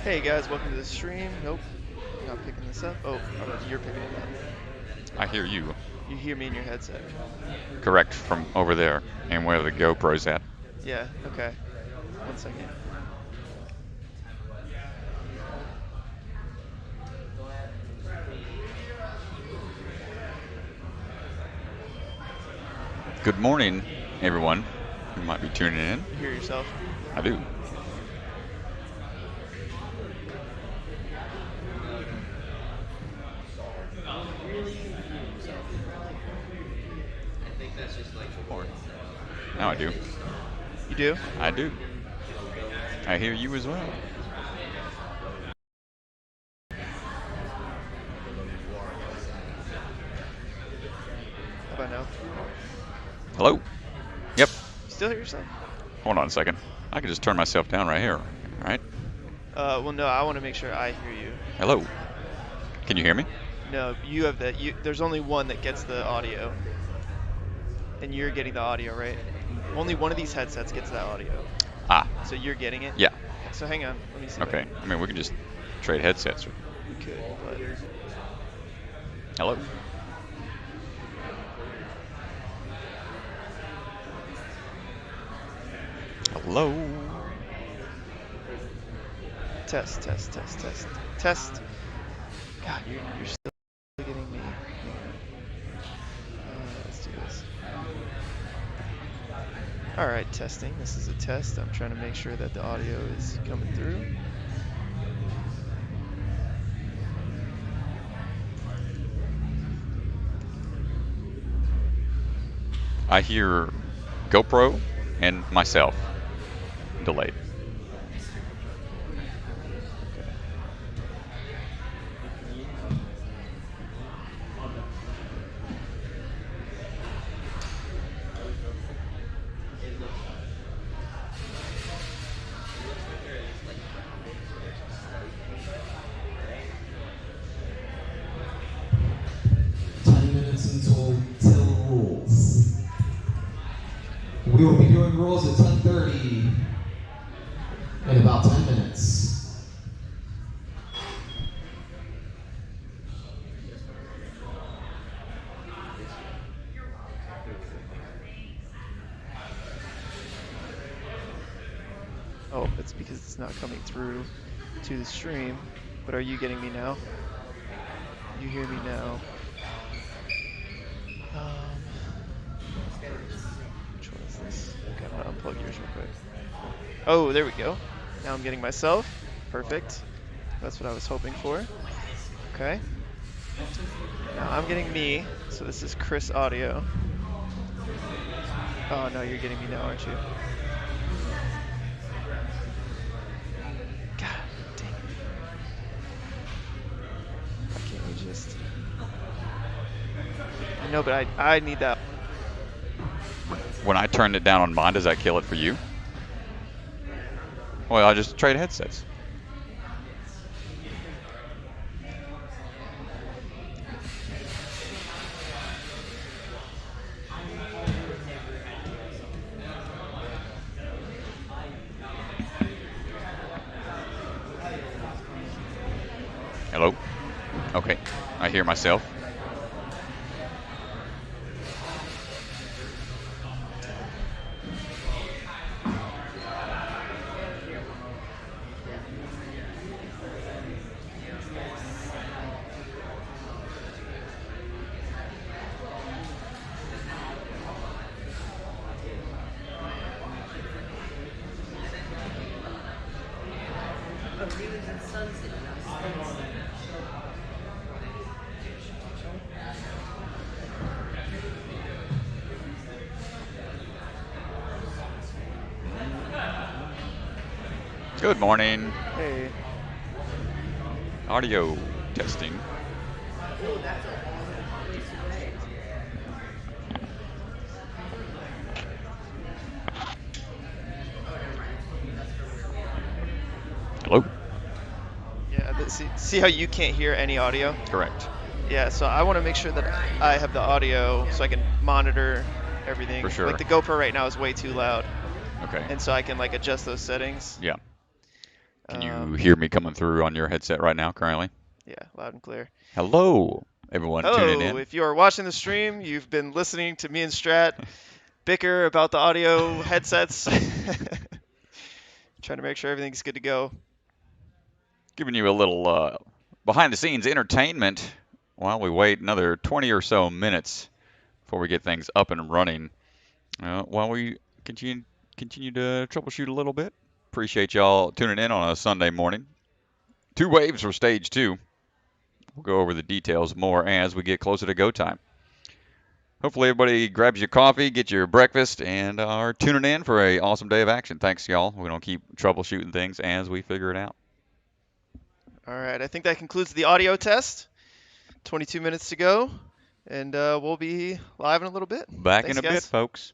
Hey guys, welcome to the stream. Nope, not picking this up. Oh, you're picking it up. I hear you. You hear me in your headset. Correct, from over there and where the GoPro's at. Yeah, okay. 1 second. Good morning, everyone who might be tuning in. You hear yourself? I do. Now I do. You do? I do. I hear you as well. How about now? Hello? Yep. You still hear yourself? Hold on a second. I can just turn myself down right here. All right. Well, no, I want to make sure I hear you. Hello. Can you hear me? No, you have that. There's only one that gets the audio. And you're getting the audio, right? Only one of these headsets gets that audio. Ah. So you're getting it? Yeah. So hang on. Let me see. Okay. I mean, we can just trade headsets. We could, but... Hello? Hello? Test. Test. God, you're still getting me. Let's do this. Alright, testing. This is a test. I'm trying to make sure that the audio is coming through. I hear GoPro and myself delayed. Until rules. We will be doing rules at 10:30 in about 10 minutes. Oh, it's because it's not coming through to the stream. But are you getting me now? You hear me now? Which one is this? Okay, I'm gonna unplug yours real quick. Oh, there we go. Now I'm getting myself. Perfect. That's what I was hoping for. Okay. Now I'm getting me. So this is Chris audio. Oh no, you're getting me now, aren't you? God dang it. Why can't we just... I know, but I need that. When I turned it down on mine, does that kill it for you? Well, I'll just trade headsets. Hello? Okay, I hear myself. Good morning. Hey. Audio testing. Hello? Yeah, but see how you can't hear any audio? Correct. Yeah, so I want to make sure that I have the audio so I can monitor everything. For sure. Like the GoPro right now is way too loud. Okay. And so I can like adjust those settings. Yeah. Can you You hear me coming through on your headset right now currently. Yeah, loud and clear. Hello, everyone tuning Oh, in. if you are watching the stream, you've been listening to me and Strat bicker about the audio headsets. Trying to make sure everything's good to go. Giving you a little behind-the-scenes entertainment while we wait another 20 or so minutes before we get things up and running. While we continue to troubleshoot a little bit. Appreciate y'all tuning in on a Sunday morning. 2 waves for stage 2. We'll go over the details more as we get closer to go time. Hopefully everybody grabs your coffee, get your breakfast, and are tuning in for an awesome day of action. Thanks, y'all. We're going to keep troubleshooting things as we figure it out. All right, I think that concludes the audio test. 22 minutes to go, and we'll be live in a little bit. Back Thanks, in a bit, guys. folks.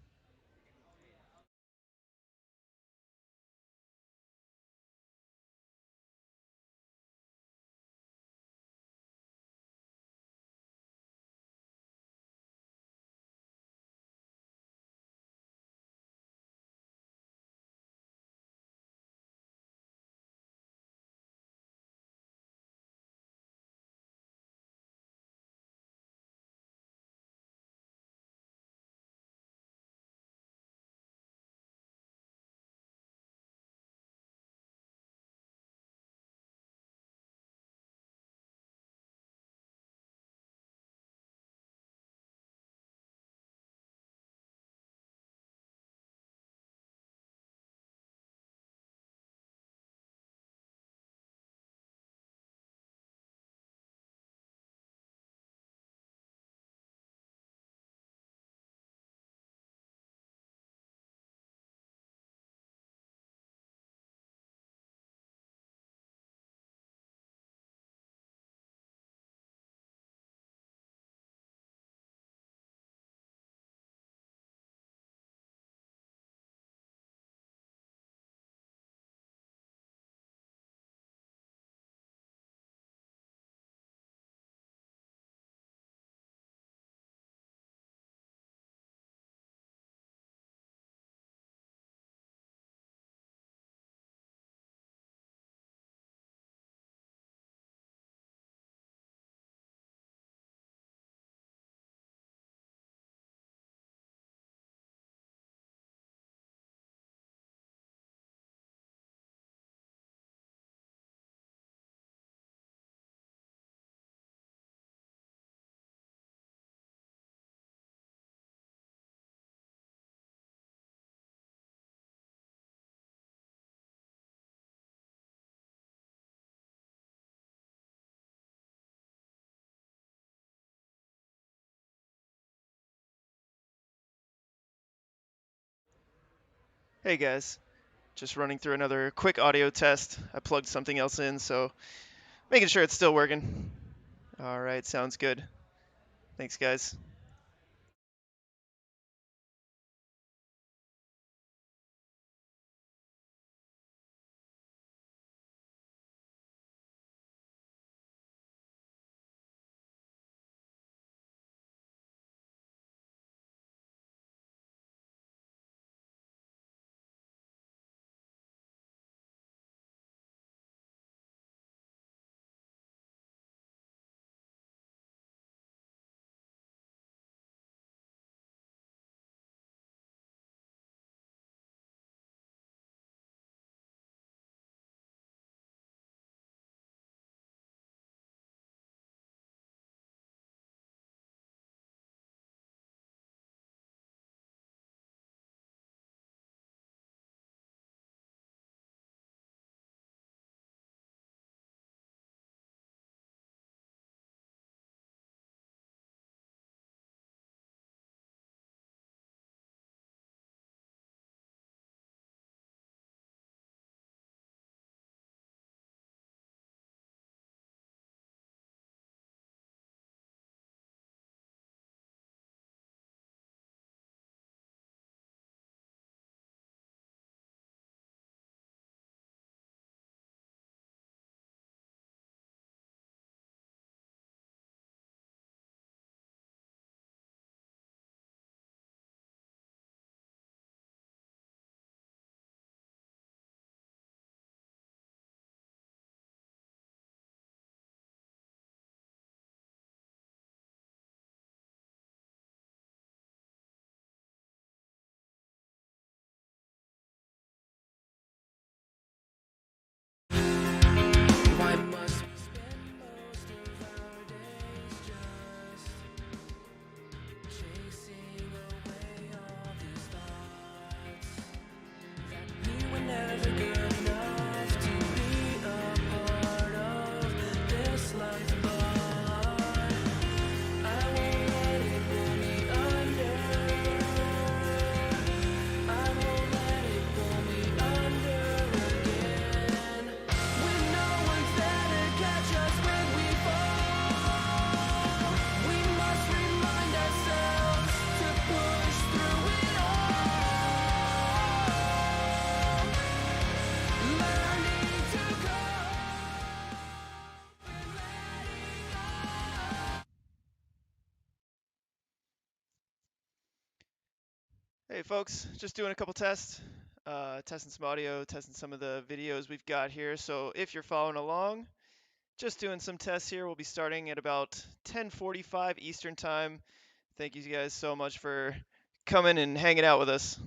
Hey, guys. Just running through another quick audio test. I plugged something else in, so making sure it's still working. All right, sounds good. Thanks, guys. Hey folks, just doing a couple tests, testing some audio, testing some of the videos we've got here. So if you're following along, just doing some tests here. We'll be starting at about 10:45 Eastern time. Thank you guys so much for coming and hanging out with us.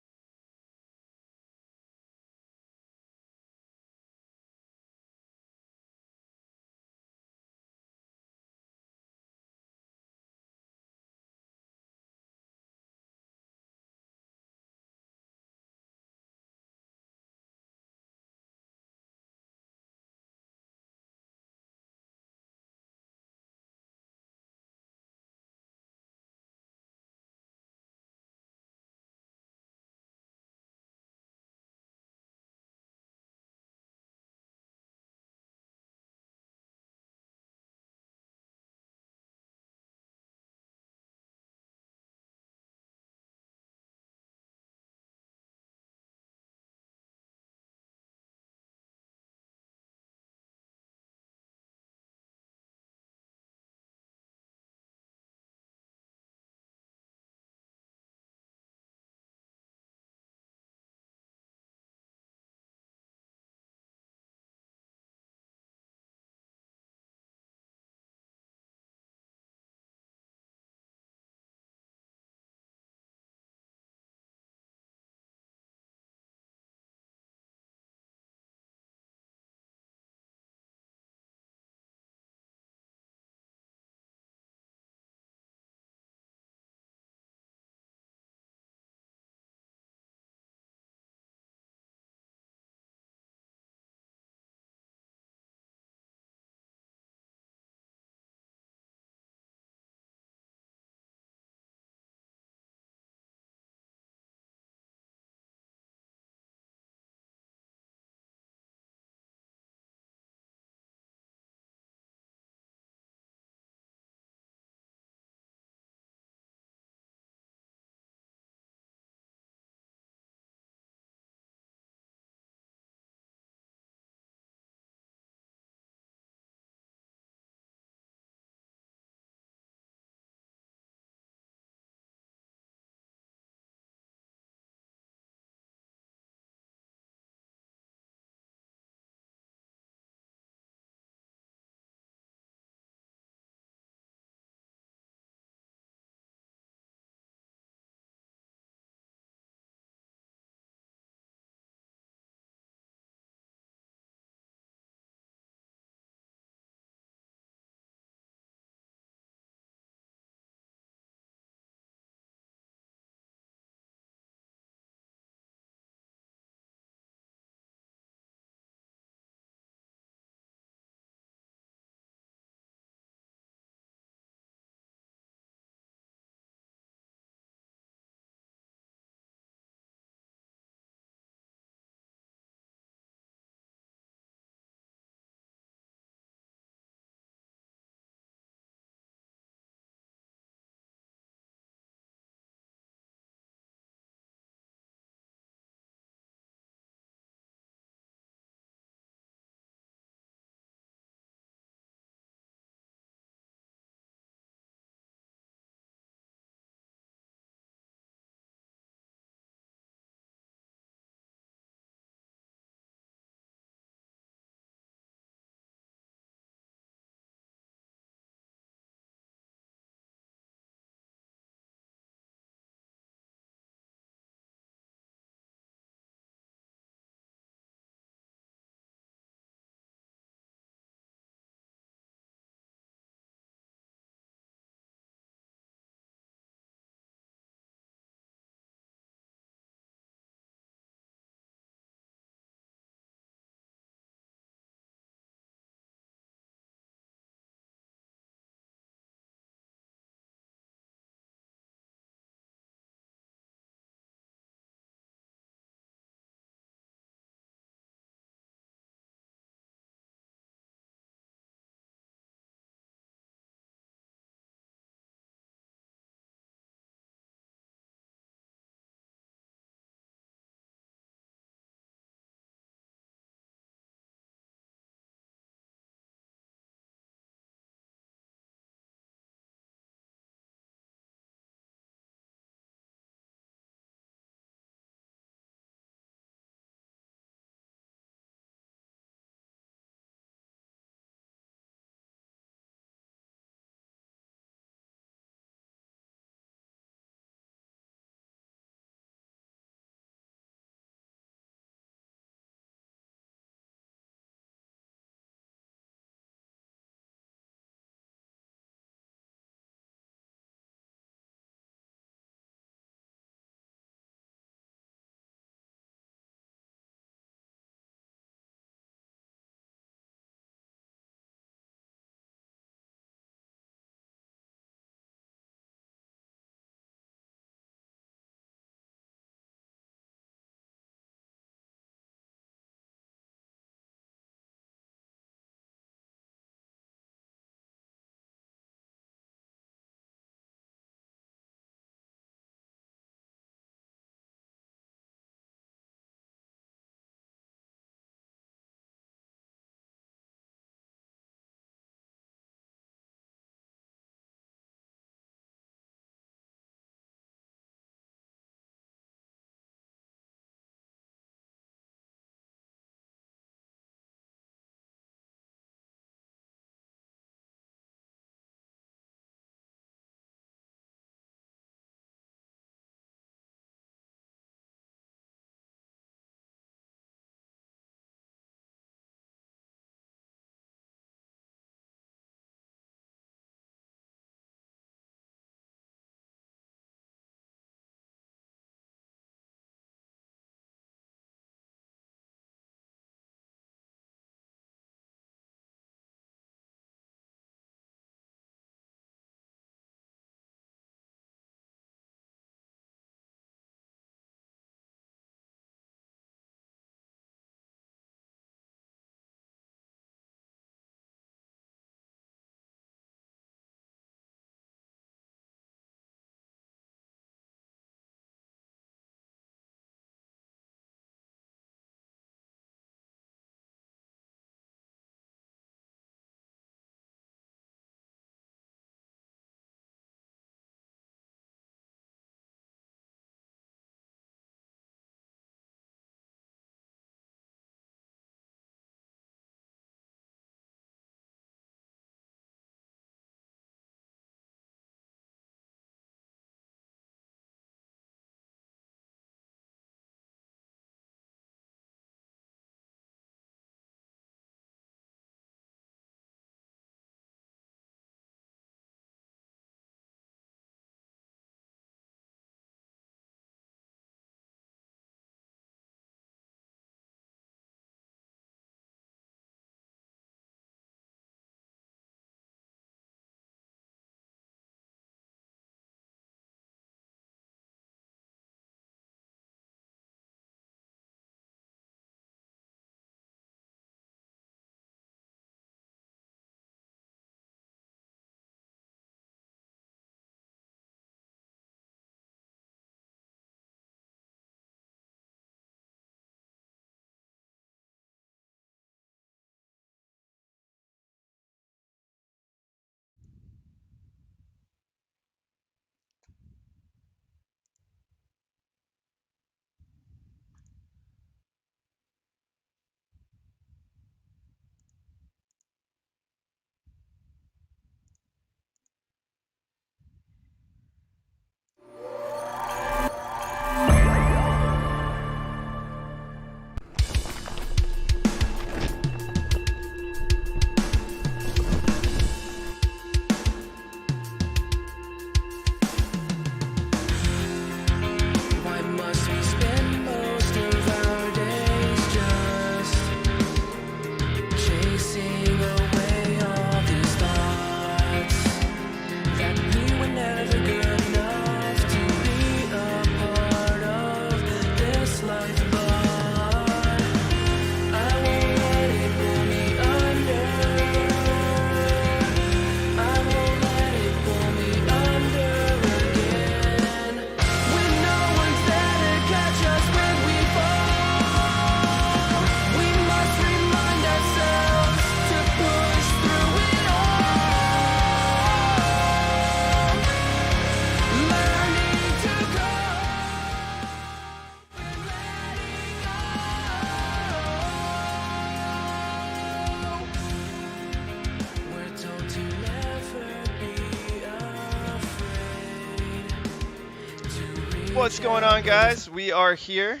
What's going on, guys? We are here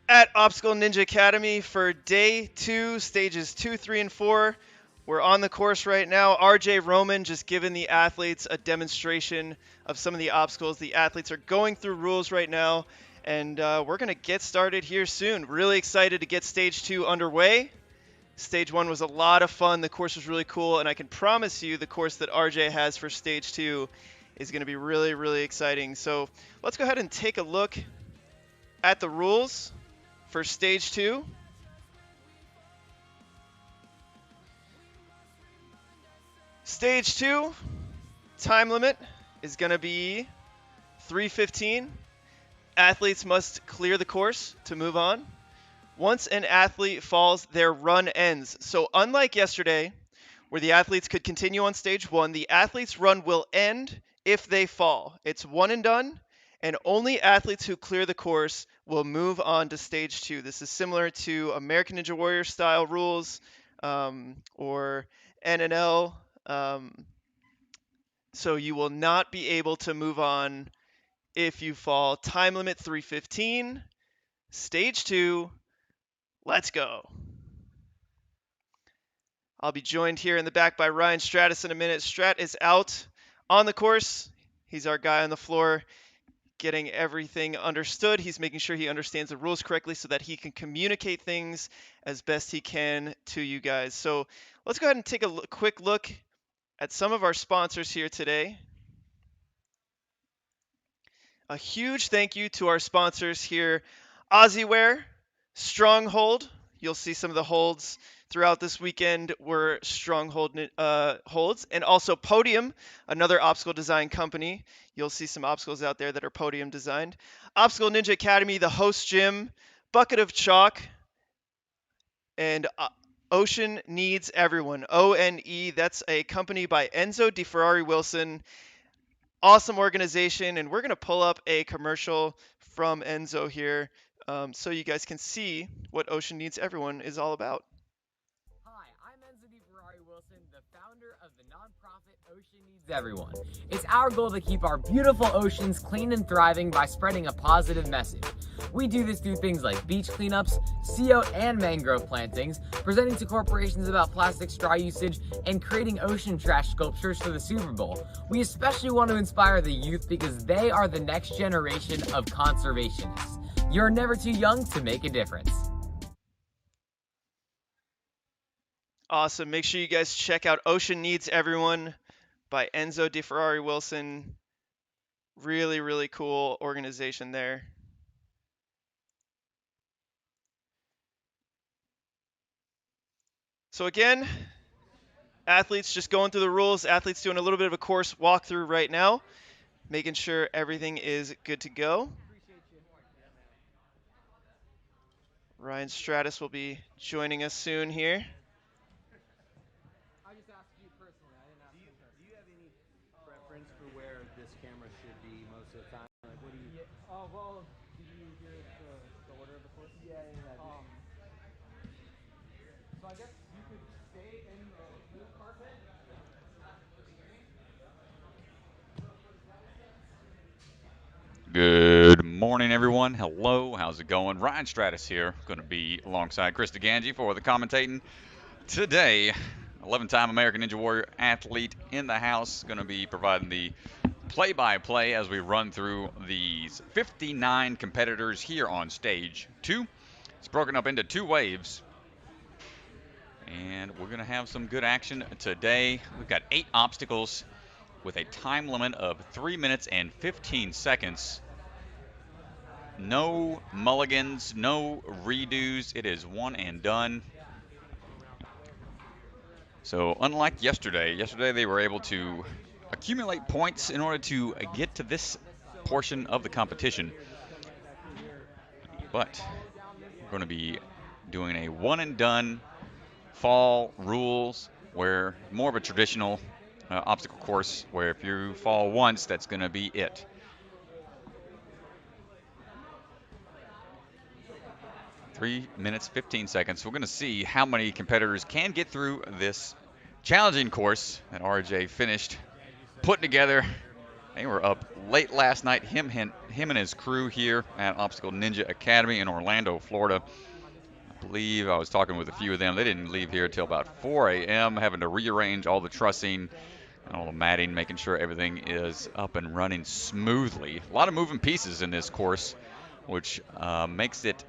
at Obstacle Ninja Academy for day 2, stages 2, 3, and 4. We're on the course right now. RJ Roman just giving the athletes a demonstration of some of the obstacles. The athletes are going through rules right now, and we're going to get started here soon. Really excited to get stage 2 underway. Stage 1 was a lot of fun. The course was really cool, and I can promise you the course that RJ has for stage 2 is going to be really, really exciting. So let's go ahead and take a look at the rules for stage 2. Stage 2 time limit is going to be 3:15. Athletes must clear the course to move on. Once an athlete falls, their run ends. So unlike yesterday, where the athletes could continue on stage 1, the athlete's run will end if they fall. It's one and done, and only athletes who clear the course will move on to stage 2. This is similar to American Ninja Warrior style rules or NNL. So you will not be able to move on if you fall. Time limit 3:15. Stage 2. Let's go. I'll be joined here in the back by Ryan Stratus in a minute. Strat is out on the course. He's our guy on the floor getting everything understood. He's making sure he understands the rules correctly so that he can communicate things as best he can to you guys. So let's go ahead and take a quick look at some of our sponsors here today. A huge thank you to our sponsors here, Aussieware, Stronghold. You'll see some of the holds throughout this weekend were Stronghold holds, and also Podium, another obstacle design company. You'll see some obstacles out there that are Podium designed. Obstacle Ninja Academy, the host gym, Bucket of Chalk, and Ocean Needs Everyone, ONE. That's a company by Enzo Di Ferrari Wilson. Awesome organization, and we're going to pull up a commercial from Enzo here so you guys can see what Ocean Needs Everyone is all about. Hi, I'm Enzo Di Ferrari Wilson, the founder of the nonprofit Ocean Needs Everyone. It's our goal to keep our beautiful oceans clean and thriving by spreading a positive message. We do this through things like beach cleanups, CO and mangrove plantings, presenting to corporations about plastic straw usage, and creating ocean trash sculptures for the Super Bowl. We especially want to inspire the youth because they are the next generation of conservationists. You're never too young to make a difference. Awesome. Make sure you guys check out Ocean Needs Everyone by Enzo Di Ferrari Wilson. Really, really cool organization there. So again, athletes just going through the rules. Athletes doing a little bit of a course walkthrough right now, making sure everything is good to go. Ryan Stratus will be joining us soon here. I just asked you personally. I didn't ask you personally. Do you have any preference for where this camera should be most of the time? Like, what do you? Yeah. Oh well, do you hear the order of the course? Yeah. So I guess you could stay in the blue carpet. Good morning, everyone. Hello, how's it going? Ryan Stratus here, going to be alongside Chris DeGangi for the commentating today. 11-time American Ninja Warrior athlete in the house, going to be providing the play-by-play as we run through these 59 competitors here on stage 2. It's broken up into 2 waves, and we're going to have some good action today. We've got 8 obstacles with a time limit of 3 minutes and 15 seconds. No mulligans, no redos. It is one and done. So unlike yesterday they were able to accumulate points in order to get to this portion of the competition. But we're going to be doing a one and done fall rules, where more of a traditional obstacle course where if you fall once, that's going to be it. Three minutes, 15 seconds. We're going to see how many competitors can get through this challenging course that RJ finished putting together They were up late last night, him and his crew here at Obstacle Ninja Academy in Orlando, Florida. I believe I was talking with a few of them. They didn't leave here till about 4 a.m., having to rearrange all the trussing and all the matting, making sure everything is up and running smoothly. A lot of moving pieces in this course, which makes it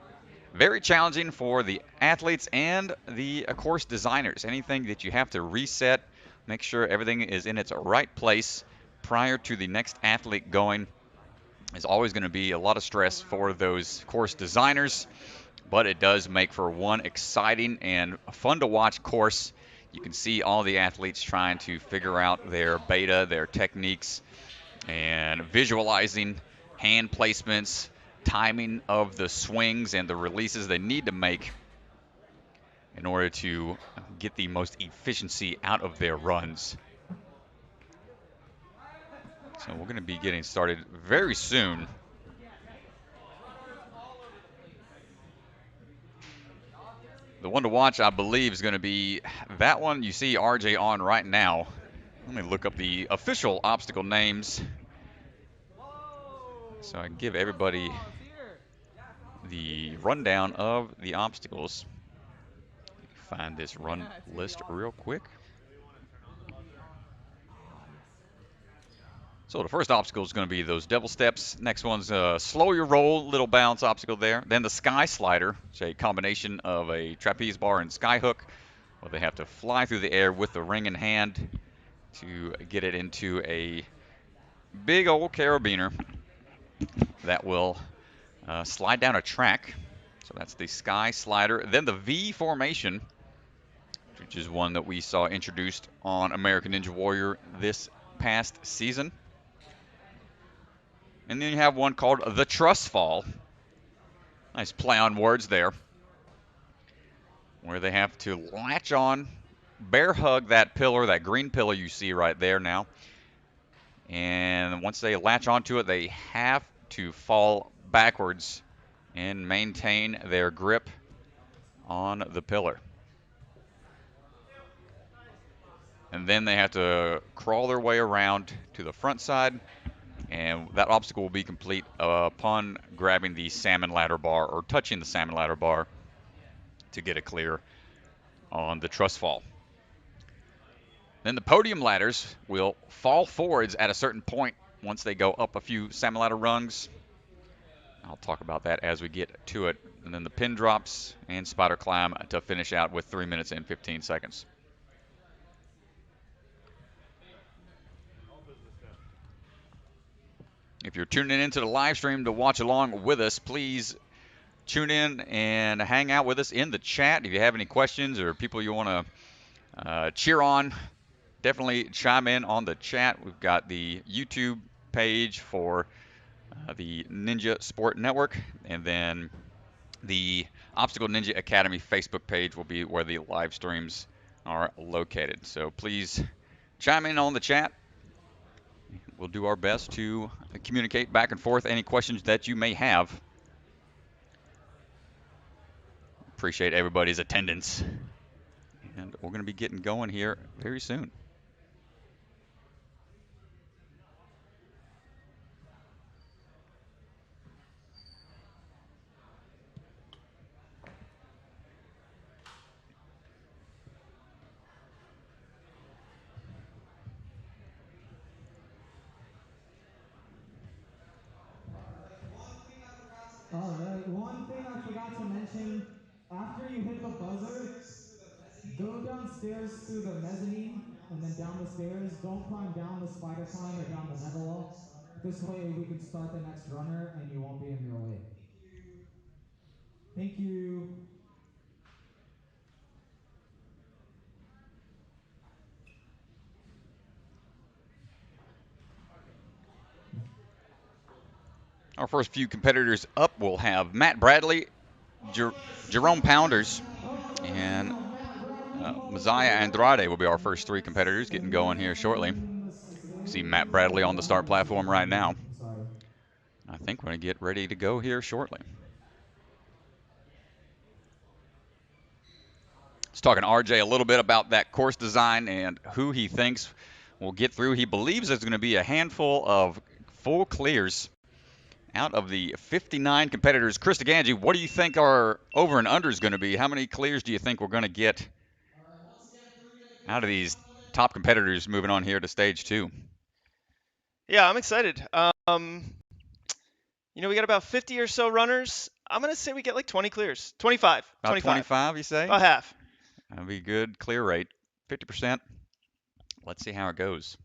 very challenging for the athletes and the course designers. Anything that you have to reset, make sure everything is in its right place prior to the next athlete going is always going to be a lot of stress for those course designers, but it does make for one exciting and fun to watch course. You can see all the athletes trying to figure out their beta, their techniques, and visualizing hand placements, timing of the swings and the releases they need to make in order to get the most efficiency out of their runs. So we're going to be getting started very soon. The one to watch, I believe, is going to be that one you see RJ on right now. Let me look up the official obstacle names so I can give everybody the rundown of the obstacles. Find this run list real quick. So the first obstacle is going to be those devil steps. Next one's slow your roll, little bounce obstacle there. Then the sky slider, which is a combination of a trapeze bar and sky hook, where they have to fly through the air with the ring in hand to get it into a big old carabiner that will slide down a track. So that's the sky slider. Then the V formation, which is one that we saw introduced on American Ninja Warrior this past season. And then you have one called the truss fall. Nice play on words there, where they have to latch on, bear hug that pillar, that green pillar you see right there now. And once they latch onto it, they have to fall backwards and maintain their grip on the pillar. And then they have to crawl their way around to the front side, and that obstacle will be complete upon grabbing the salmon ladder bar or touching the salmon ladder bar to get it clear on the truss fall. Then the podium ladders will fall forwards at a certain point once they go up a few salmon ladder rungs. I'll talk about that as we get to it. And then the pin drops and spider climb to finish out with 3 minutes and 15 seconds. If you're tuning into the live stream to watch along with us, please tune in and hang out with us in the chat. If you have any questions or people you want to cheer on, definitely chime in on the chat. We've got the YouTube page for the Ninja Sport Network, and then the Obstacle Ninja Academy Facebook page will be where the live streams are located. So please chime in on the chat. We'll do our best to communicate back and forth any questions that you may have. Appreciate everybody's attendance. And we're going to be getting going here very soon. All right, one thing I forgot to mention, after you hit the buzzer, go downstairs through the mezzanine and then down the stairs. Don't climb down the spider climb or down the nether wall. This way we can start the next runner and you won't be in your way. Thank you. Our first few competitors up will have Matt Bradley, Jerome Pounders, and Messiah Andrade will be our first three competitors getting going here shortly. See Matt Bradley on the start platform right now. I think we're going to get ready to go here shortly. Let's talk to RJ a little bit about that course design and who he thinks will get through. He believes there's going to be a handful of full clears out of the 59 competitors. Chris DeGangi, what do you think our over and under is going to be? How many clears do you think we're going to get out of these top competitors moving on here to stage 2? Yeah, I'm excited. We got about 50 or so runners. I'm going to say we get like 20 clears. 25. About 25, you say? About half. That'd be good clear rate. 50%. Let's see how it goes.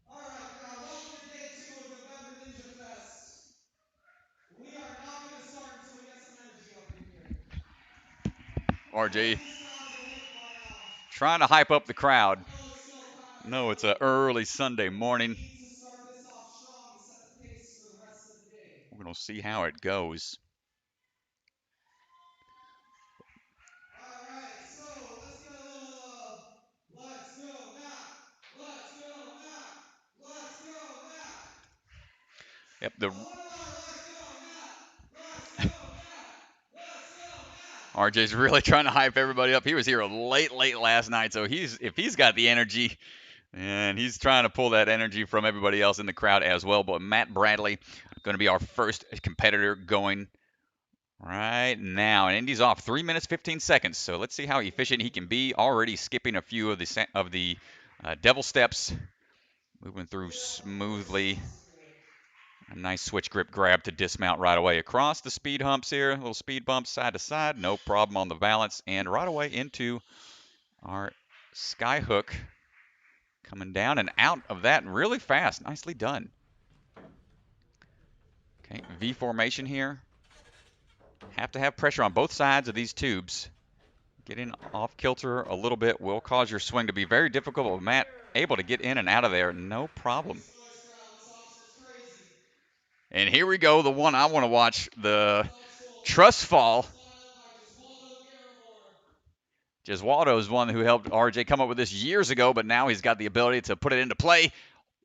All right, crowd. Welcome to day 2 of November Ninja Fest. We are not going to start until we get some energy up in here. RJ trying to hype up the crowd. No, it's an early Sunday morning. We're going to see how it goes. All right, so let's get a little, let's go Matt, let's go Matt, let's go Matt. Yep, let's go Matt, let's go Matt, let's go Matt. RJ's really trying to hype everybody up. He was here late last night, so if he's got the energy, and he's trying to pull that energy from everybody else in the crowd as well. But Matt Bradley going to be our first competitor going right now, and Indy's off 3 minutes 15 seconds. So let's see how efficient he can be. Already skipping a few of the devil steps, moving through smoothly. A nice switch grip grab to dismount right away across the speed humps here. Little speed bumps side to side, no problem on the balance, and right away into our sky hook. Coming down and out of that really fast. Nicely done. Okay, V formation here. Have to have pressure on both sides of these tubes. Getting off kilter a little bit will cause your swing to be very difficult, but Matt able to get in and out of there, no problem. And here we go, the one I want to watch, the trust fall. Gesualdo is one who helped RJ come up with this years ago, but now he's got the ability to put it into play.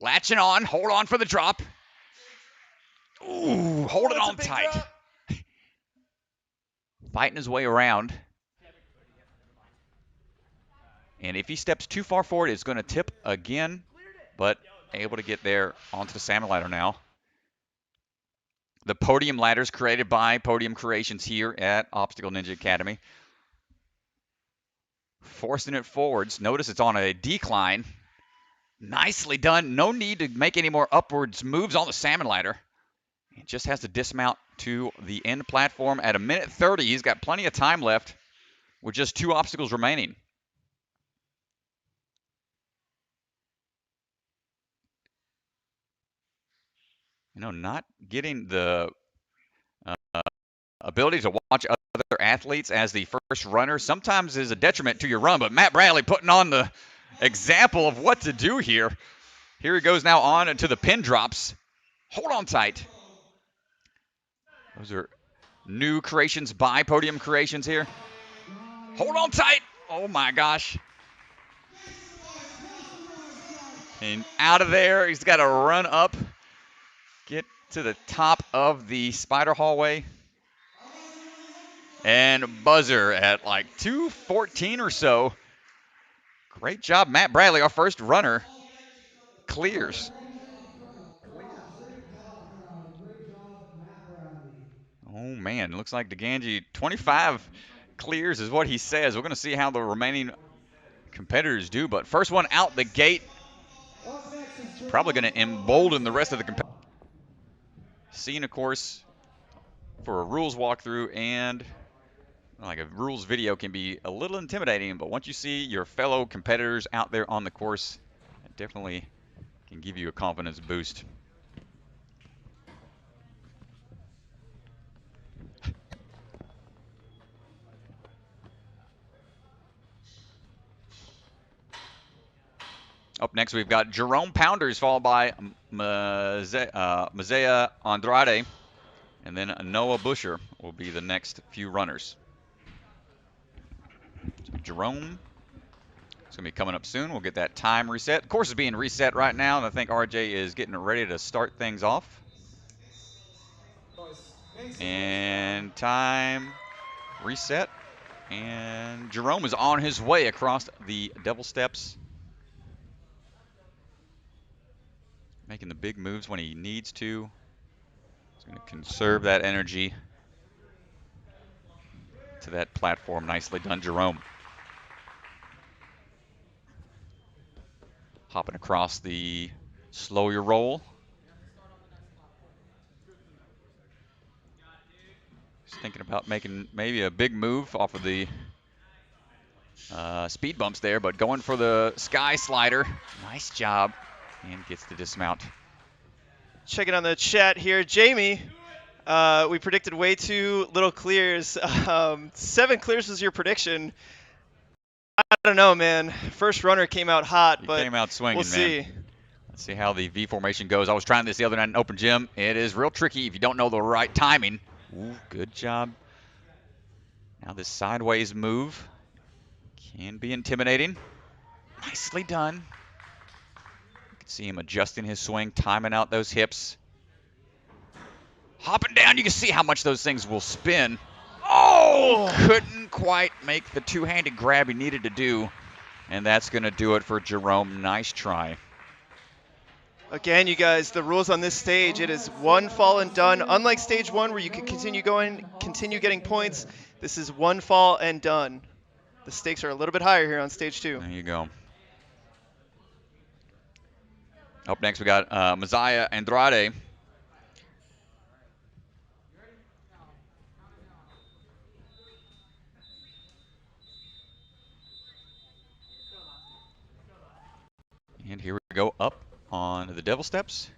Latching on, hold on for the drop. Ooh, hold it on tight. Fighting his way around. And if he steps too far forward, it's going to tip again, but able to get there onto the salmon ladder now. The podium ladders created by Podium Creations here at Obstacle Ninja Academy. Forcing it forwards. Notice it's on a decline. Nicely done. No need to make any more upwards moves on the salmon ladder. He just has to dismount to the end platform at 1:30. He's got plenty of time left with just 2 obstacles remaining. Not getting the ability to watch other athletes as the first runner sometimes is a detriment to your run, but Matt Bradley putting on the example of what to do here. Here he goes now on into the pin drops. Hold on tight. Those are new creations by Podium Creations here. Hold on tight. Oh my gosh. And out of there, he's got to run up, get to the top of the spider hallway. And buzzer at like 2:14 or so. Great job, Matt Bradley, our first runner, clears. Oh man, looks like DeGangi 25 clears is what he says. We're going to see how the remaining competitors do, but first one out the gate. It's probably going to embolden the rest of the competitors. Scene, of course, for a rules walkthrough, and like a rules video can be a little intimidating, but once you see your fellow competitors out there on the course, it definitely can give you a confidence boost. Up next, we've got Jerome Pounders, followed by Mazea Andrade, and then Noah Busher will be the next few runners. So Jerome is going to be coming up soon. We'll get that time reset. The course is being reset right now, and I think RJ is getting ready to start things off. And time reset. And Jerome is on his way across the devil steps. Making the big moves when he needs to. He's going to conserve that energy to that platform. Nicely done, Jerome. Hopping across the slow your roll. He's thinking about making maybe a big move off of the speed bumps there, but going for the sky slider. Nice job. And gets the dismount. Checking on the chat here. Jamie, we predicted way too little clears. 7 clears was your prediction. I don't know, man. First runner came out hot, He but came out swinging, we'll see. man. Let's see how the V formation goes. I was trying this the other night in open gym. It is real tricky if you don't know the right timing. Ooh, good job. Now this sideways move can be intimidating. Nicely done. You can see him adjusting his swing, timing out those hips. Hopping down, you can see how much those things will spin. Oh, couldn't quite make the two-handed grab he needed to do. And that's going to do it for Jerome. Nice try. Again, you guys, the rules on this stage, it is one fall and done. Unlike stage 1 where you can continue going, continue getting points, this is one fall and done. The stakes are a little bit higher here on stage 2. There you go. Up next, we got Messiah Andrade. And here we go up on the devil steps.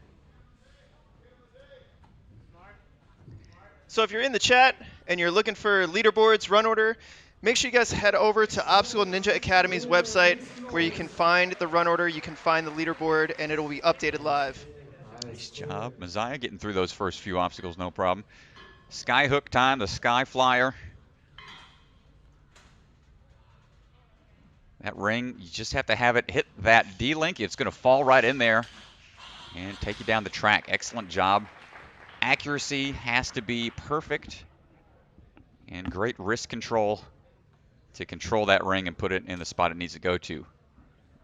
So if you're in the chat and you're looking for leaderboards, run order, make sure you guys head over to Obstacle Ninja Academy's website where you can find the run order, you can find the leaderboard, and it'll be updated live. Nice job. Messiah getting through those first few obstacles, no problem. Sky hook time, the sky flyer. That ring, you just have to have it hit that D-link. It's going to fall right in there and take you down the track. Excellent job. Accuracy has to be perfect and great wrist control to control that ring and put it in the spot it needs to go to.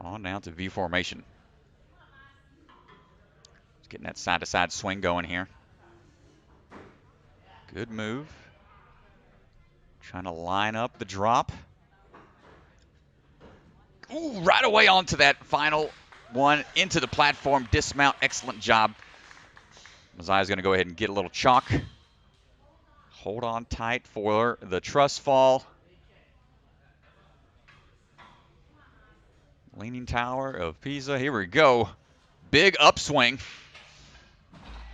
On now to V formation. Just getting that side-to-side swing going here. Good move. Trying to line up the drop. Ooh, right away onto that final one, into the platform, dismount, excellent job. Messiah's going to go ahead and get a little chalk. Hold on tight for the truss fall. Leaning Tower of Pisa, here we go. Big upswing.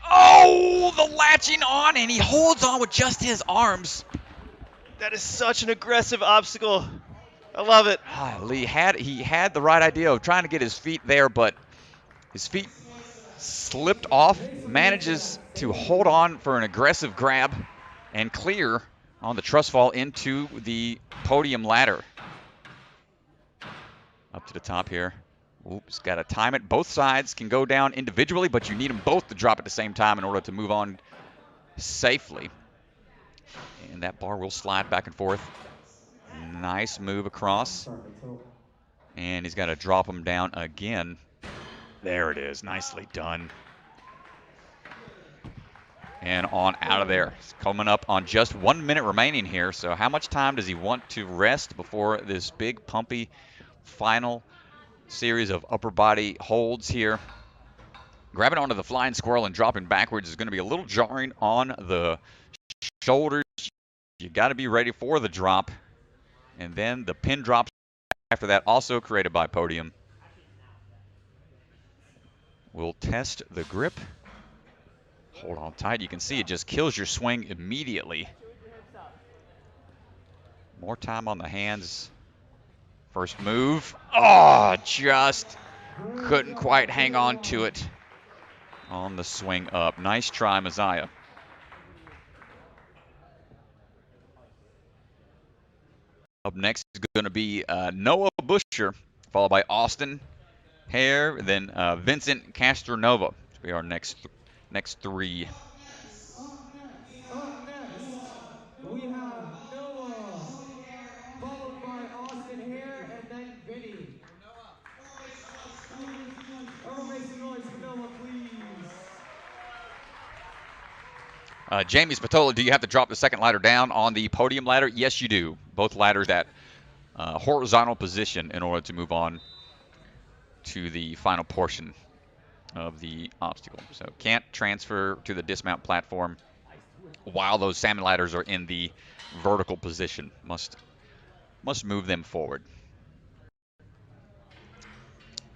Oh, the latching on, and he holds on with just his arms. That is such an aggressive obstacle. I love it. He had the right idea of trying to get his feet there, but his feet slipped off, manages to hold on for an aggressive grab and clear on the truss fall into the podium ladder. Up to the top here. Oops, got to time it. Both sides can go down individually, but you need them both to drop at the same time in order to move on safely. And that bar will slide back and forth. Nice move across. And he's got to drop him down again. There it is. Nicely done. And on out of there. It's coming up on just 1 minute remaining here. So how much time does he want to rest before this big pumpy final series of upper body holds here? Grabbing onto the flying squirrel and dropping backwards is going to be a little jarring on the shoulders. You got to be ready for the drop. And then the pin drops after that, also created by Podium. We'll test the grip. Hold on tight. You can see it just kills your swing immediately. More time on the hands. First move. Oh, just couldn't quite hang on to it on the swing up. Nice try, Messiah. Up next is going to be Noah Busher, followed by Austin Hare, then Vincent Castronova. This will be our next three. Up next, we have Noah Jamie Spatola, do you have to drop the second ladder down on the podium ladder? Yes, you do. Both ladders at horizontal position in order to move on to the final portion of the obstacle. So can't transfer to the dismount platform while those salmon ladders are in the vertical position. Must move them forward.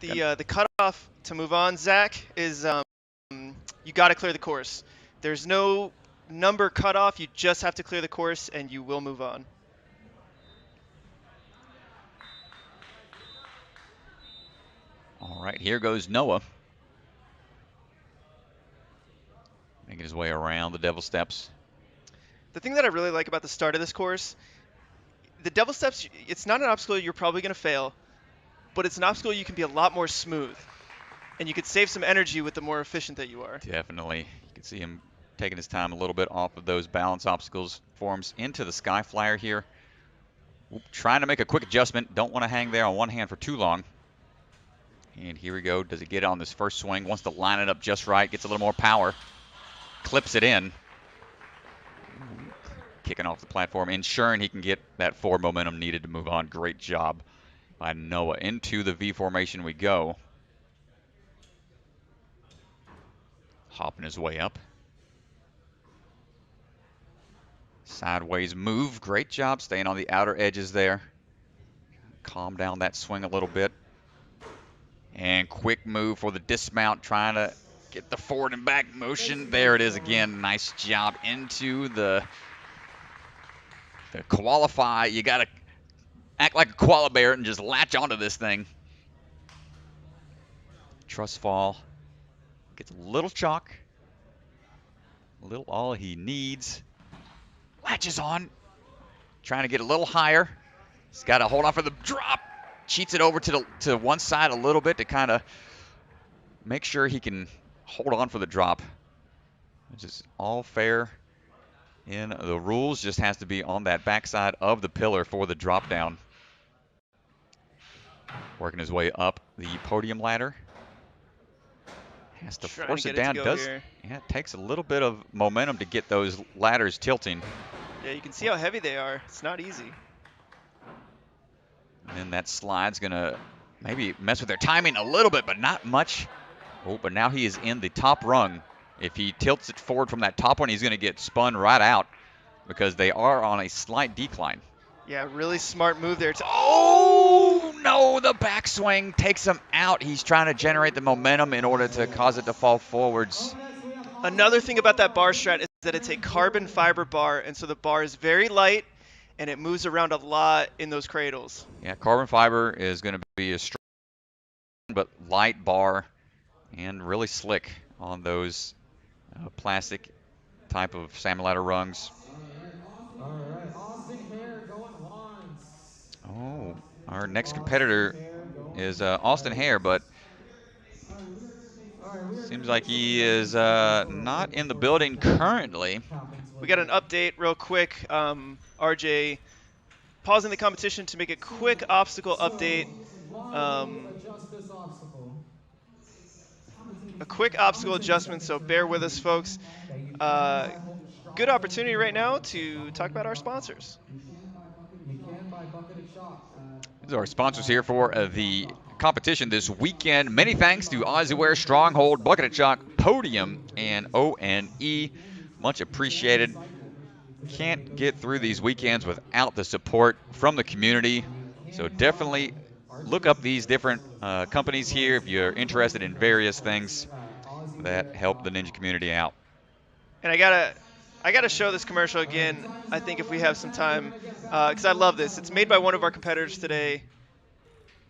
The cutoff to move on, Zach, is you got to clear the course. There's no number cutoff. You just have to clear the course, and you will move on. All right, here goes Noah. Making his way around the Devil Steps. The thing that I really like about the start of this course, the Devil Steps, it's not an obstacle you're probably going to fail, but it's an obstacle you can be a lot more smooth. And you could save some energy with the more efficient that you are. Definitely. You can see him taking his time a little bit off of those balance obstacles. Forms into the Sky Flyer here. Trying to make a quick adjustment. Don't want to hang there on one hand for too long. And here we go. Does he get on this first swing? Wants to line it up just right. Gets a little more power. Clips it in. Kicking off the platform. Ensuring he can get that forward momentum needed to move on. Great job by Noah. Into the V formation we go. Hopping his way up. Sideways move. Great job staying on the outer edges there. Calm down that swing a little bit. And quick move for the dismount, trying to get the forward and back motion. There it is again. Nice job into the qualify. You got to act like a koala bear and just latch onto this thing. Trust fall. Gets a little chalk. A little all he needs. Latches on. Trying to get a little higher. He's got to hold on for the drop. Cheats it over to one side a little bit to kind of make sure he can hold on for the drop. Which is all fair in the rules. Just has to be on that backside of the pillar for the drop down. Working his way up the podium ladder. Has to force it down. Yeah, it takes a little bit of momentum to get those ladders tilting. Yeah, you can see how heavy they are. It's not easy. And then that slide's going to maybe mess with their timing a little bit, but not much. Oh, but now he is in the top rung. If he tilts it forward from that top one, he's going to get spun right out because they are on a slight decline. Yeah, really smart move there. Oh, no, the backswing takes him out. He's trying to generate the momentum in order to cause it to fall forwards. Another thing about that bar strat is that it's a carbon fiber bar, and so the bar is very light, and it moves around a lot in those cradles. Yeah, carbon fiber is going to be a strong but light bar and really slick on those plastic type of salmon ladder rungs. All right, Austin Hare going once. Oh, our next competitor is Austin Hare, but seems like he is not in the building currently. We got an update real quick. RJ pausing the competition to make a quick obstacle update. A quick obstacle adjustment, so bear with us, folks. Good opportunity right now to talk about our sponsors. These are our sponsors here for the competition this weekend. Many thanks to Ozzywear, Stronghold, Bucket of Chalk, Podium, and ONE. Much appreciated. Can't get through these weekends without the support from the community. So definitely look up these different companies here if you're interested in various things that help the ninja community out. And I gotta show this commercial again, I think, if we have some time, because I love this. It's made by one of our competitors today.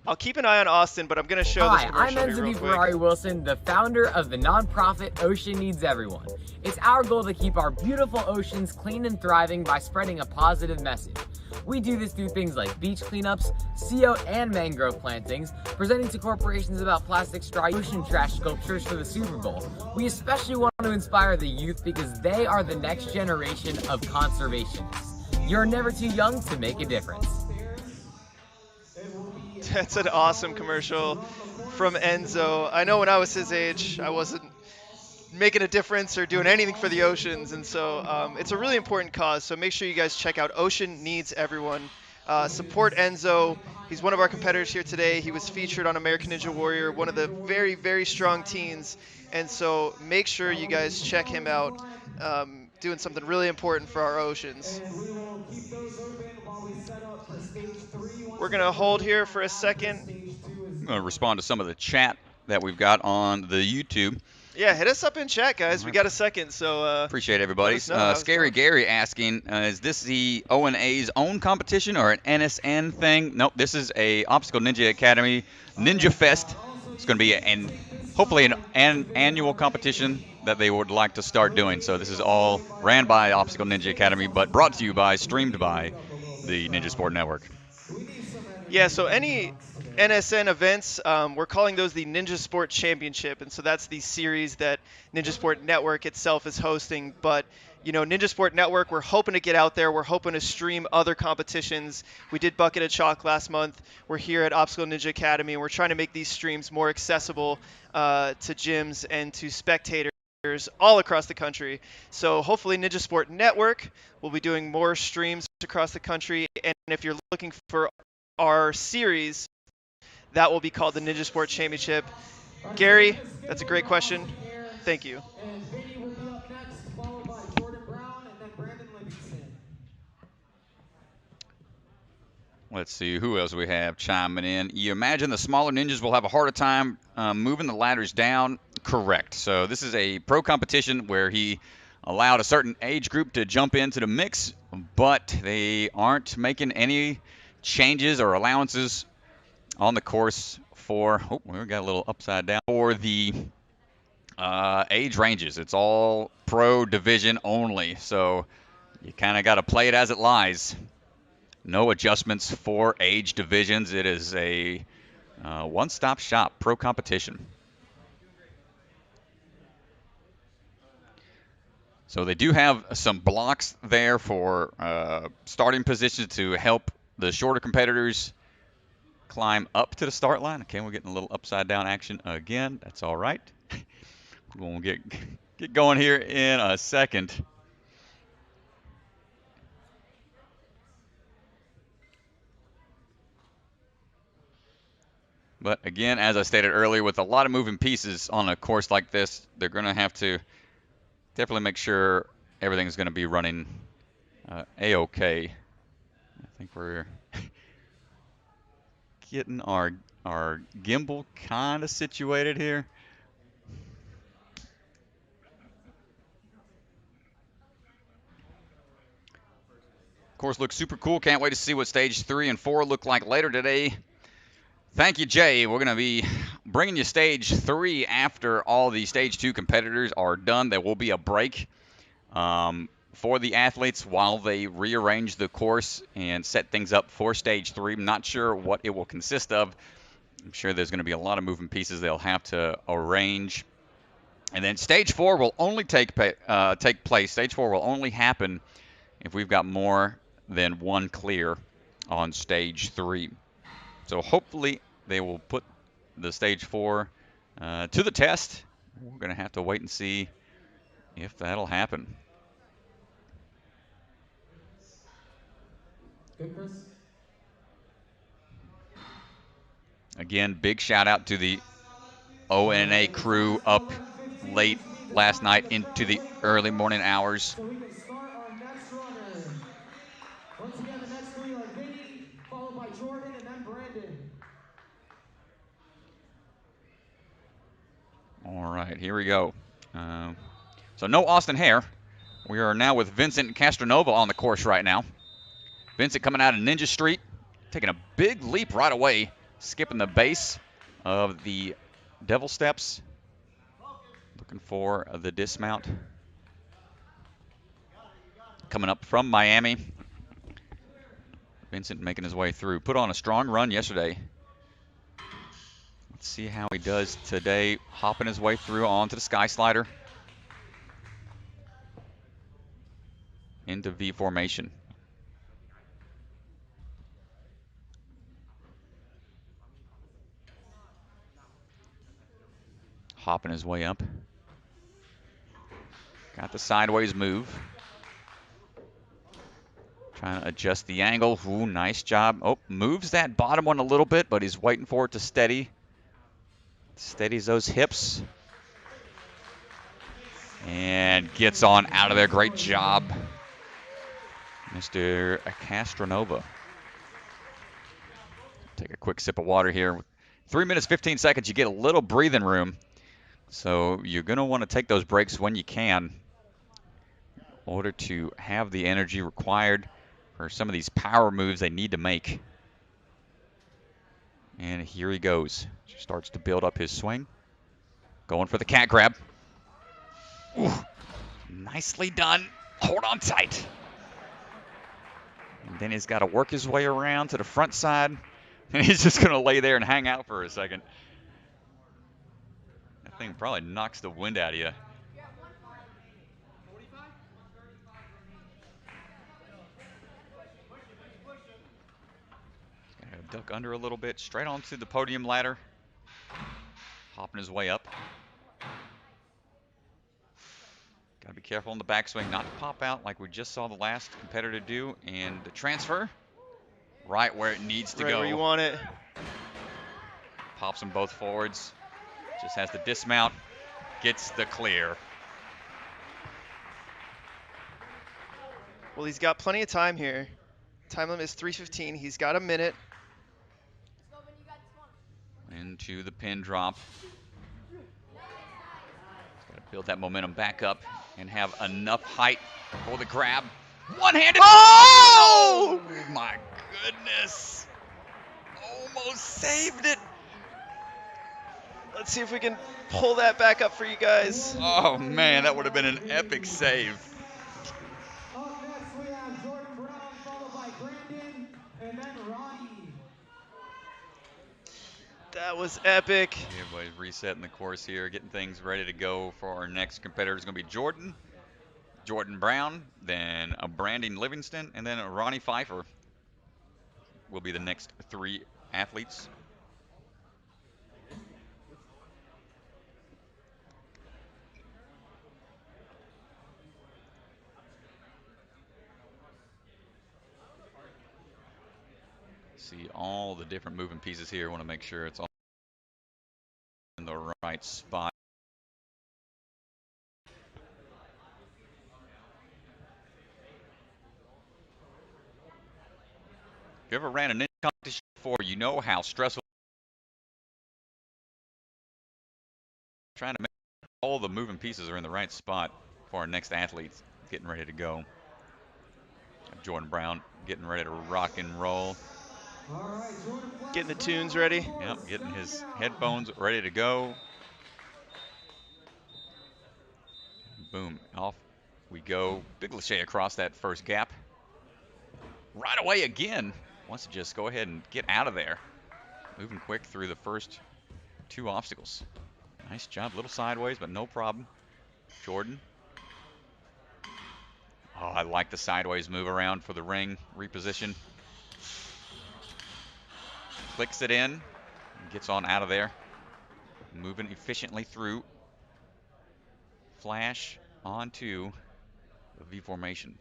I'll keep an eye on Austin, but I'm going to show this commercial I'm here real Enzo quick. Ferrari Wilson, the founder of the nonprofit Ocean Needs Everyone. It's our goal to keep our beautiful oceans clean and thriving by spreading a positive message. We do this through things like beach cleanups, CO and mangrove plantings, presenting to corporations about plastic straw, ocean trash sculptures for the Super Bowl. We especially want to inspire the youth because they are the next generation of conservationists. You're never too young to make a difference. That's an awesome commercial from Enzo. I know when I was his age, I wasn't making a difference or doing anything for the oceans. And so it's a really important cause. So make sure you guys check out Ocean Needs Everyone. Support Enzo. He's one of our competitors here today. He was featured on American Ninja Warrior, one of the very, very strong teens. And so make sure you guys check him out, doing something really important for our oceans. And we will keep those open while we set up for stage 3. We're going to hold here for a second. Stage 2 is I'm going to respond to some of the chat that we've got on the YouTube. Yeah, hit us up in chat, guys. We got a second, so appreciate everybody. us know how it's Scary going. Gary asking, is this the ONA's own competition or an NSN thing? Nope, this is a Obstacle Ninja Academy Ninja Fest. It's going to be hopefully an annual competition that they would like to start doing. So this is all ran by Obstacle Ninja Academy, but brought to you by, streamed by the Ninja Sport Network. Yeah, so any NSN events, we're calling those the Ninja Sport Championship, and so that's the series that Ninja Sport Network itself is hosting. But you know, Ninja Sport Network, we're hoping to get out there. We're hoping to stream other competitions. We did Bucket of Chalk last month. We're here at Obstacle Ninja Academy, and we're trying to make these streams more accessible to gyms and to spectators all across the country. So hopefully Ninja Sport Network will be doing more streams across the country. And if you're looking for our series, that will be called the Ninja Sport Championship. Gary, that's a great question. Thank you. And Vinny will be up next, followed by Jordan Brown and then Brandon Livingston. Let's see who else we have chiming in. You imagine the smaller ninjas will have a harder time moving the ladders down? Correct. So this is a pro competition where he allowed a certain age group to jump into the mix, but they aren't making any changes or allowances on the course for, oh, we got a little upside down, for the age ranges. It's all pro division only, so you kind of got to play it as it lies. No adjustments for age divisions. It is a one-stop shop pro competition. So they do have some blocks there for starting positions to help the shorter competitors climb up to the start line. Okay, we're getting a little upside down action again. That's all right. We'll get going here in a second. But again, as I stated earlier, with a lot of moving pieces on a course like this, they're going to have to definitely make sure everything's going to be running a-okay. I think we're getting our gimbal kind of situated here. Course looks super cool. Can't wait to see what stage 3 and 4 look like later today. Thank you, Jay. We're going to be bringing you stage 3 after all the stage 2 competitors are done. There will be a break for the athletes while they rearrange the course and set things up for stage 3. I'm not sure what it will consist of. I'm sure there's going to be a lot of moving pieces they'll have to arrange. And then stage 4 will only take place. Stage 4 will only happen if we've got more than one clear on stage 3. So hopefully they will put the stage 4 to the test. We're going to have to wait and see if that'll happen. Good, Chris? Again, big shout out to the ONA crew up late last night into the early morning hours. So we can start our next runner. Once again, the next 3 are Vinny, followed by Jordan, and then Brandon. All right, here we go. So no Austin Hare. We are now with Vincent Castronova on the course right now. Vincent coming out of Ninja Street, taking a big leap right away, skipping the base of the Devil Steps, looking for the dismount. Coming up from Miami. Vincent making his way through. Put on a strong run yesterday. Let's see how he does today, hopping his way through onto the Sky Slider. Into V formation. Hopping his way up. Got the sideways move. Trying to adjust the angle. Ooh, nice job. Oh, moves that bottom one a little bit, but he's waiting for it to steady. Steadies those hips. And gets on out of there. Great job, Mr. Castronova. Take a quick sip of water here. 3 minutes, 15 seconds. You get a little breathing room. So you're going to want to take those breaks when you can in order to have the energy required for some of these power moves they need to make. And here he goes. Starts to build up his swing. Going for the cat grab. Ooh, nicely done. Hold on tight. And then he's got to work his way around to the front side. And he's just going to lay there and hang out for a second. That thing probably knocks the wind out of you. Duck under a little bit, straight onto the podium ladder. Hopping his way up. Got to be careful in the backswing, not to pop out like we just saw the last competitor do. And the transfer, right where it needs to Right go. where you want it. Pops them both forwards. Just has to dismount. Gets the clear. Well, he's got plenty of time here. Time limit is 3:15. He's got a minute. Into the pin drop. Got to build that momentum back up and have enough height for the grab. One-handed. Oh! Oh my goodness. Almost saved it. Let's see if we can pull that back up for you guys. Oh man, that would have been an epic save. Up next we have Jordan Brown, followed by Brandon, and then Ronnie. That was epic. Everybody's resetting the course here, getting things ready to go for our next competitor. It's going to be Jordan Brown, then a Brandon Livingston, and then a Ronnie Pfeiffer will be the next 3 athletes. See all the different moving pieces here. Want to make sure it's all in the right spot. If you ever ran a ninja competition before, you know how stressful trying to make all the moving pieces are in the right spot for our next athletes getting ready to go. Jordan Brown getting ready to rock and roll. Getting the tunes ready. Yep, getting his headphones ready to go. Boom, off we go. Big lache across that first gap. Right away again. Wants to just go ahead and get out of there. Moving quick through the first 2 obstacles. Nice job, little sideways, but no problem. Jordan. Oh, I like the sideways move around for the ring reposition. Clicks it in, gets on out of there. Moving efficiently through. Flash onto the V formation.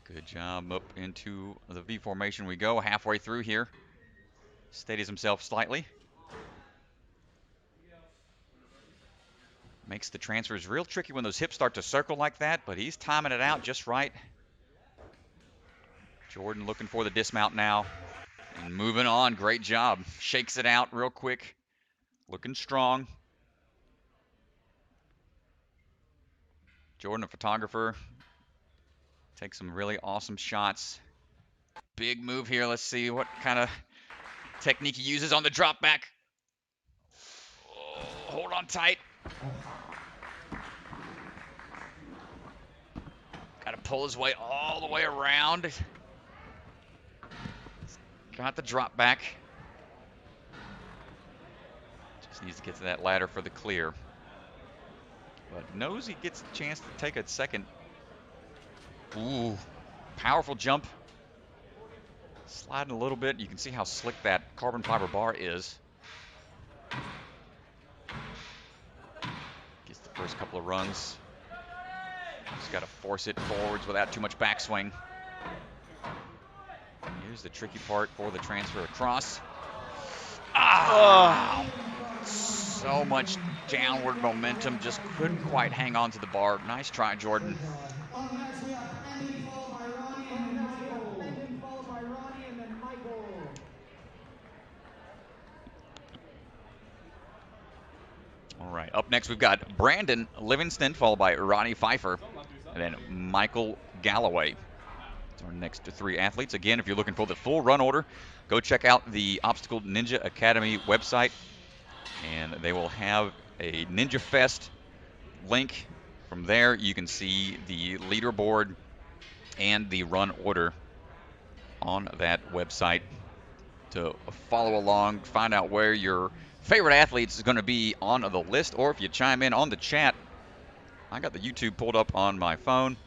Good job, up into the V formation we go. Halfway through here. Steadies himself slightly. Makes the transfers real tricky when those hips start to circle like that, but he's timing it out just right. Jordan looking for the dismount now. And moving on, great job. Shakes it out real quick. Looking strong. Jordan, a photographer. Takes some really awesome shots. Big move here. Let's see what kind of technique he uses on the drop back. Oh, hold on tight. Got to pull his weight all the way around. Got the drop back. Just needs to get to that ladder for the clear. But knows he gets the chance to take a second. Ooh, powerful jump. Sliding a little bit. You can see how slick that carbon fiber bar is. First couple of runs. Just got to force it forwards without too much backswing. Here's the tricky part for the transfer across. Ah! So much downward momentum, just couldn't quite hang on to the bar. Nice try, Jordan. All right, up next we've got Brandon Livingston, followed by Ronnie Pfeiffer, and then Michael Galloway. It's our next three athletes. Again, if you're looking for the full run order, go check out the Obstacle Ninja Academy website, and they will have a Ninja Fest link. From there, you can see the leaderboard and the run order on that website to follow along, find out where your favorite athletes is going to be on the list, or if you chime in on the chat. I got the YouTube pulled up on my phone,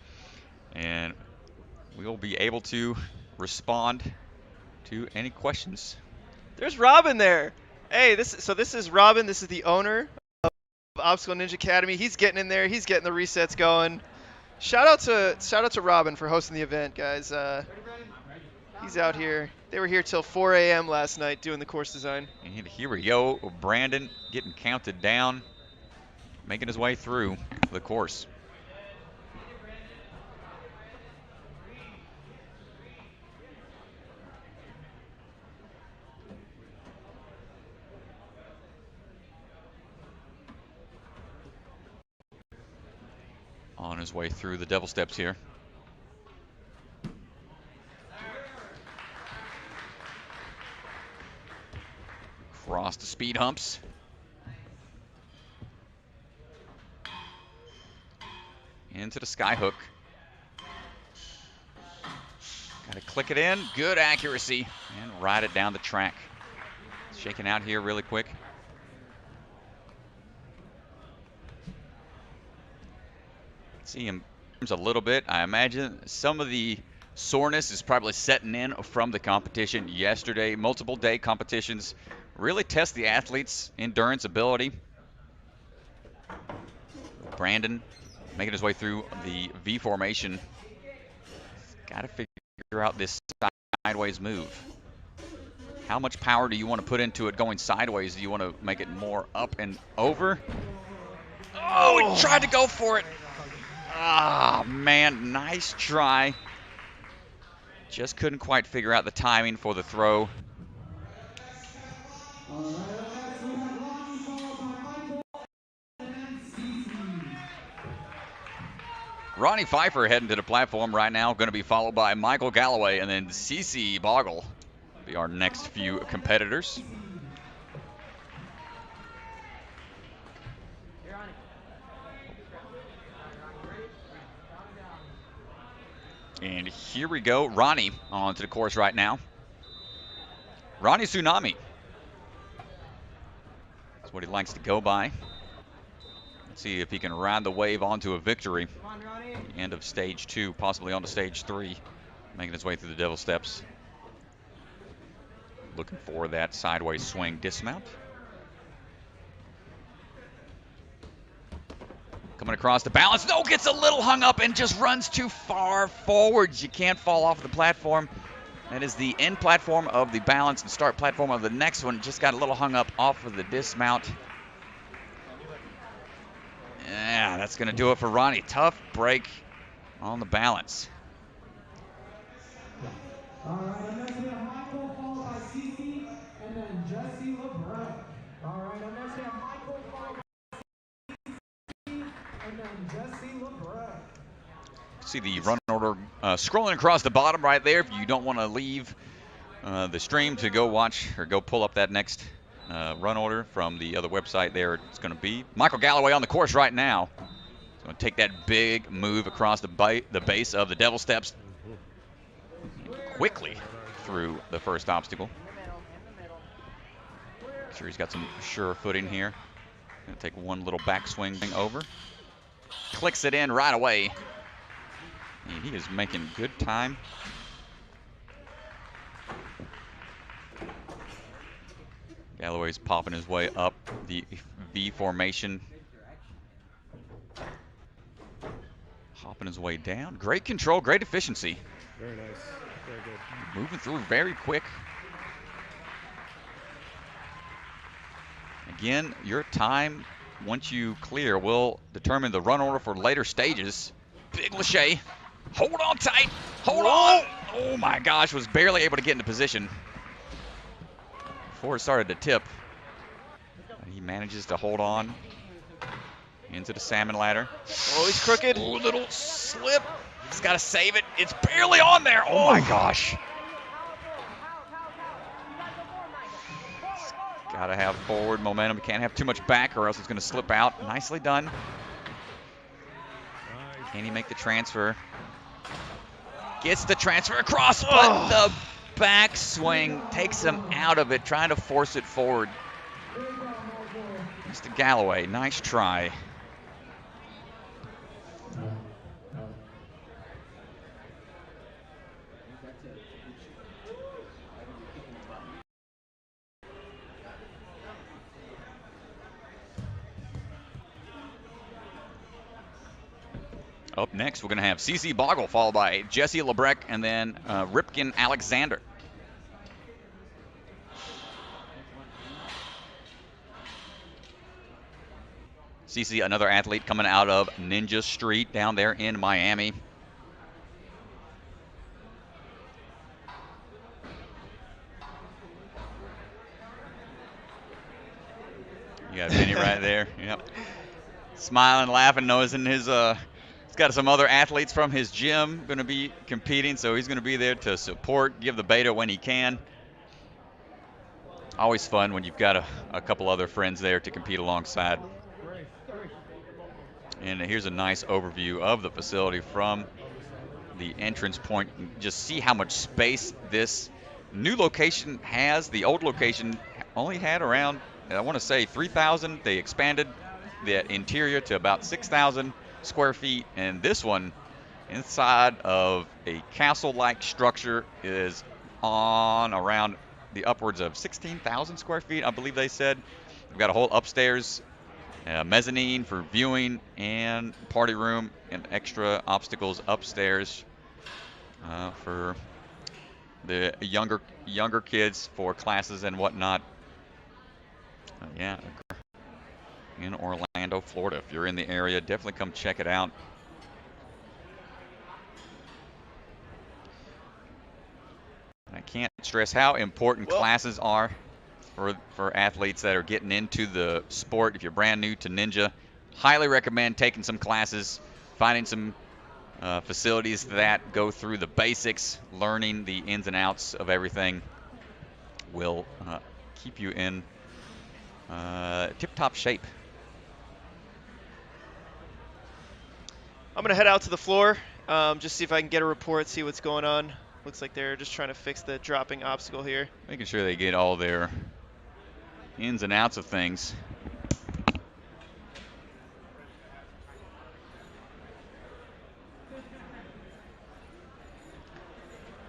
and we will be able to respond to any questions. There's Robin there. Hey, this is Robin. This is the owner of Obstacle Ninja Academy. He's getting in there. He's getting the resets going. Shout out to Robin for hosting the event, guys. He's out here. They were here till 4 a.m. last night doing the course design. And here we go. Brandon getting counted down, making his way through the course. On his way through the devil steps here. Cross the speed humps. Into the sky hook. Got to click it in. Good accuracy. And ride it down the track. Shaking out here really quick. See him a little bit. I imagine some of the soreness is probably setting in from the competition yesterday. Multiple day competitions really test the athlete's endurance ability. Brandon making his way through the V formation. Got to figure out this sideways move. How much power do you want to put into it going sideways? Do you want to make it more up and over? Oh, he tried to go for it. Ah, man, nice try. Just couldn't quite figure out the timing for the throw. Ronnie Pfeiffer heading to the platform right now, going to be followed by Michael Galloway, and then CC Boggle will be our next few competitors. And here we go, Ronnie onto the course right now. Ronnie Tsunami. That's what he likes to go by. Let's see if he can ride the wave onto a victory. The end of stage 2, possibly onto stage 3. Making his way through the devil steps. Looking for that sideways swing dismount. Coming across the balance. No, gets a little hung up and just runs too far forwards. You can't fall off the platform. That is the end platform of the balance and start platform of the next one. Just got a little hung up off of the dismount. Yeah, that's going to do it for Ronnie. Tough break on the balance. All right, next we have Michael followed by Cece and then Jesse LeBret. All right, next we have Michael followed by Cece and then Jesse LeBret. See the run order scrolling across the bottom right there. If you don't want to leave the stream to go watch or go pull up that next run order from the other website, there it's going to be Michael Galloway on the course right now. He's going to take that big move across the base of the devil steps quickly through the first obstacle. Sure, he's got some sure footing here. Going to take one little backswing thing over. Clicks it in right away. And he is making good time. Galloway's popping his way up the V formation. Hopping his way down. Great control, great efficiency. Very nice. Very good. Moving through very quick. Again, your time, once you clear, will determine the run order for later stages. Big Lachey. Hold on tight. Hold on. Oh my gosh, was barely able to get into position before it started to tip. He manages to hold on into the salmon ladder. Oh, he's crooked. Oh, little slip. He's got to save it. It's barely on there. Oh my gosh. Got to have forward momentum. You can't have too much back or else it's going to slip out. Nicely done. Can he make the transfer? Gets the transfer across, but the backswing takes him out of it, trying to force it forward. Mr. Galloway, nice try. Up next, we're going to have CC Boggle, followed by Jesse Lebrecq, and then Ripken Alexander. CC, another athlete coming out of Ninja Street down there in Miami. You got Vinny right there. Yep. Smiling, laughing, noticing his he's got some other athletes from his gym going to be competing, so he's going to be there to support, give the beta when he can. Always fun when you've got a couple other friends there to compete alongside. And here's a nice overview of the facility from the entrance point. Just see how much space this new location has. The old location only had around, I want to say, 3,000. They expanded the interior to about 6,000 square feet, and this one inside of a castle-like structure is on around the upwards of 16,000 square feet, I believe they said. We've got a whole upstairs mezzanine for viewing and party room and extra obstacles upstairs for the younger kids for classes and whatnot. Yeah, in Orlando, Florida. If you're in the area, definitely come check it out. And I can't stress how important classes are for athletes that are getting into the sport. If you're brand new to Ninja, highly recommend taking some classes, finding some facilities that go through the basics, learning the ins and outs of everything will keep you in tip-top shape. I'm going to head out to the floor, just see if I can get a report, see what's going on. Looks like they're just trying to fix the dropping obstacle here. Making sure they get all their ins and outs of things.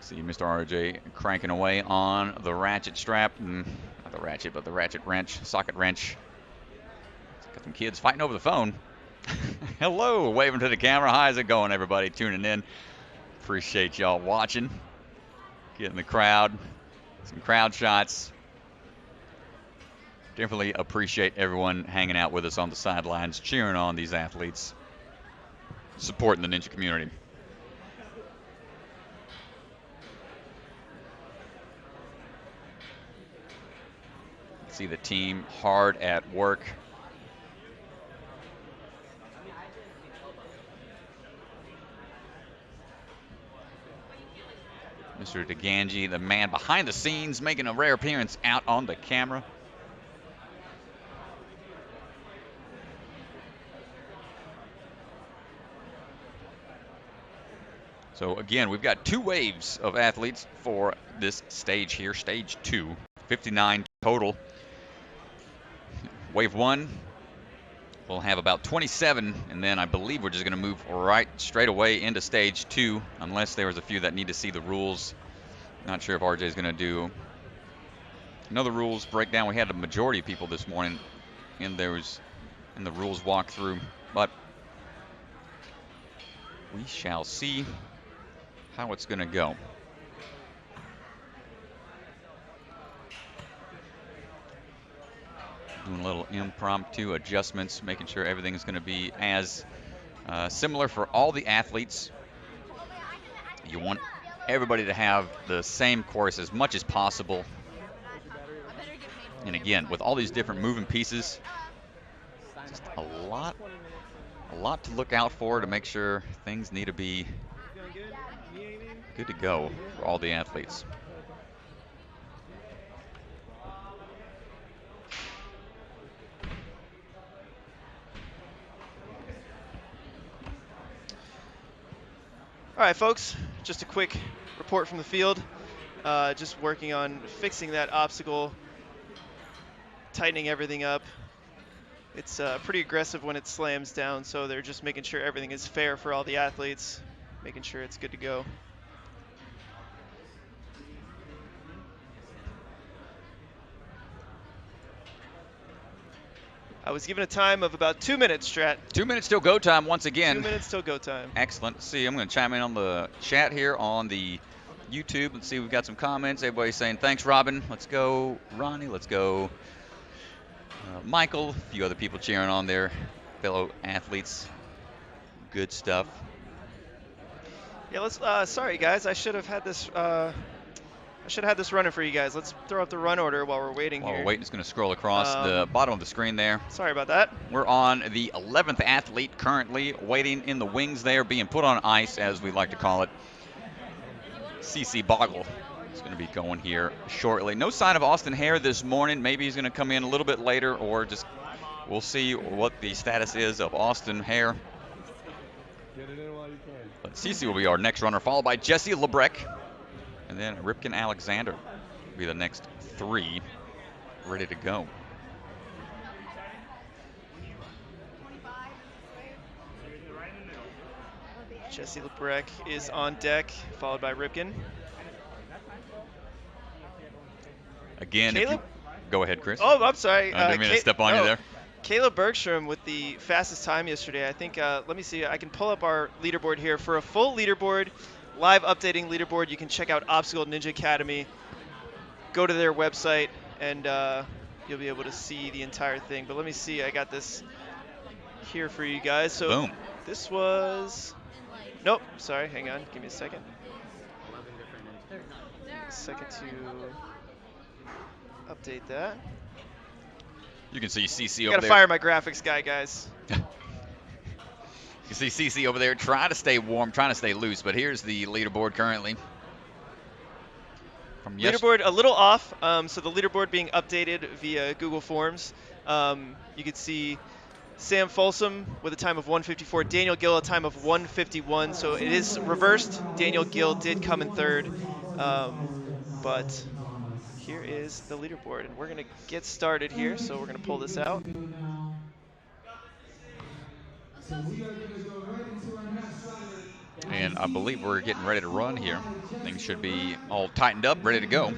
See Mr. RJ cranking away on the ratchet strap, not the ratchet, but the ratchet wrench, socket wrench. Got some kids fighting over the phone. Hello, waving to the camera. How's it going, everybody tuning in? Appreciate y'all watching. Getting the crowd, some crowd shots. Definitely appreciate everyone hanging out with us on the sidelines, cheering on these athletes, supporting the Ninja community. See the team hard at work. Mr. DeGangi, the man behind the scenes, making a rare appearance out on the camera. So again, we've got 2 waves of athletes for this stage here, stage 2, 59 total. Wave 1, we'll have about 27, and then I believe we're just going to move right straight away into stage 2, unless there was a few that need to see the rules. Not sure if RJ is going to do another rules breakdown. We had a majority of people this morning in the rules walkthrough, but we shall see how it's going to go. Doing a little impromptu adjustments, making sure everything's going to be as similar for all the athletes. You want everybody to have the same course as much as possible. And again, with all these different moving pieces, just a lot to look out for to make sure things need to be good to go for all the athletes. All right, folks, just a quick report from the field. Just working on fixing that obstacle, tightening everything up. It's pretty aggressive when it slams down, so they're just making sure everything is fair for all the athletes, making sure it's good to go. I was given a time of about 2 minutes, Strat. 2 minutes till go time once again. 2 minutes till go time. Excellent. See, I'm going to chime in on the chat here on the YouTube. Let's see, we've got some comments. Everybody's saying, thanks, Robin. Let's go, Ronnie. Let's go, Michael. A few other people cheering on their fellow athletes. Good stuff. Yeah, let's. Sorry, guys. I should have had this. I should have had this running for you guys. Let's throw up the run order while we're waiting While here. we're waiting, it's going to scroll across the bottom of the screen there. Sorry about that. We're on the 11th athlete currently, waiting in the wings there, being put on ice, as we like to call it. CC Boggle is going to be going here shortly. No sign of Austin Hare this morning. Maybe he's going to come in a little bit later, or just we'll see what the status is of Austin Hare. Get it in while you can. But CC will be our next runner, followed by Jesse Lebrecq. And then Ripken Alexander will be the next three ready to go. Jesse Lebrecq is on deck, followed by Ripken. Again, if you, go ahead, Chris. Oh, I'm sorry. I didn't mean to step on you there. Caleb Bergstrom with the fastest time yesterday. I think, let me see, I can pull up our leaderboard here. For a full leaderboard, live updating leaderboard, you can check out Obstacle Ninja Academy. Go to their website, and you'll be able to see the entire thing. But let me see, I got this here for you guys. So boom. This was, nope, sorry, hang on, give me a second. A second to update that. You can see CC I over gotta there. fire my graphics guy, guys. You can see CC over there trying to stay warm, trying to stay loose, but here's the leaderboard currently. From Leaderboard a little off, so the leaderboard being updated via Google Forms. You can see Sam Folsom with a time of 1:54, Daniel Gill a time of 1:51, so it is reversed. Daniel Gill did come in third, but here is the leaderboard, and we're going to get started here, so we're going to pull this out. And I believe we're getting ready to run here. Things should be all tightened up, ready to go.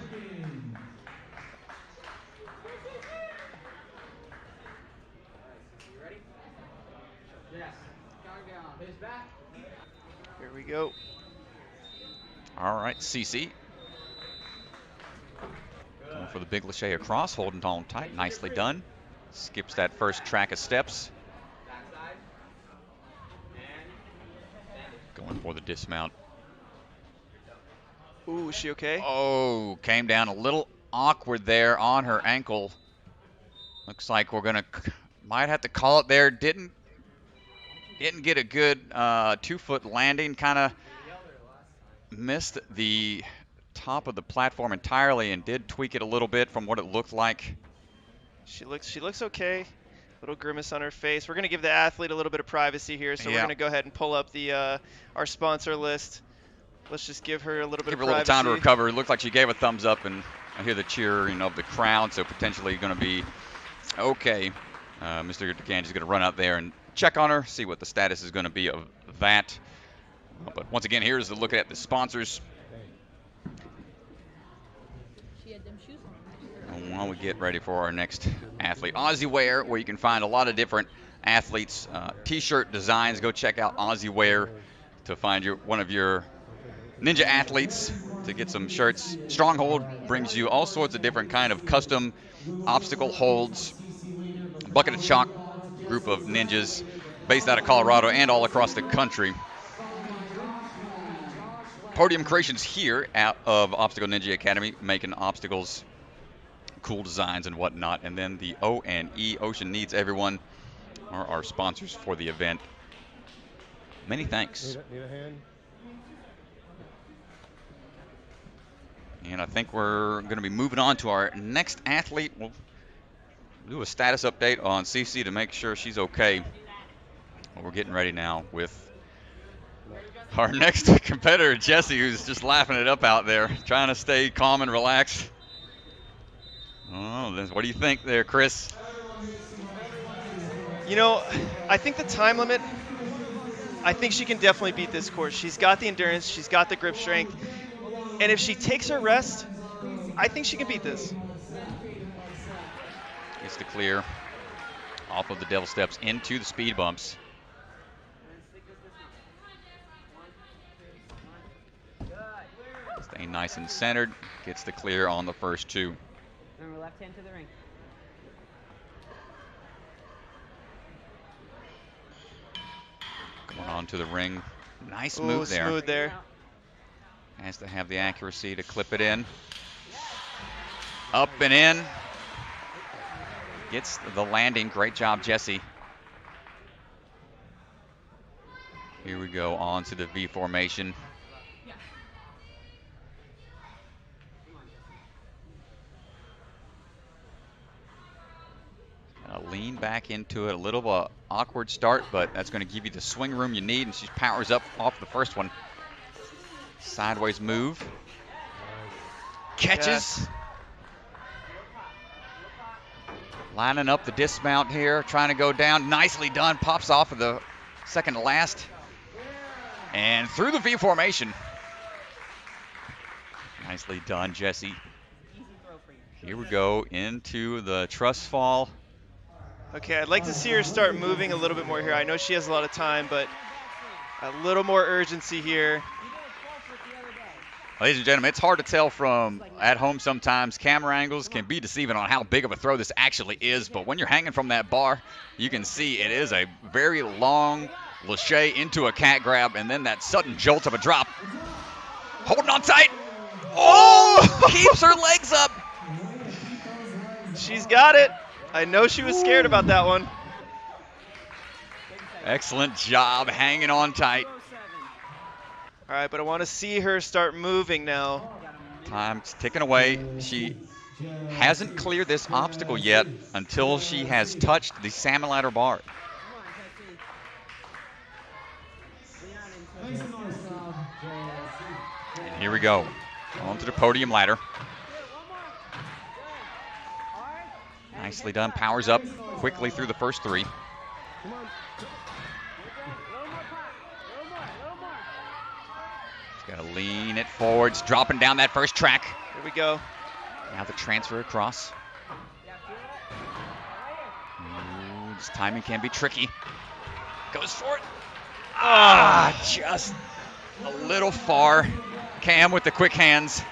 Here we go. All right, CC. Going for the big lache across, holding on tight, nicely done. Skips that first track of steps. Going for the dismount. Ooh, is she okay? Oh, came down a little awkward there on her ankle. Looks like we're gonna, might have to call it there. Didn't get a good 2-foot landing. Kind of missed the top of the platform entirely and did tweak it a little bit from what it looked like. She looks okay. Little grimace on her face. We're going to give the athlete a little bit of privacy here, so we're going to go ahead and pull up the our sponsor list. Let's just give her a little bit of privacy. Give her a little time to recover. It looked like she gave a thumbs up, and I hear the cheering of the crowd, so potentially going to be okay. Mr. DeCandy's going to run out there and check on her, see what the status is going to be of that. But once again, here's the look at the sponsors. And while we get ready for our next athlete, Aussie Wear, where you can find a lot of different athletes' t-shirt designs. Go check out Aussie Wear to find one of your ninja athletes to get some shirts. Stronghold brings you all sorts of different kind of custom obstacle holds. Bucket of Chalk group of ninjas based out of Colorado and all across the country. Podium creations here out of Obstacle Ninja Academy, making obstacles, cool designs and whatnot. And then the O&E, Ocean Needs Everyone, are our sponsors for the event. Many thanks. Need a hand? And I think we're going to be moving on to our next athlete. We'll do a status update on CC to make sure she's okay. Well, we're getting ready now with our next competitor, Jesse, who's just laughing it up out there, trying to stay calm and relaxed. Oh, what do you think there, Chris? You know, I think the time limit, I think she can definitely beat this course. She's got the endurance, she's got the grip strength, and if she takes her rest, I think she can beat this. Gets the clear off of the devil steps into the speed bumps. Staying nice and centered, gets the clear on the first two. Remember, left hand to the ring. Going on to the ring. Nice Ooh, move there. smooth there. Has to have the accuracy to clip it in. Up and in. Gets the landing. Great job, Jesse. Here we go on to the V formation. Lean back into it. A little of an awkward start, but that's going to give you the swing room you need, and she powers up off the first one. Sideways move. Catches. Yes. Lining up the dismount here, trying to go down. Nicely done. Pops off of the second to last. And through the V formation. Nicely done, Jesse. Here we go into the trust fall. Okay, I'd like to see her start moving a little bit more here. I know she has a lot of time, but a little more urgency here. Ladies and gentlemen, it's hard to tell from at home sometimes. Camera angles can be deceiving on how big of a throw this actually is, but when you're hanging from that bar, you can see it is a very long lache into a cat grab, and then that sudden jolt of a drop. Holding on tight. Oh! Keeps her legs up. She's got it. I know she was scared about that one. Excellent job hanging on tight. All right, but I want to see her start moving now. Time's ticking away. She hasn't cleared this obstacle yet until she has touched the salmon ladder bar. And here we go. Onto the podium ladder. Nicely done. Powers up quickly through the first three. Got to lean it forwards, dropping down that first track. Here we go. Now the transfer across. Ooh, this timing can be tricky. Goes for it. Ah, just a little far. Cam with the quick hands.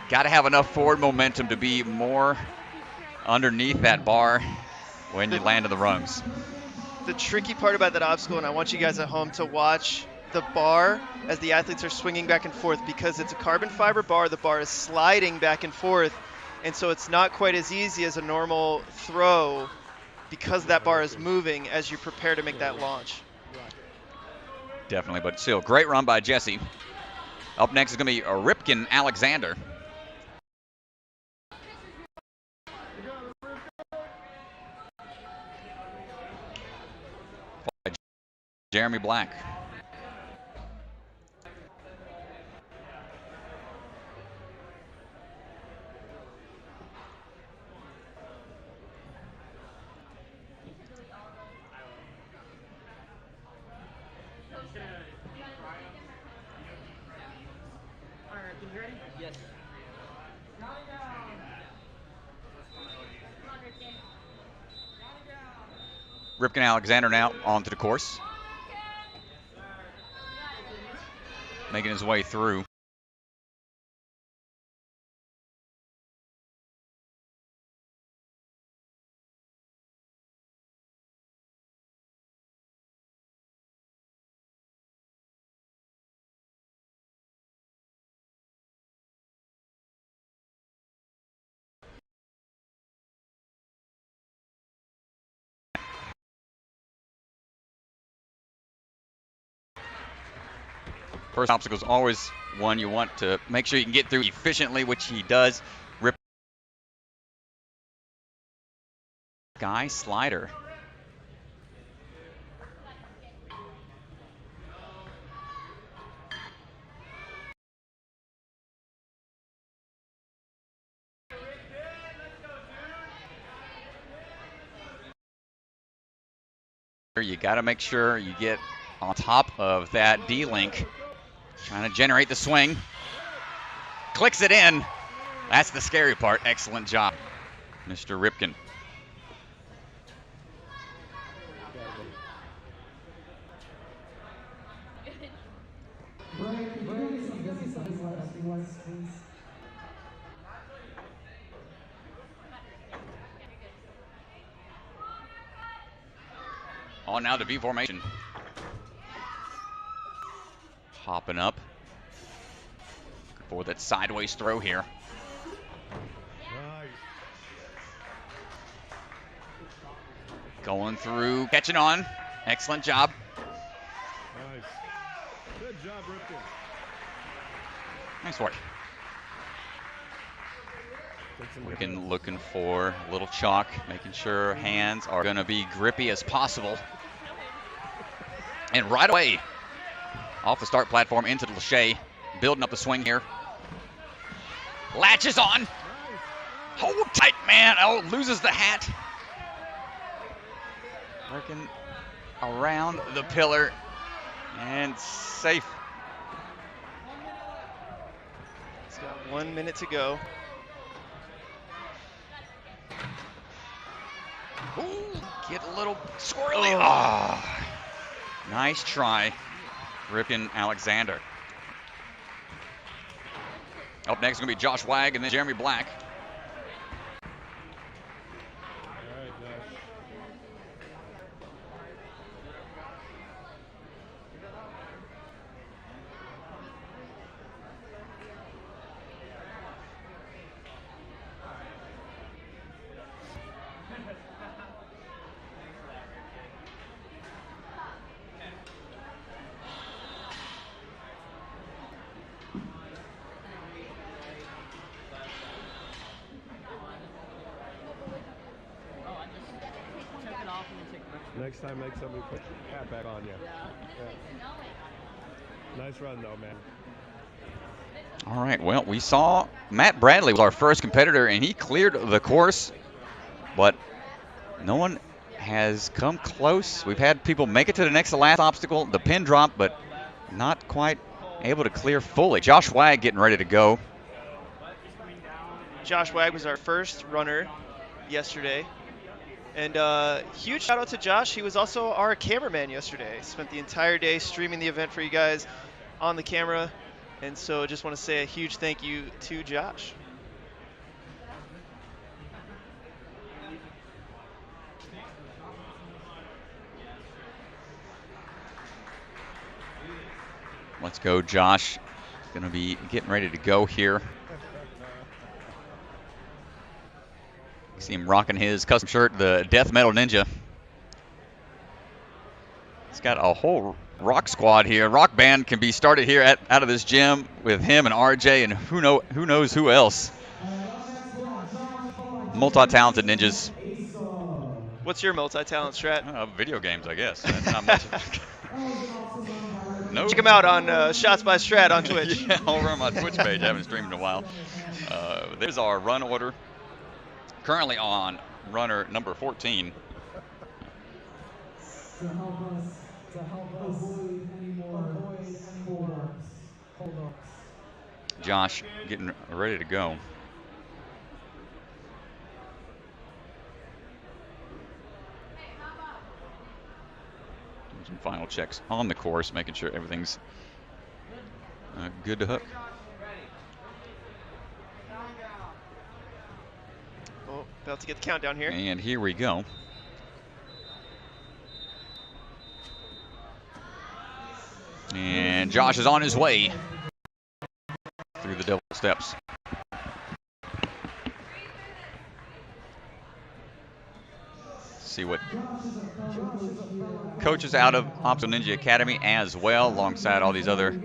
Got to have enough forward momentum to be more underneath that bar when you land in the rungs. The tricky part about that obstacle, and I want you guys at home to watch the bar as the athletes are swinging back and forth, because it's a carbon fiber bar. The bar is sliding back and forth, and so it's not quite as easy as a normal throw because that bar is moving as you prepare to make that launch. Definitely, but still, great run by Jesse. Up next is going to be Ripken Alexander. Jeremy Black. Ripken Alexander now onto the course. making his way through. First obstacle is always one you want to make sure you can get through efficiently, which he does. Rip Guy slider. You got to make sure you get on top of that D-link. Trying to generate the swing. Clicks it in. That's the scary part. Excellent job, Mr. Ripken. On now to V formation. Hopping up for that sideways throw here. Nice. Going through, catching on. Excellent job. Nice. Good job, Ripken. Nice work. Looking for a little chalk, making sure hands are going to be grippy as possible. And right away, off the start platform into the Lachey, building up the swing here. Latches on. Hold tight, man. Oh, loses the hat. Working around the pillar and safe. He's got 1 minute to go. Ooh, get a little squirrely. Oh. Nice try, Ripken Alexander. Up next is going to be Josh Wag and then Jeremy Black. All right, Josh. Next time, make somebody put your hat back on you. Yeah. Nice run, though, man. All right, well, we saw Matt Bradley was our first competitor, and he cleared the course, but no one has come close. We've had people make it to the next to last obstacle, the pin drop, but not quite able to clear fully. Josh Wag getting ready to go. Josh Wag was our first runner yesterday. And huge shout out to Josh. He was also our cameraman yesterday. Spent the entire day streaming the event for you guys on the camera. And so just want to say a huge thank you to Josh. Let's go, Josh. Going to be getting ready to go here. See him rocking his custom shirt, the Death Metal Ninja. He's got a whole rock squad here. Rock band can be started here out of this gym with him and RJ and who knows who else. Multi-talented ninjas. What's your multi-talent strat? Video games, I guess. That's not much. No. Check him out on Shots by Strat on Twitch. Yeah, over on my Twitch page. I haven't streamed in a while. There's our run order. Currently on runner number 14. To help us avoid any more hold-ups. Josh getting ready to go. Doing some final checks on the course, making sure everything's Good to hook. Oh, about to get the countdown here. And here we go. And Josh is on his way through the double steps. See what coaches out of Optical Ninja Academy as well, alongside all these other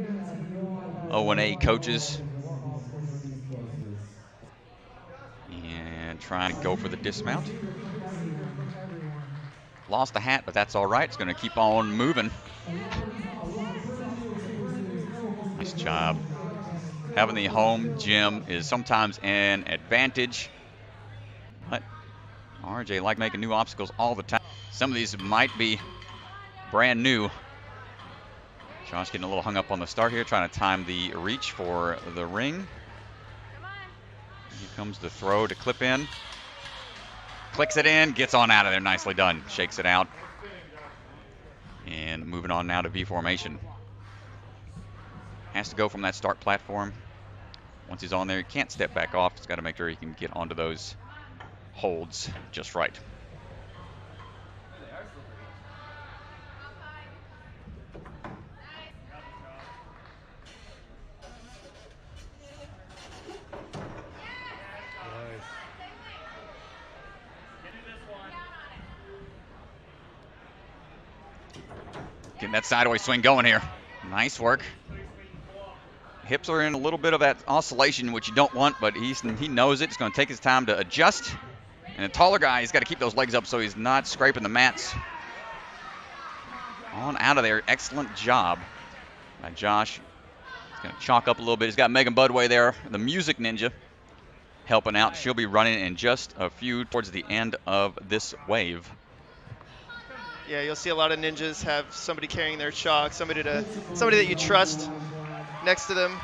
O&A coaches. And trying to go for the dismount. Lost the hat, but that's all right. It's going to keep on moving. Nice job. Having the home gym is sometimes an advantage. But RJ like making new obstacles all the time. Some of these might be brand new. Josh getting a little hung up on the start here, trying to time the reach for the ring. Here comes the throw to clip in. Clicks it in, gets on out of there. Nicely done. Shakes it out. And moving on now to V formation. Has to go from that start platform. Once he's on there, he can't step back off. He's got to make sure he can get onto those holds just right. Getting that sideways swing going here. Nice work. Hips are in a little bit of that oscillation, which you don't want, but he knows it. It's going to take his time to adjust. And a taller guy, he's got to keep those legs up so he's not scraping the mats. On out of there. Excellent job by Josh. He's going to chalk up a little bit. He's got Megan Budway there, the music ninja, helping out. She'll be running in just a few towards the end of this wave. Yeah, you'll see a lot of ninjas have somebody carrying their chalk, somebody that you trust next to them.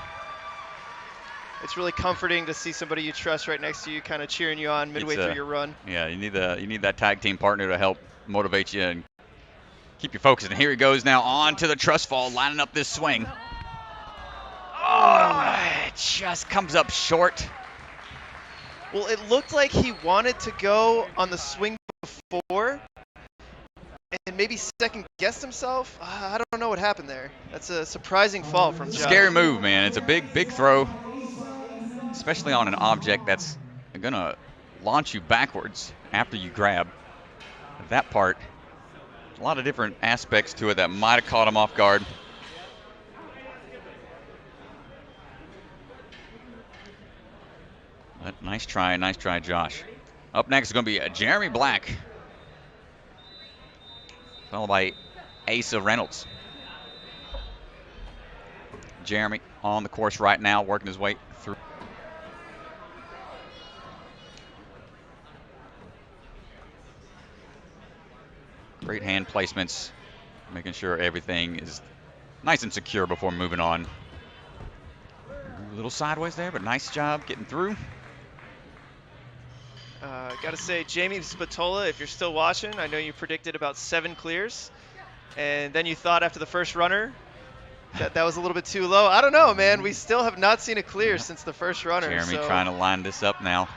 It's really comforting to see somebody you trust right next to you, kind of cheering you on midway through your run. Yeah, you need that tag team partner to help motivate you and keep you focused. And here he goes now on to the trust fall, lining up this swing. Oh, it just comes up short. Well, it looked like he wanted to go on the swing before and maybe second-guessed himself. I don't know what happened there. That's a surprising fall from Josh. Scary move, man. It's a big throw, especially on an object that's going to launch you backwards after you grab. That part, a lot of different aspects to it that might have caught him off guard. But nice try, Josh. Up next is going to be Jeremy Black, followed by Asa Reynolds. Jeremy on the course right now, working his way through. Great hand placements, making sure everything is nice and secure before moving on. A little sideways there, but nice job getting through. Got to say, Jamie Spatola, if you're still watching, I know you predicted about 7 clears, and then you thought after the first runner that was a little bit too low. I don't know, man. We still have not seen a clear since the first runner. Jeremy trying to line this up now.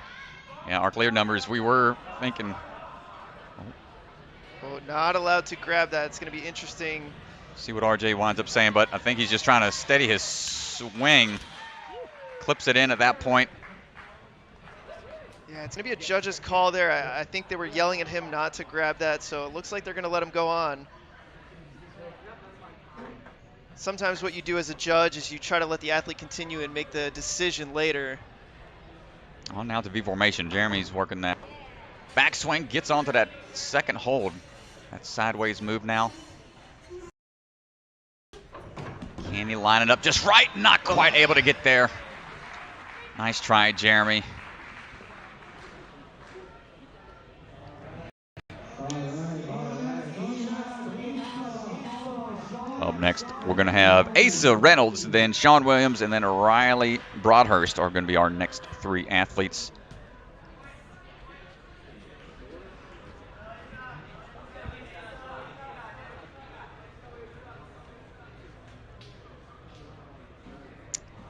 Yeah, our clear numbers, we were thinking. Oh, not allowed to grab that. It's going to be interesting. See what RJ winds up saying, but I think he's just trying to steady his swing. Clips it in at that point. Yeah, it's going to be a judge's call there. I think they were yelling at him not to grab that, so it looks like they're going to let him go on. Sometimes what you do as a judge is you try to let the athlete continue and make the decision later. On now to V formation. Jeremy's working that backswing, gets onto that second hold. That sideways move now. Can he line it up just right? Not quite able to get there. Nice try, Jeremy. Up next, we're going to have Asa Reynolds, then Sean Williams, and then Riley Broadhurst are going to be our next 3 athletes.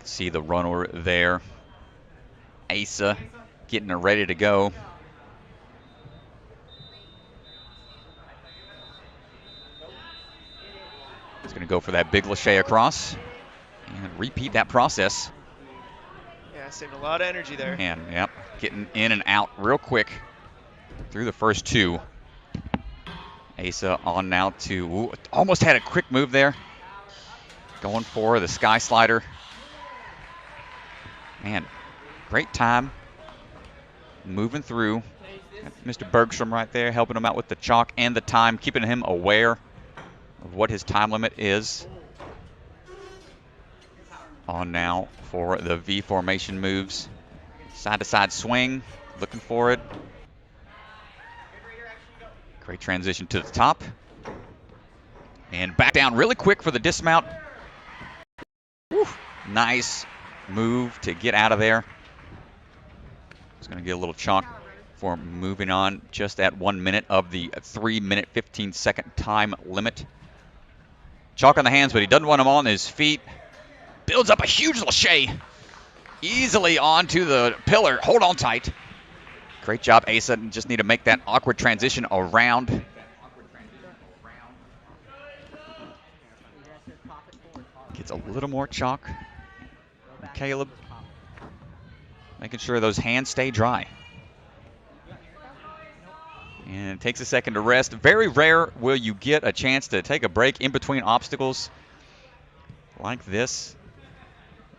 See the runner there. Asa getting her ready to go. He's going to go for that big lachey across and repeat that process. Yeah, saved a lot of energy there. And, yep, getting in and out real quick through the first two. Asa on now to, ooh, almost had a quick move there. Going for the sky slider. Man, great time. Moving through. Got Mr. Bergstrom right there helping him out with the chalk and the time, keeping him aware of what his time limit is. On now for the V formation moves. Side to side swing, looking for it. Great transition to the top. And back down really quick for the dismount. Woo, nice move to get out of there. It's going to get a little chalk for moving on just at 1 minute of the 3-minute 15-second time limit. Chalk on the hands, but he doesn't want him on his feet. Builds up a huge lachey. Easily onto the pillar. Hold on tight. Great job, Asa. Just need to make that awkward transition around. Gets a little more chalk. Caleb making sure those hands stay dry. And it takes a second to rest. Very rare will you get a chance to take a break in between obstacles like this.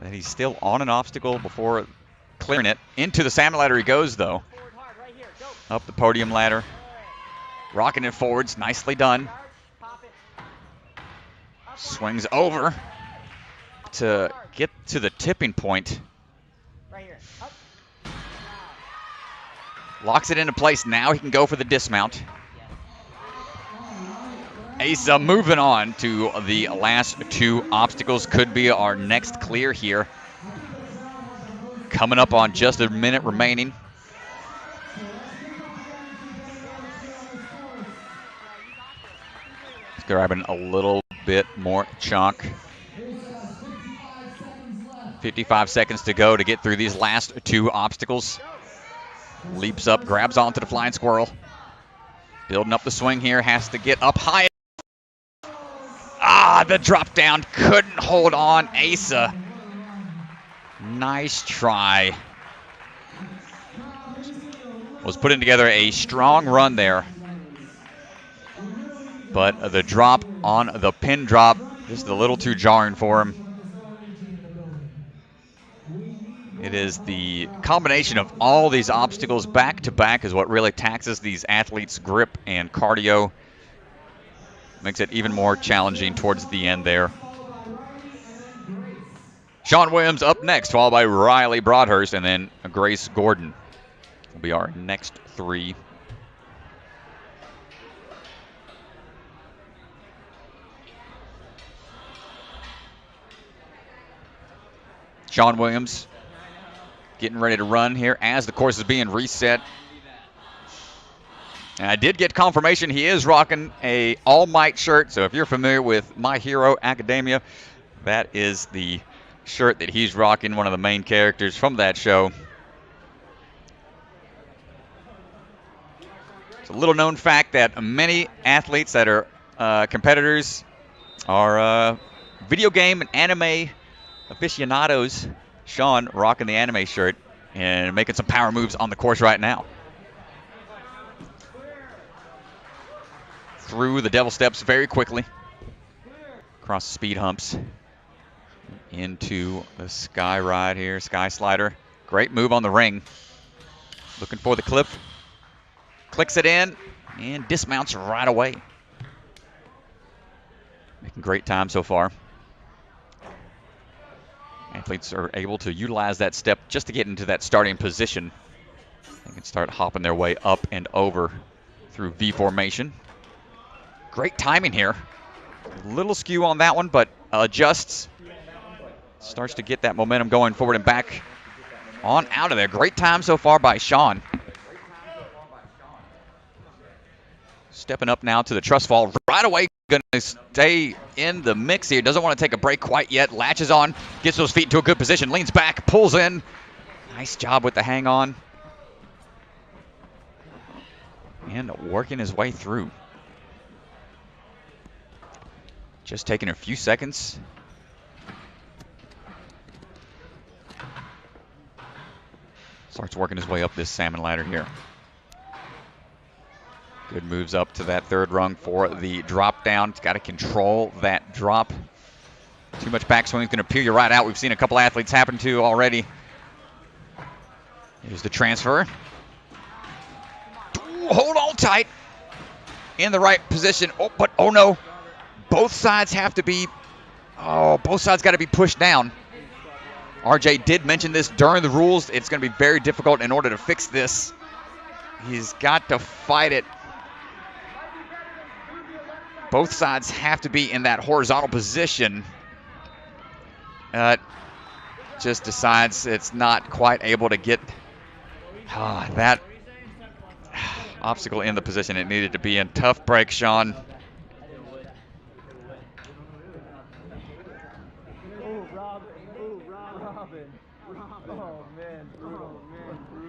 That he's still on an obstacle before clearing it. Into the salmon ladder he goes, though. Up the podium ladder. Rocking it forwards. Nicely done. Swings over to get to the tipping point. Locks it into place. Now he can go for the dismount. Asa moving on to the last two obstacles. Could be our next clear here. Coming up on just a minute remaining. He's grabbing a little bit more chalk. 55 seconds to go to get through these last two obstacles. Leaps up, grabs onto the flying squirrel. Building up the swing here, has to get up high. Ah, the drop down, couldn't hold on, Asa. Nice try. Was putting together a strong run there. But the drop on the pin drop, just a little too jarring for him. It is the combination of all these obstacles back to back is what really taxes these athletes' grip and cardio. Makes it even more challenging towards the end there. Sean Williams up next, followed by Riley Broadhurst, and then Grace Gordon will be our next three. Sean Williams getting ready to run here as the course is being reset. And I did get confirmation he is rocking a All Might shirt. So if you're familiar with My Hero Academia, that is the shirt that he's rocking, one of the main characters from that show. It's a little known fact that many athletes that are competitors are video game and anime aficionados. Sean rocking the anime shirt and making some power moves on the course right now. Through the devil steps very quickly. Across the speed humps. Into the sky ride here, sky slider. Great move on the ring. Looking for the clip. Clicks it in and dismounts right away. Making great time so far. Athletes are able to utilize that step just to get into that starting position. They can start hopping their way up and over through V formation. Great timing here. A little skew on that one, but adjusts. Starts to get that momentum going forward and back on out of there. Great time so far by Sean. Stepping up now to the trust fall right away. Going to stay in the mix here. Doesn't want to take a break quite yet. Latches on, gets those feet into a good position, leans back, pulls in. Nice job with the hang on. And working his way through. Just taking a few seconds. Starts working his way up this salmon ladder here. Good moves up to that third rung for the drop down. He's got to control that drop. Too much backswing is going to peel you right out. We've seen a couple athletes happen to already. Here's the transfer. Ooh, hold on tight. In the right position. Oh, but oh no. Both sides have to be, both sides got to be pushed down. RJ did mention this during the rules. It's going to be very difficult in order to fix this. He's got to fight it. Both sides have to be in that horizontal position. Just decides it's not quite able to get that obstacle in the position it needed to be in. Tough break, Sean.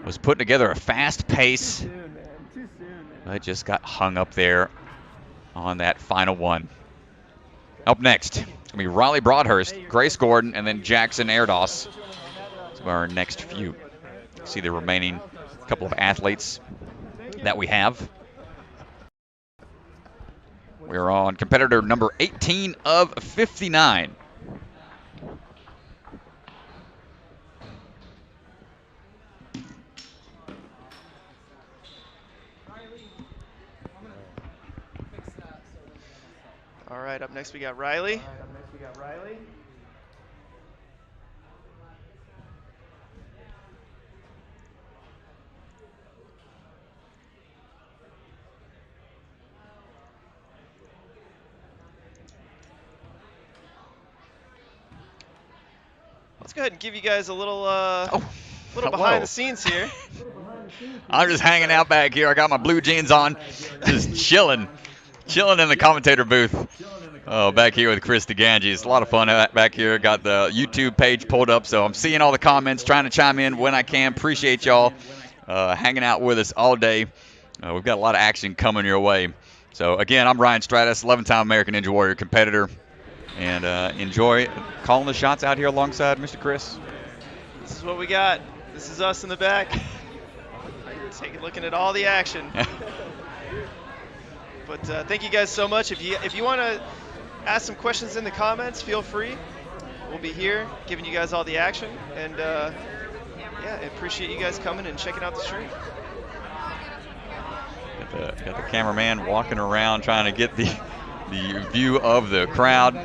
Was putting together a fast pace, but just got hung up there on that final one. Up next, it's going to be Riley Broadhurst, Grace Gordon, and then Jackson Erdos. So our next few. See the remaining couple of athletes that we have. We're on competitor number 18 of 59. All right, up next we got Riley. Let's go ahead and give you guys a little behind the scenes here. I'm just hanging out back here. I got my blue jeans on, just chilling in the commentator booth. Back here with Chris DeGangi. It's a lot of fun back here. Got the YouTube page pulled up, so I'm seeing all the comments, trying to chime in when I can. Appreciate y'all hanging out with us all day. We've got a lot of action coming your way. So again, I'm Ryan Stratus, 11-time American Ninja Warrior competitor, and enjoy calling the shots out here alongside Mr. Chris. This is what we got. This is us in the back. Looking at all the action. But thank you guys so much. If you want to ask some questions in the comments, feel free. We'll be here giving you guys all the action. And yeah, I appreciate you guys coming and checking out the stream. Got the cameraman walking around trying to get the view of the crowd.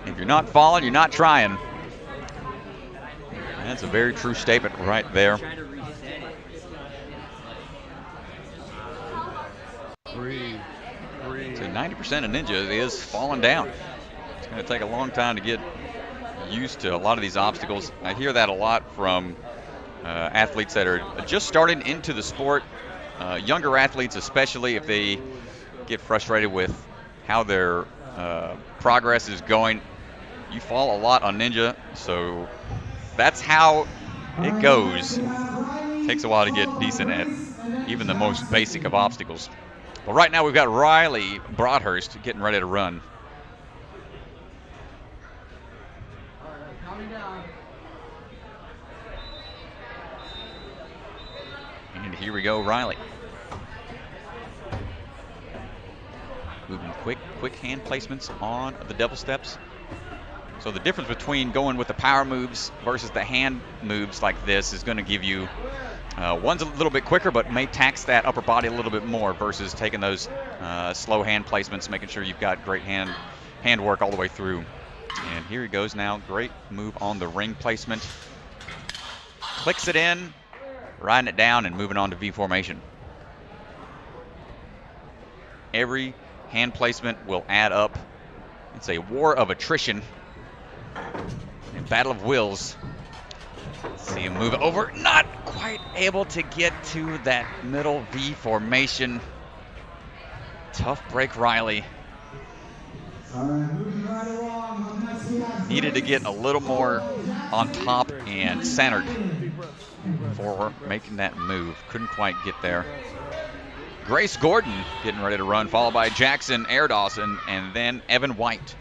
If you're not following, you're not trying. That's a very true statement right there. So 90% of Ninja is falling down. It's going to take a long time to get used to a lot of these obstacles. I hear that a lot from athletes that are just starting into the sport. Younger athletes, especially if they get frustrated with how their progress is going. You fall a lot on Ninja, so that's how it goes. It takes a while to get decent at even the most basic of obstacles. But right now we've got Riley Broadhurst getting ready to run. And here we go, Riley. Moving quick hand placements on the double steps. So the difference between going with the power moves versus the hand moves like this is going to give you one's a little bit quicker, but may tax that upper body a little bit more versus taking those slow hand placements, making sure you've got great hand work all the way through. And here he goes now. Great move on the ring placement. Clicks it in, riding it down, and moving on to V formation. Every hand placement will add up. It's a war of attrition. A battle of wills. See him move over. Not quite able to get to that middle V formation. Tough break, Riley. Needed to get a little more on top and centered for making that move. Couldn't quite get there. Grace Gordon getting ready to run, followed by Jackson Airdawson, and then Evan White.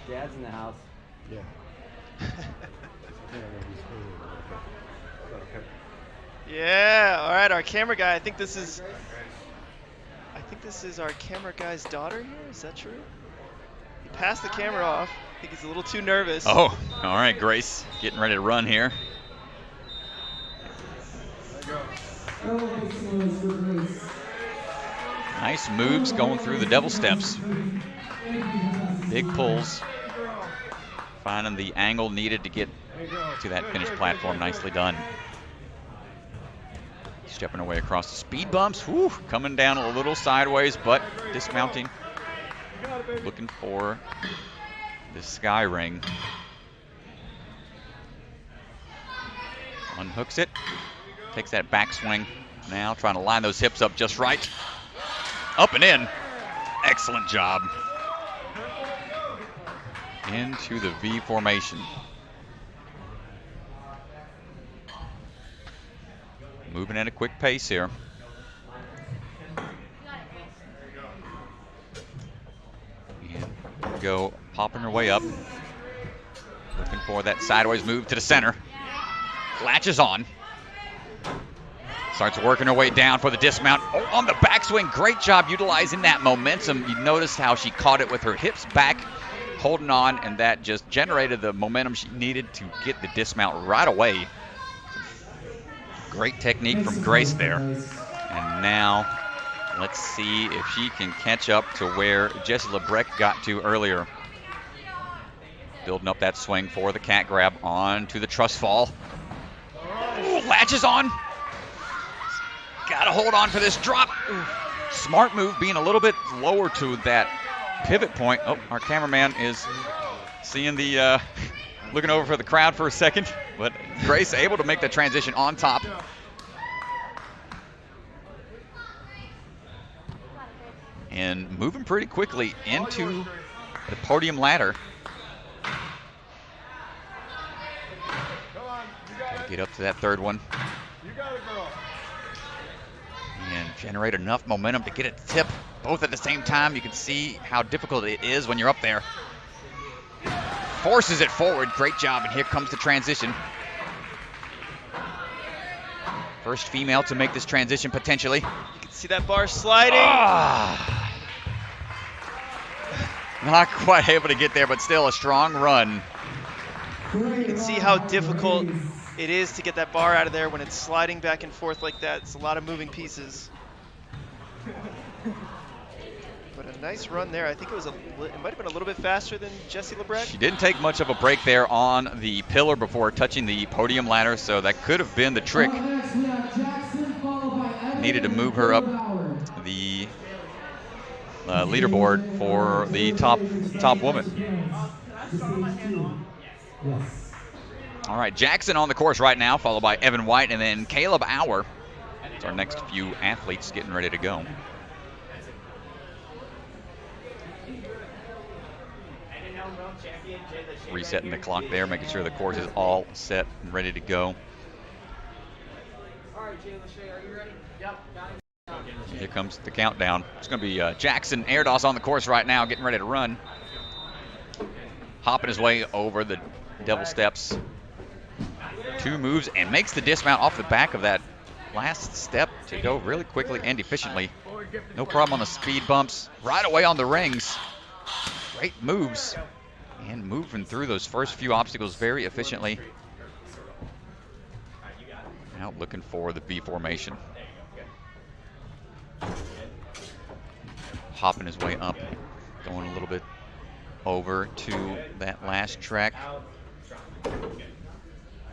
Dad's in the house. Yeah. Yeah, all right, our camera guy. I think this is our camera guy's daughter here. Is that true? He passed the camera off. I think he's a little too nervous. Oh, all right, Grace getting ready to run here. Nice moves going through the devil steps. Big pulls. Finding the angle needed to get to that finished platform. Nicely done. Stepping away across the speed bumps. Whew, coming down a little sideways, but dismounting. Looking for the sky ring. Unhooks it. Takes that backswing. Now trying to line those hips up just right. Up and in. Excellent job. Into the V formation. Moving at a quick pace here. And go popping her way up. Looking for that sideways move to the center. Latches on. Starts working her way down for the dismount. Oh, on the backswing, great job utilizing that momentum. You noticed how she caught it with her hips back, holding on, and that just generated the momentum she needed to get the dismount right away. Great technique from Grace there. And now, let's see if she can catch up to where Jessie Lebrecht got to earlier. Building up that swing for the cat grab onto the truss fall. Ooh, latches on. Gotta hold on for this drop. Ooh. Smart move, being a little bit lower to that pivot point. Oh, our cameraman is seeing the, looking over for the crowd for a second, but Grace able to make the transition on top. And moving pretty quickly into the podium ladder. Get up to that third one. And generate enough momentum to get it to tip both at the same time. You can see how difficult it is when you're up there. Forces it forward. Great job. And here comes the transition. First female to make this transition potentially. You can see that bar sliding. Not quite able to get there, but still a strong run. You can see how difficult it is to get that bar out of there when it's sliding back and forth like that. It's a lot of moving pieces. But a nice run there. I think it might have been a little bit faster than Jessie Lebrecht. She didn't take much of a break there on the pillar before touching the podium ladder, so that could have been the trick. Needed to move her up the leaderboard for the top woman. All right, Jackson on the course right now, followed by Evan White, and then Caleb Auer. It's our next few athletes getting ready to go. Resetting the clock there, making sure the course is all set and ready to go. Here comes the countdown. It's going to be Jackson Airdos on the course right now, getting ready to run. Hopping his way over the devil steps. Two moves and makes the dismount off the back of that last step to go really quickly and efficiently. No problem on the speed bumps. Right away on the rings. Great moves. And moving through those first few obstacles very efficiently. Now looking for the V formation. Hopping his way up. Going a little bit over to that last track.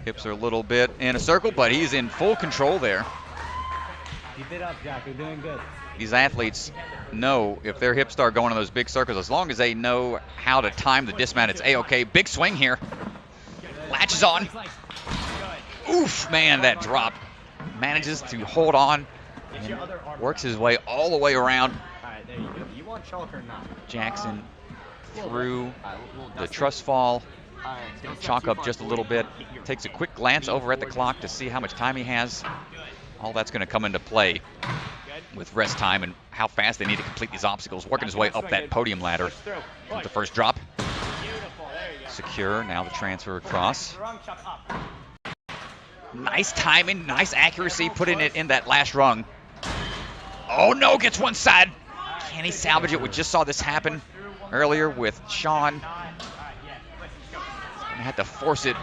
Hips are a little bit in a circle, but he's in full control there. Keep it up, Jack. You're doing good. These athletes know if their hips start going in those big circles, as long as they know how to time the dismount, it's A-okay. Big swing here. Latches on. Oof, man, that drop. manages to hold on and works his way all the way around. All right, there you go. You want chalk or not? Jackson through the truss fall. Chalk up just a little bit. Takes a quick glance over at the clock to see how much time he has. All that's going to come into play with rest time and how fast they need to complete these obstacles. Working his way up that podium ladder with the first drop. Secure, now the transfer across. Nice timing, nice accuracy, putting it in that last rung. Oh no, gets one side. Can he salvage it? We just saw this happen earlier with Sean. Gonna have to force it.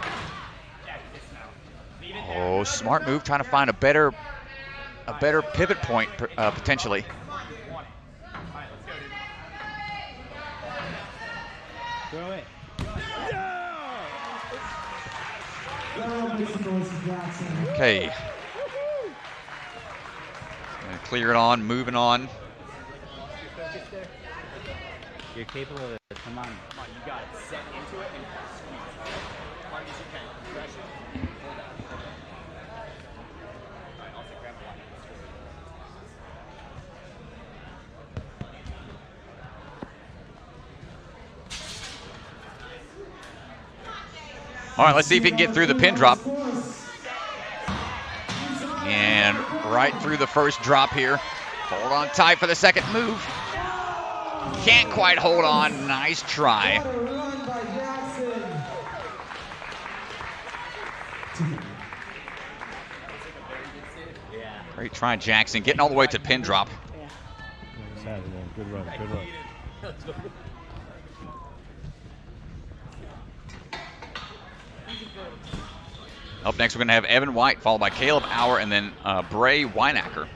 Oh, smart move, trying to find a better pivot point potentially. Throw it. Okay. Gonna clear it on, moving on. You're capable of it. Come on. Come on, you got it. Set into it and squeeze it. As hard as you can. Press it. Hold that. Alright, also grab the line. All right, let's see if he can get through the pin drop. And right through the first drop here. Hold on tight for the second move. Can't quite hold on. Nice try. Great try, Jackson. Getting all the way to the pin drop. Good run, good run. Up next, we're going to have Evan White, followed by Caleb Auer, and then Bray Weinacker.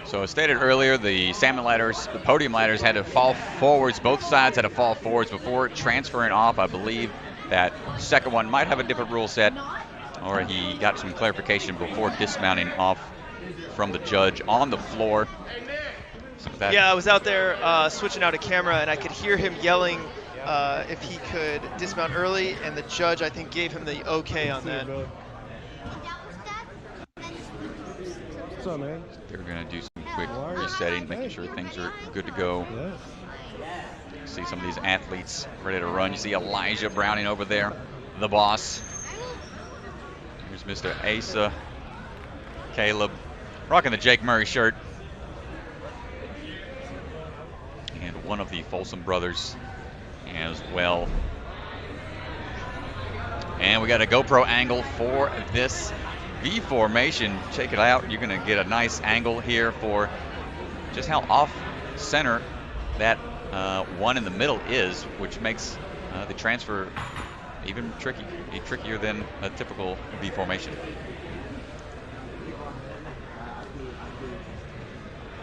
So as stated earlier, the salmon ladders, the podium ladders had to fall forwards. Both sides had to fall forwards before transferring off. I believe that second one might have a different rule set, or he got some clarification before dismounting off from the judge on the floor. So yeah, I was out there switching out a camera, and I could hear him yelling if he could dismount early, and the judge, I think, gave him the okay on that. What's up, man? They're going to do some quick resetting, making sure things are good to go. See some of these athletes ready to run. You see Elijah Browning over there, the boss. Here's Mr. Asa, Caleb, rocking the Jake Murray shirt. And one of the Folsom brothers as well. And we got a GoPro angle for this V formation. Check it out. You're going to get a nice angle here for just how off center that one in the middle is, which makes the transfer even trickier than a typical V formation.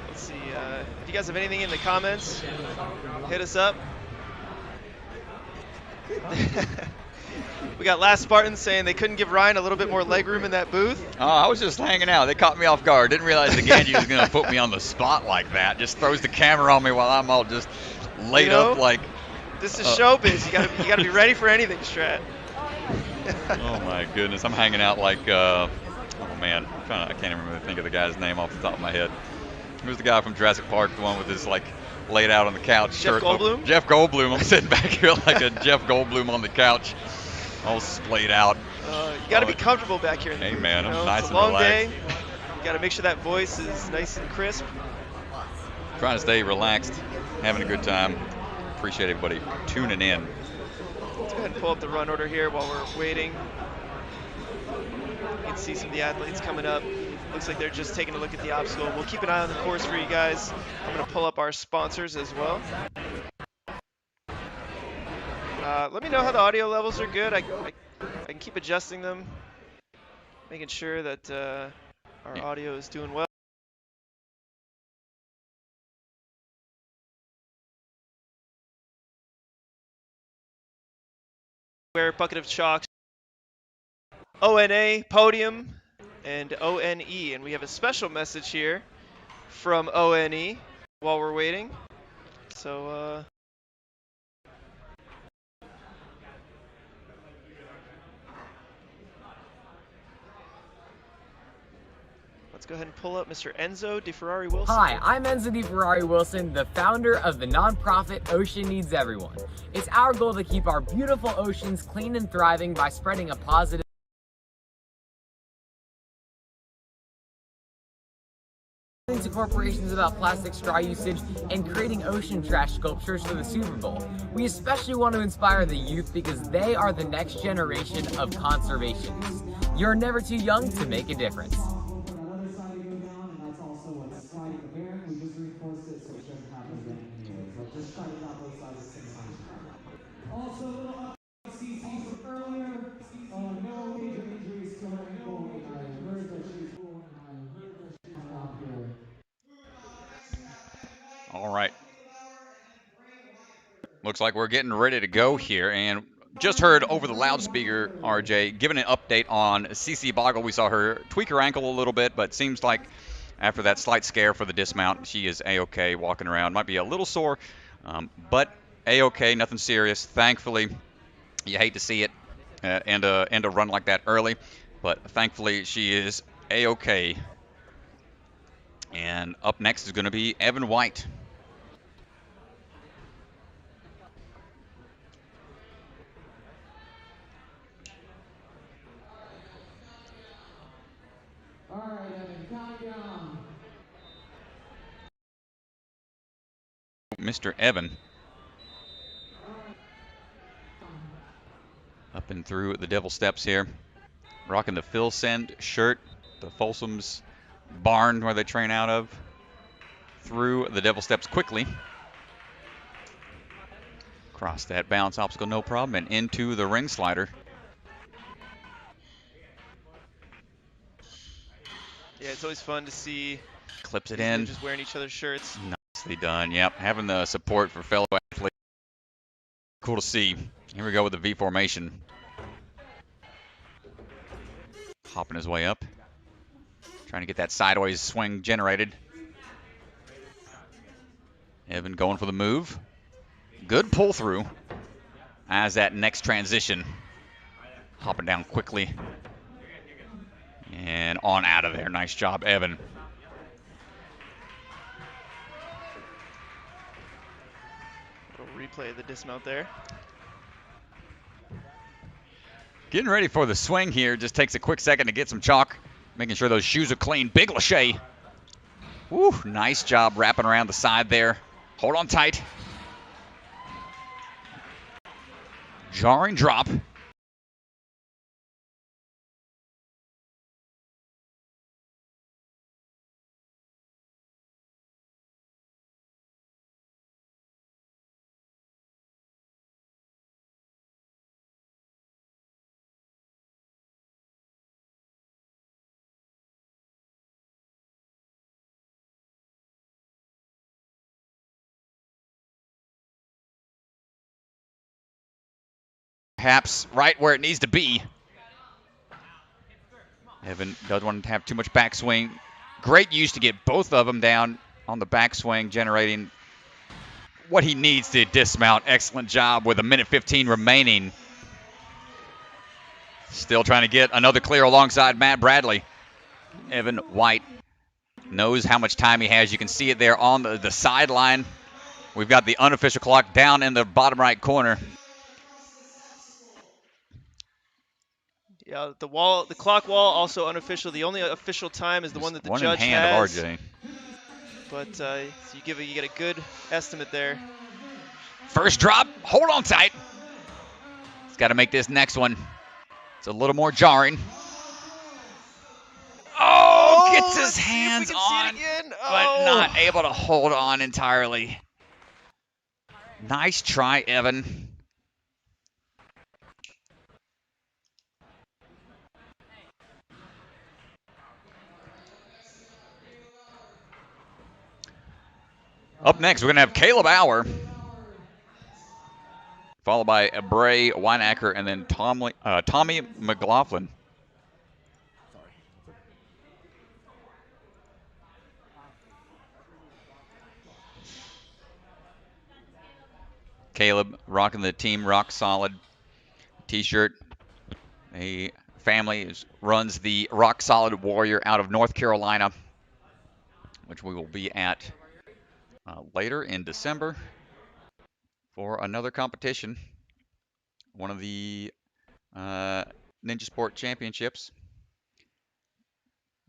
Let's see. If you guys have anything in the comments, hit us up. We got Last Spartan saying they couldn't give Ryan a little bit more leg room in that booth. Oh, I was just hanging out. They caught me off guard. Didn't realize again you was going to put me on the spot like that. Just throws the camera on me while I'm all just laid up like. This is showbiz. You got to be ready for anything, Strat. Oh my goodness, I'm hanging out like. Oh man, I can't even remember think of the guy's name off the top of my head. Who's the guy from Jurassic Park, the one with his like laid out on the couch? Jeff Goldblum? Jeff Goldblum. I'm sitting back here like a Jeff Goldblum on the couch, all splayed out. You got to be comfortable back here. Hey man, I'm nice it's and a long relaxed. day. You got to make sure that voice is nice and crisp. Trying to stay relaxed, having a good time. Appreciate everybody tuning in. Let's go ahead and pull up the run order here while we're waiting. You can see some of the athletes coming up. Looks like they're just taking a look at the obstacle. We'll keep an eye on the course for you guys. I'm going to pull up our sponsors as well. Let me know how the audio levels are good. I can keep adjusting them, making sure that our audio is doing well. Square bucket of chalk. ONA podium and ONE, and we have a special message here from ONE while we're waiting. So let's go ahead and pull up Mr. Enzo DeFerrari Wilson. Hi, I'm Enzo DeFerrari Wilson, the founder of the nonprofit Ocean Needs Everyone. It's our goal to keep our beautiful oceans clean and thriving by spreading a positive to corporations about plastic straw usage and creating ocean trash sculptures for the Super Bowl. We especially want to inspire the youth because they are the next generation of conservationists. You're never too young to make a difference. That other side to go down, and that's also what's sliding the bearing. We just reinforced it so it shouldn't happen again anyways. But just try to down both sides at the same time. Also, a little up CC from earlier. No major injuries to her ankle. I heard that she's out here. All right. Looks like we're getting ready to go here, and just heard over the loudspeaker, RJ, giving an update on CC Boggle. We saw her tweak her ankle a little bit, but seems like after that slight scare for the dismount, she is A-OK walking around. Might be a little sore, but A-OK, nothing serious. Thankfully, you hate to see it end a run like that early, but thankfully she is A-OK. And up next is going to be Evan White. All right, Evan, count down. Mr. Evan. Up and through the Devil Steps here. Rocking the Phil Send shirt, the Folsom's barn where they train out of. Through the Devil Steps quickly. Cross that bounce obstacle, no problem, and into the ring slider. Yeah, it's always fun to see. Clips it these in. ninjas wearing each other's shirts. Nicely done. Yep, having the support for fellow athletes. Cool to see. Here we go with the V formation. Hopping his way up. Trying to get that sideways swing generated. Evan going for the move. Good pull through as that next transition. Hopping down quickly. And on out of there. Nice job, Evan. Little replay of the dismount there. Getting ready for the swing here. Just takes a quick second to get some chalk. Making sure those shoes are clean. Big Lachey. Woo, nice job wrapping around the side there. Hold on tight. Jarring drop. Perhaps right where it needs to be. Evan doesn't want to have too much backswing. Great use to get both of them down on the backswing, generating what he needs to dismount. Excellent job with a minute 15 remaining. Still trying to get another clear alongside Matt Bradley. Evan White knows how much time he has. You can see it there on the sideline. We've got the unofficial clock down in the bottom right corner. Yeah, the clock wall, also unofficial. The only official time is the one that the one judge in hand has. of RJ. But so you get a good estimate there. First drop, hold on tight. He's got to make this next one. It's a little more jarring. Oh, gets his hands on, but not able to hold on entirely. Nice try, Evan. Up next, we're going to have Caleb Auer, followed by Bray Weinacker, and then Tommy McLaughlin. Caleb rocking the Team Rock Solid t-shirt. A family runs the Rock Solid Warrior out of North Carolina, which we will be at later in December for another competition, one of the Ninja Sport Championships.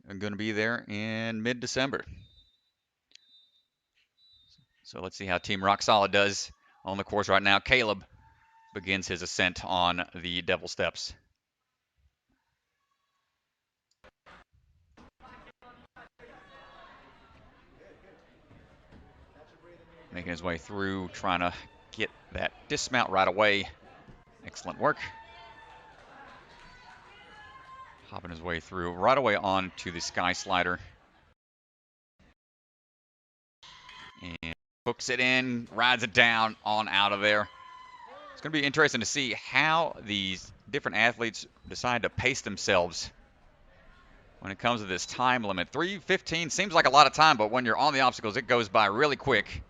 I'm going to be there in mid-December. So let's see how Team Rock Solid does on the course right now. Caleb begins his ascent on the Devil Steps. Making his way through, trying to get that dismount right away. Excellent work. Hopping his way through right away onto the Sky Slider. And hooks it in, rides it down, on out of there. It's going to be interesting to see how these different athletes decide to pace themselves when it comes to this time limit. 3:15 seems like a lot of time, but when you're on the obstacles, it goes by really quick.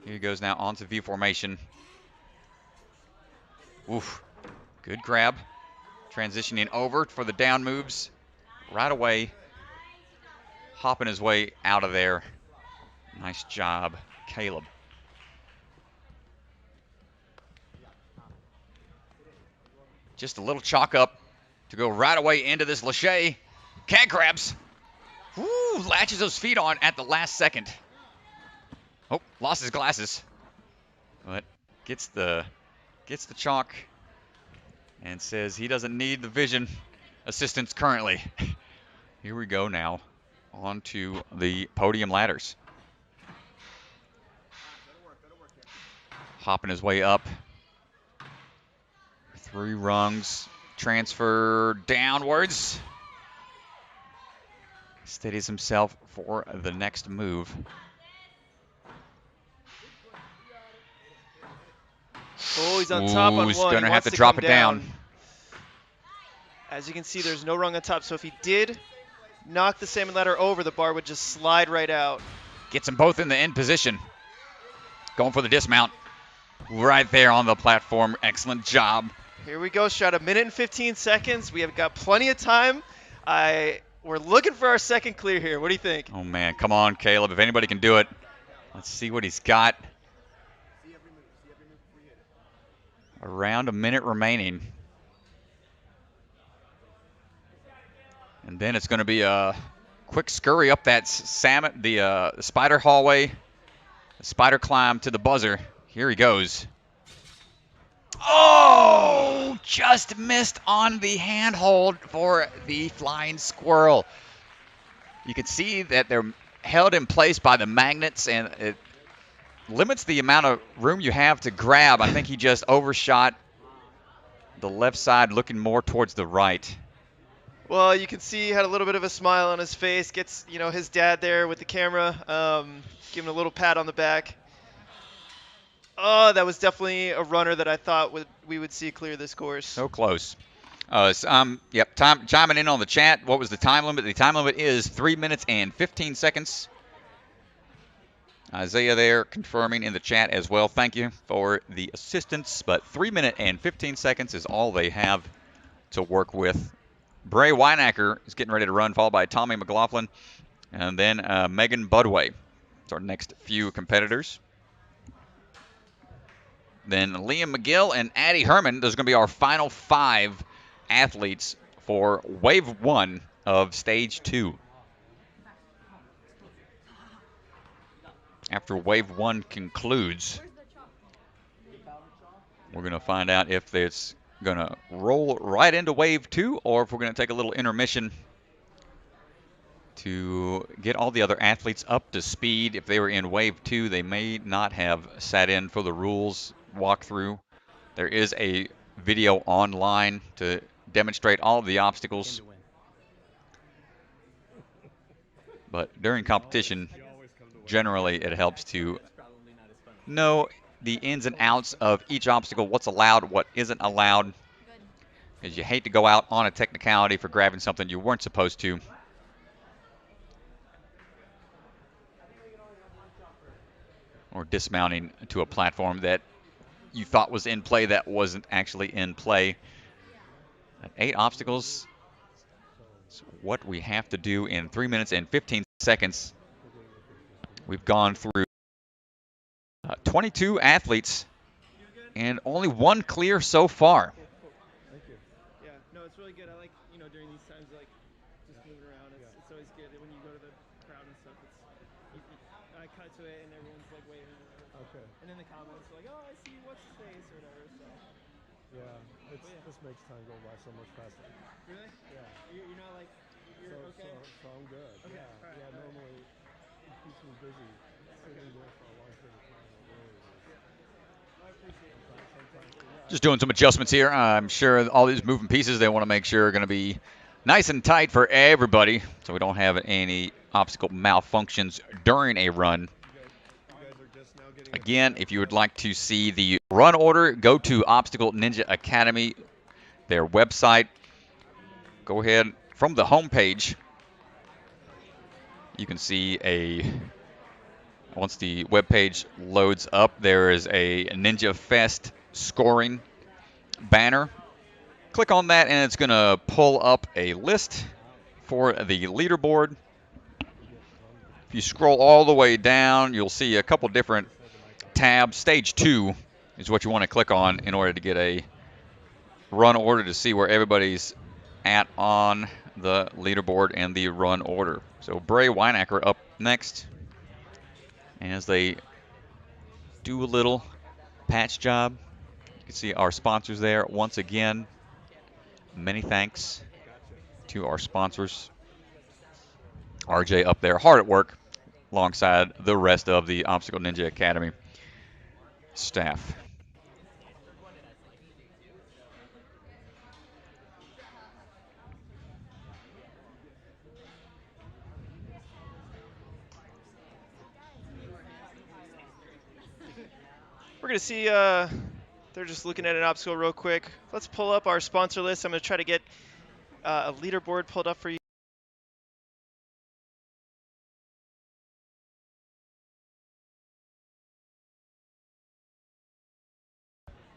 Here he goes now onto V formation. Oof, good grab. Transitioning over for the down moves right away. Hopping his way out of there. Nice job, Caleb. Just a little chalk up to go right away into this Lachey. Cat grabs. Woo, latches those feet on at the last second. Oh, lost his glasses. But gets the chalk and says he doesn't need the vision assistance currently. Here we go now onto the podium ladders. Hopping his way up. 3 rungs. Transfer downwards. Steadies himself for the next move. Oh, he's on top on one. He's going to He have wants to drop come it down. As you can see, there's no rung on top, so if he did knock the salmon ladder over, the bar would just slide right out. Gets them both in the end position. Going for the dismount. Right there on the platform. Excellent job. Here we go, shot 1 minute and 15 seconds. We have got plenty of time. We're looking for our second clear here. What do you think? Oh, man. Come on, Caleb. If anybody can do it. Let's see what he's got. Around 1 minute remaining. And then it's going to be a quick scurry up that spider hallway. The spider climb to the buzzer. Here he goes. Oh, just missed on the handhold for the flying squirrel. You can see that they're held in place by the magnets, and it limits the amount of room you have to grab. I think he just overshot the left side, looking more towards the right. Well, you can see he had a little bit of a smile on his face. Gets, his dad there with the camera, giving a little pat on the back. Oh, that was definitely a runner that I thought we would see clear this course. So close. Yep, chiming in on the chat. What was the time limit? The time limit is 3 minutes and 15 seconds. Isaiah there confirming in the chat as well. Thank you for the assistance. But 3 minutes and 15 seconds is all they have to work with. Bray Weinacker is getting ready to run, followed by Tommy McLaughlin. And then Megan Budway. It's our next few competitors. Then Liam McGill and Addie Herman. Those are going to be our final 5 athletes for Wave 1 of Stage 2. After Wave 1 concludes, we're going to find out if it's going to roll right into Wave 2 or if we're going to take a little intermission to get all the other athletes up to speed. If they were in Wave 2, they may not have sat in for the rules walkthrough. There is a video online to demonstrate all of the obstacles. But during competition, generally it helps to know the ins and outs of each obstacle, what's allowed, what isn't allowed, because you hate to go out on a technicality for grabbing something you weren't supposed to. Or dismounting to a platform that you thought was in play that wasn't actually in play. 8 obstacles. It's what we have to do in 3 minutes and 15 seconds. We've gone through 22 athletes and only 1 clear so far. Thank you. Yeah, no, it's really good. I like, during these times, like, just moving around. It's always good when you go to the crowd and stuff. I cut to it and everyone's like waving. Okay. And then the comments are like, oh, I see what's his face or whatever. So. Yeah, this makes time go by so much faster. Really? Yeah. You're not like, you're okay? So I'm good. Okay. Yeah, right, yeah. Normally, it keeps me busy sitting there for a long period of time. It really is. I appreciate it. Sometimes, Just doing some adjustments here. I'm sure all these moving pieces they want to make sure are going to be nice and tight for everybody so we don't have any obstacle malfunctions during a run. Again, if you would like to see the run order, go to Obstacle Ninja Academy, their website. Go ahead from the home page. You can see once the web page loads up, there is a Ninja Fest scoring banner. Click on that and it's going to pull up a list for the leaderboard. If you scroll all the way down, you'll see a couple different tabs. Stage 2 is what you want to click on in order to get a run order to see where everybody's at on the leaderboard and the run order. So Bray Weinacker up next as they do a little patch job. You can see our sponsors there once again. Many thanks to our sponsors. RJ up there hard at work alongside the rest of the Obstacle Ninja Academy staff. We're going to see, they're just looking at an obstacle real quick. Let's pull up our sponsor list. I'm going to try to get a leaderboard pulled up for you.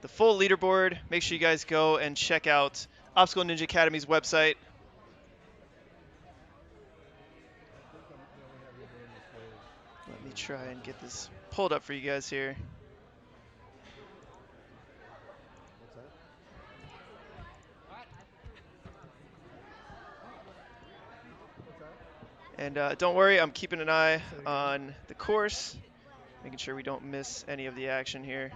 The full leaderboard. Make sure you guys go and check out Obstacle Ninja Academy's website. Let me try and get this pulled up for you guys here. And don't worry, I'm keeping an eye on the course, making sure we don't miss any of the action here.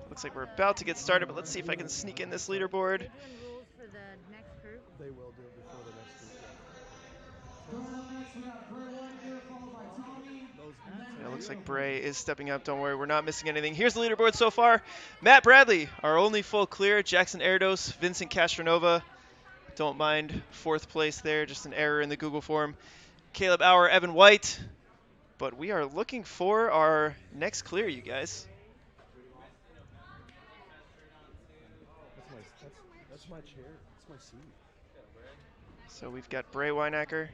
Looks like we're about to get started, but let's see if I can sneak in this leaderboard. They will do it before the next group. Yeah, looks like Bray is stepping up. Don't worry, we're not missing anything. Here's the leaderboard so far. Matt Bradley, our only full clear. Jackson Erdos, Vincent Castronova. Don't mind 4th place there, just an error in the Google form. Caleb Auer, Evan White. But we are looking for our next clear, you guys. That's my chair. That's my seat. So we've got Bray Weinacker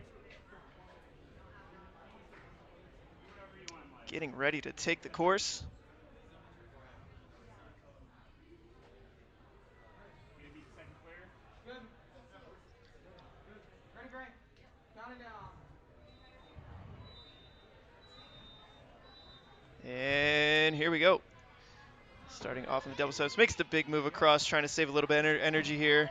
getting ready to take the course. And here we go. Starting off in the double steps. Makes the big move across, trying to save a little bit of energy here.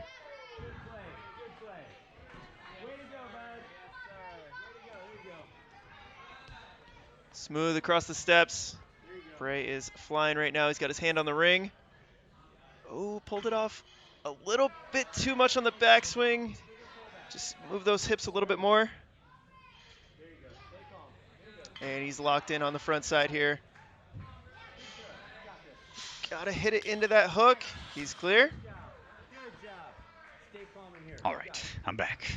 Smooth across the steps. Bray is flying right now. He's got his hand on the ring. Oh, pulled it off a little bit too much on the backswing. Just move those hips a little bit more. And he's locked in on the front side here. Gotta hit it into that hook. He's clear. All right, I'm back.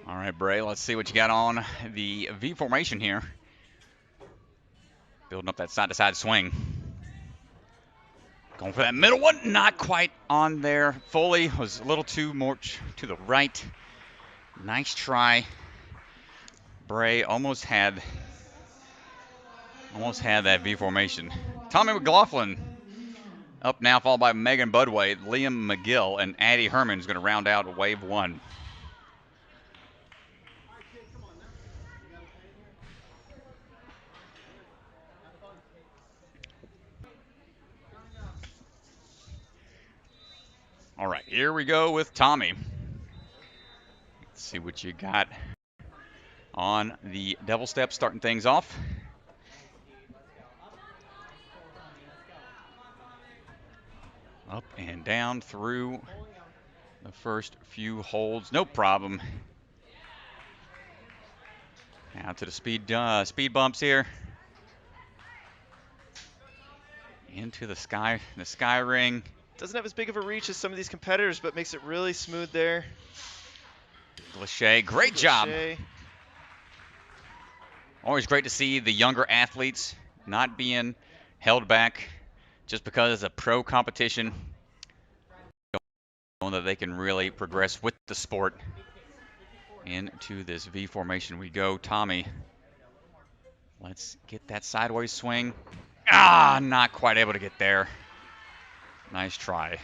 All right, Bray, let's see what you got on the V formation here. Building up that side-to-side swing. Going for that middle one, not quite on there fully. Was a little too much to the right. Nice try. Bray almost had that V formation. Tommy McLaughlin up now, followed by Megan Budway, Liam McGill, and Addie Herman is going to round out wave one. All right, here we go with Tommy. Let's see what you got on the devil step, starting things off. Up and down through the first few holds, no problem. Now to the speed bumps here. Into the sky ring. Doesn't have as big of a reach as some of these competitors, but makes it really smooth there. Lachey, great job. Lachey. Always great to see the younger athletes not being held back just because it's a pro competition. Knowing that they can really progress with the sport. Into this V formation we go. Tommy, let's get that sideways swing. Ah, not quite able to get there. Nice try.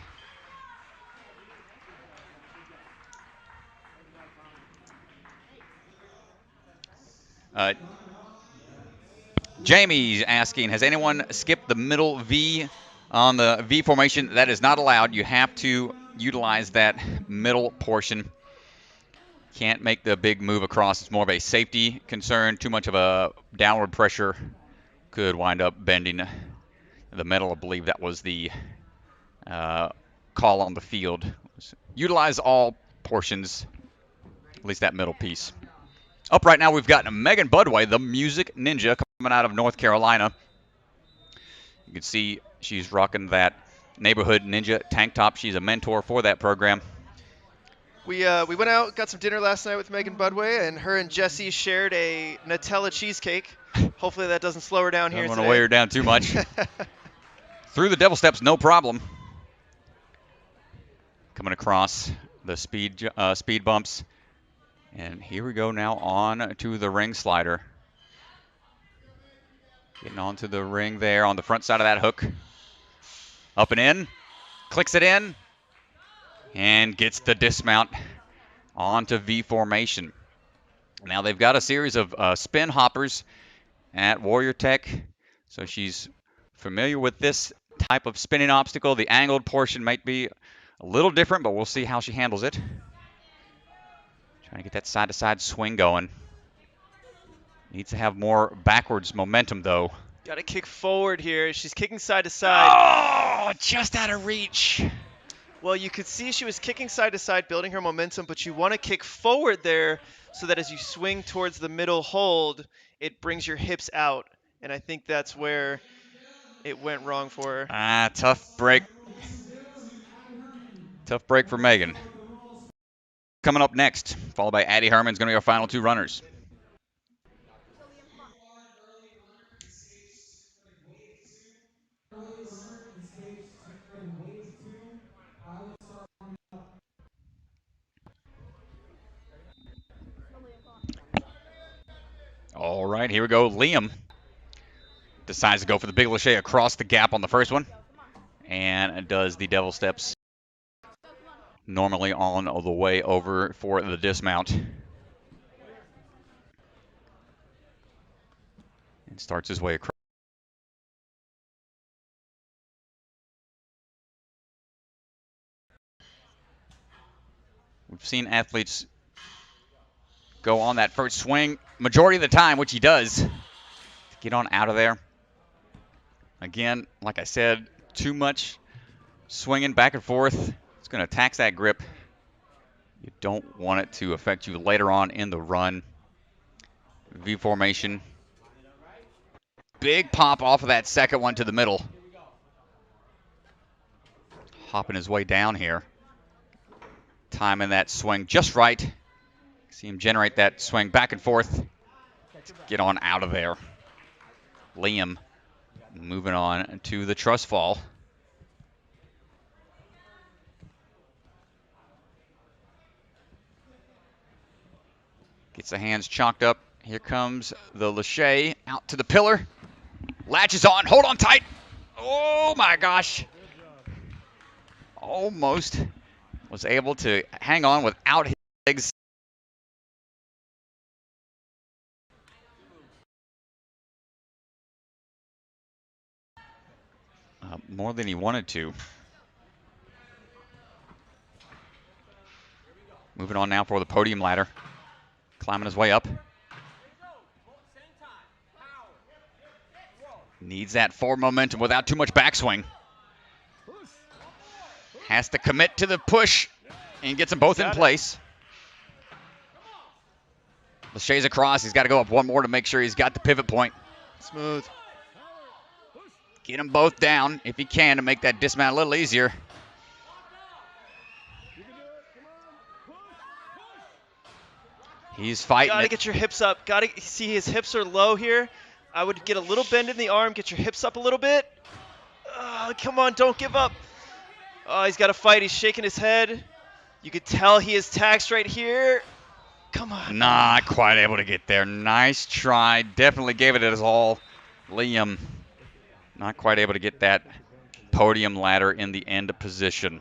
Jamie's asking, has anyone skipped the middle V on the V formation? That is not allowed. You have to utilize that middle portion. Can't make the big move across. It's more of a safety concern. Too much of a downward pressure could wind up bending the metal. I believe that was the call on the field. Utilize all portions, at least that middle piece. Up right now, we've got Megan Budway, the music ninja, coming out of North Carolina. You can see she's rocking that neighborhood ninja tank top. She's a mentor for that program. We went out, got some dinner last night with Megan Budway, and her and Jesse shared a Nutella cheesecake. Hopefully that doesn't slow her down here today. Don't want to weigh her down too much. Through the devil steps, no problem. Coming across the speed bumps. And here we go now on to the ring slider. Getting onto the ring there on the front side of that hook. Up and in. Clicks it in. And gets the dismount onto V formation. Now they've got a series of spin hoppers at Warrior Tech. So she's familiar with this type of spinning obstacle. The angled portion might be a little different, but we'll see how she handles it. Trying to get that side-to-side swing going. Needs to have more backwards momentum, though. Got to kick forward here. She's kicking side to side. Oh, just out of reach. Well, you could see she was kicking side to side, building her momentum, but you want to kick forward there so that as you swing towards the middle hold, it brings your hips out. And I think that's where it went wrong for her. Tough break. Tough break for Megan. Coming up next, followed by Addie Herman, is going to be our final two runners. All right, here we go. Liam decides to go for the big lachey across the gap on the first one, and does the devil steps normally on the way over for the dismount. And starts his way across. We've seen athletes go on that first swing majority of the time, which he does, to get on out of there. Again, like I said, too much swinging back and forth. It's going to tax that grip. You don't want it to affect you later on in the run. V formation. Big pop off of that second one to the middle. Hopping his way down here. Timing that swing just right. See him generate that swing back and forth. Get on out of there. Liam moving on to the truss fall. Gets the hands chalked up. Here comes the Lachey out to the pillar. Latches on. Hold on tight. Oh my gosh. Almost was able to hang on without his legs. More than he wanted to. Moving on now for the podium ladder. Climbing his way up. Needs that forward momentum without too much backswing. Has to commit to the push and gets them both in place. Lachey's across. He's got to go up one more to make sure he's got the pivot point. Smooth. Get them both down if he can to make that dismount a little easier. He's fighting. Gotta get your hips up. Gotta see his hips are low here. I would get a little bend in the arm. Get your hips up a little bit. Oh, come on, don't give up. Oh, he's got to fight. He's shaking his head. You could tell he is taxed right here. Come on. Not quite able to get there. Nice try. Definitely gave it his all. Liam not quite able to get that podium ladder in the end position.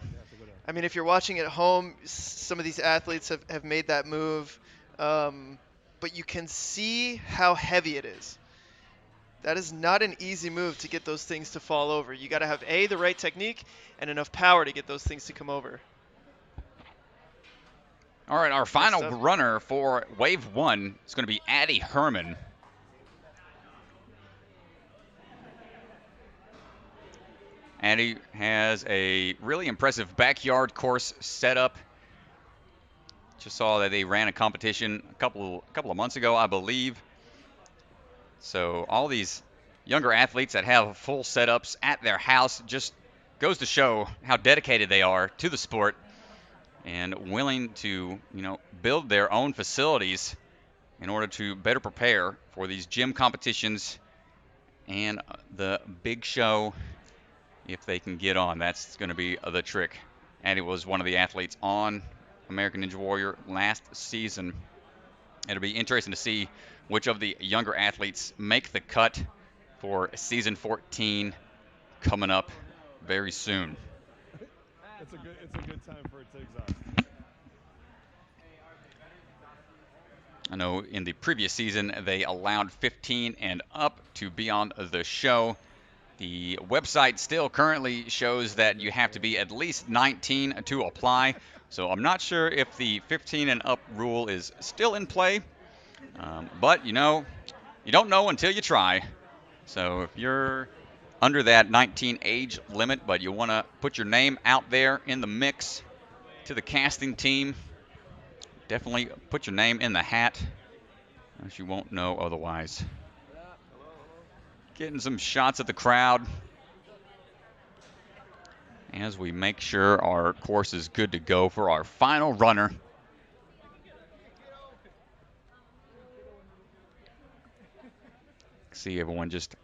I mean, if you're watching at home, some of these athletes have made that move. But you can see how heavy it is. That is not an easy move to get those things to fall over. You got to have the right technique and enough power to get those things to come over. All right, our final runner for Wave 1 is going to be Addie Herman. Addie has a really impressive backyard course set up. Just saw that they ran a competition a couple of months ago, I believe. So all these younger athletes that have full setups at their house just goes to show how dedicated they are to the sport and willing to, build their own facilities in order to better prepare for these gym competitions and the big show if they can get on. That's going to be the trick. And it was one of the athletes on American Ninja Warrior last season. It'll be interesting to see which of the younger athletes make the cut for season 14 coming up very soon. It's a good time for it to exhaust. I know in the previous season they allowed 15 and up to be on the show. The website still currently shows that you have to be at least 19 to apply. So I'm not sure if the 15 and up rule is still in play. But you don't know until you try. So if you're under that 19 age limit, but you want to put your name out there in the mix to the casting team, definitely put your name in the hat, as you won't know otherwise. Getting some shots at the crowd as we make sure our course is good to go for our final runner. See everyone just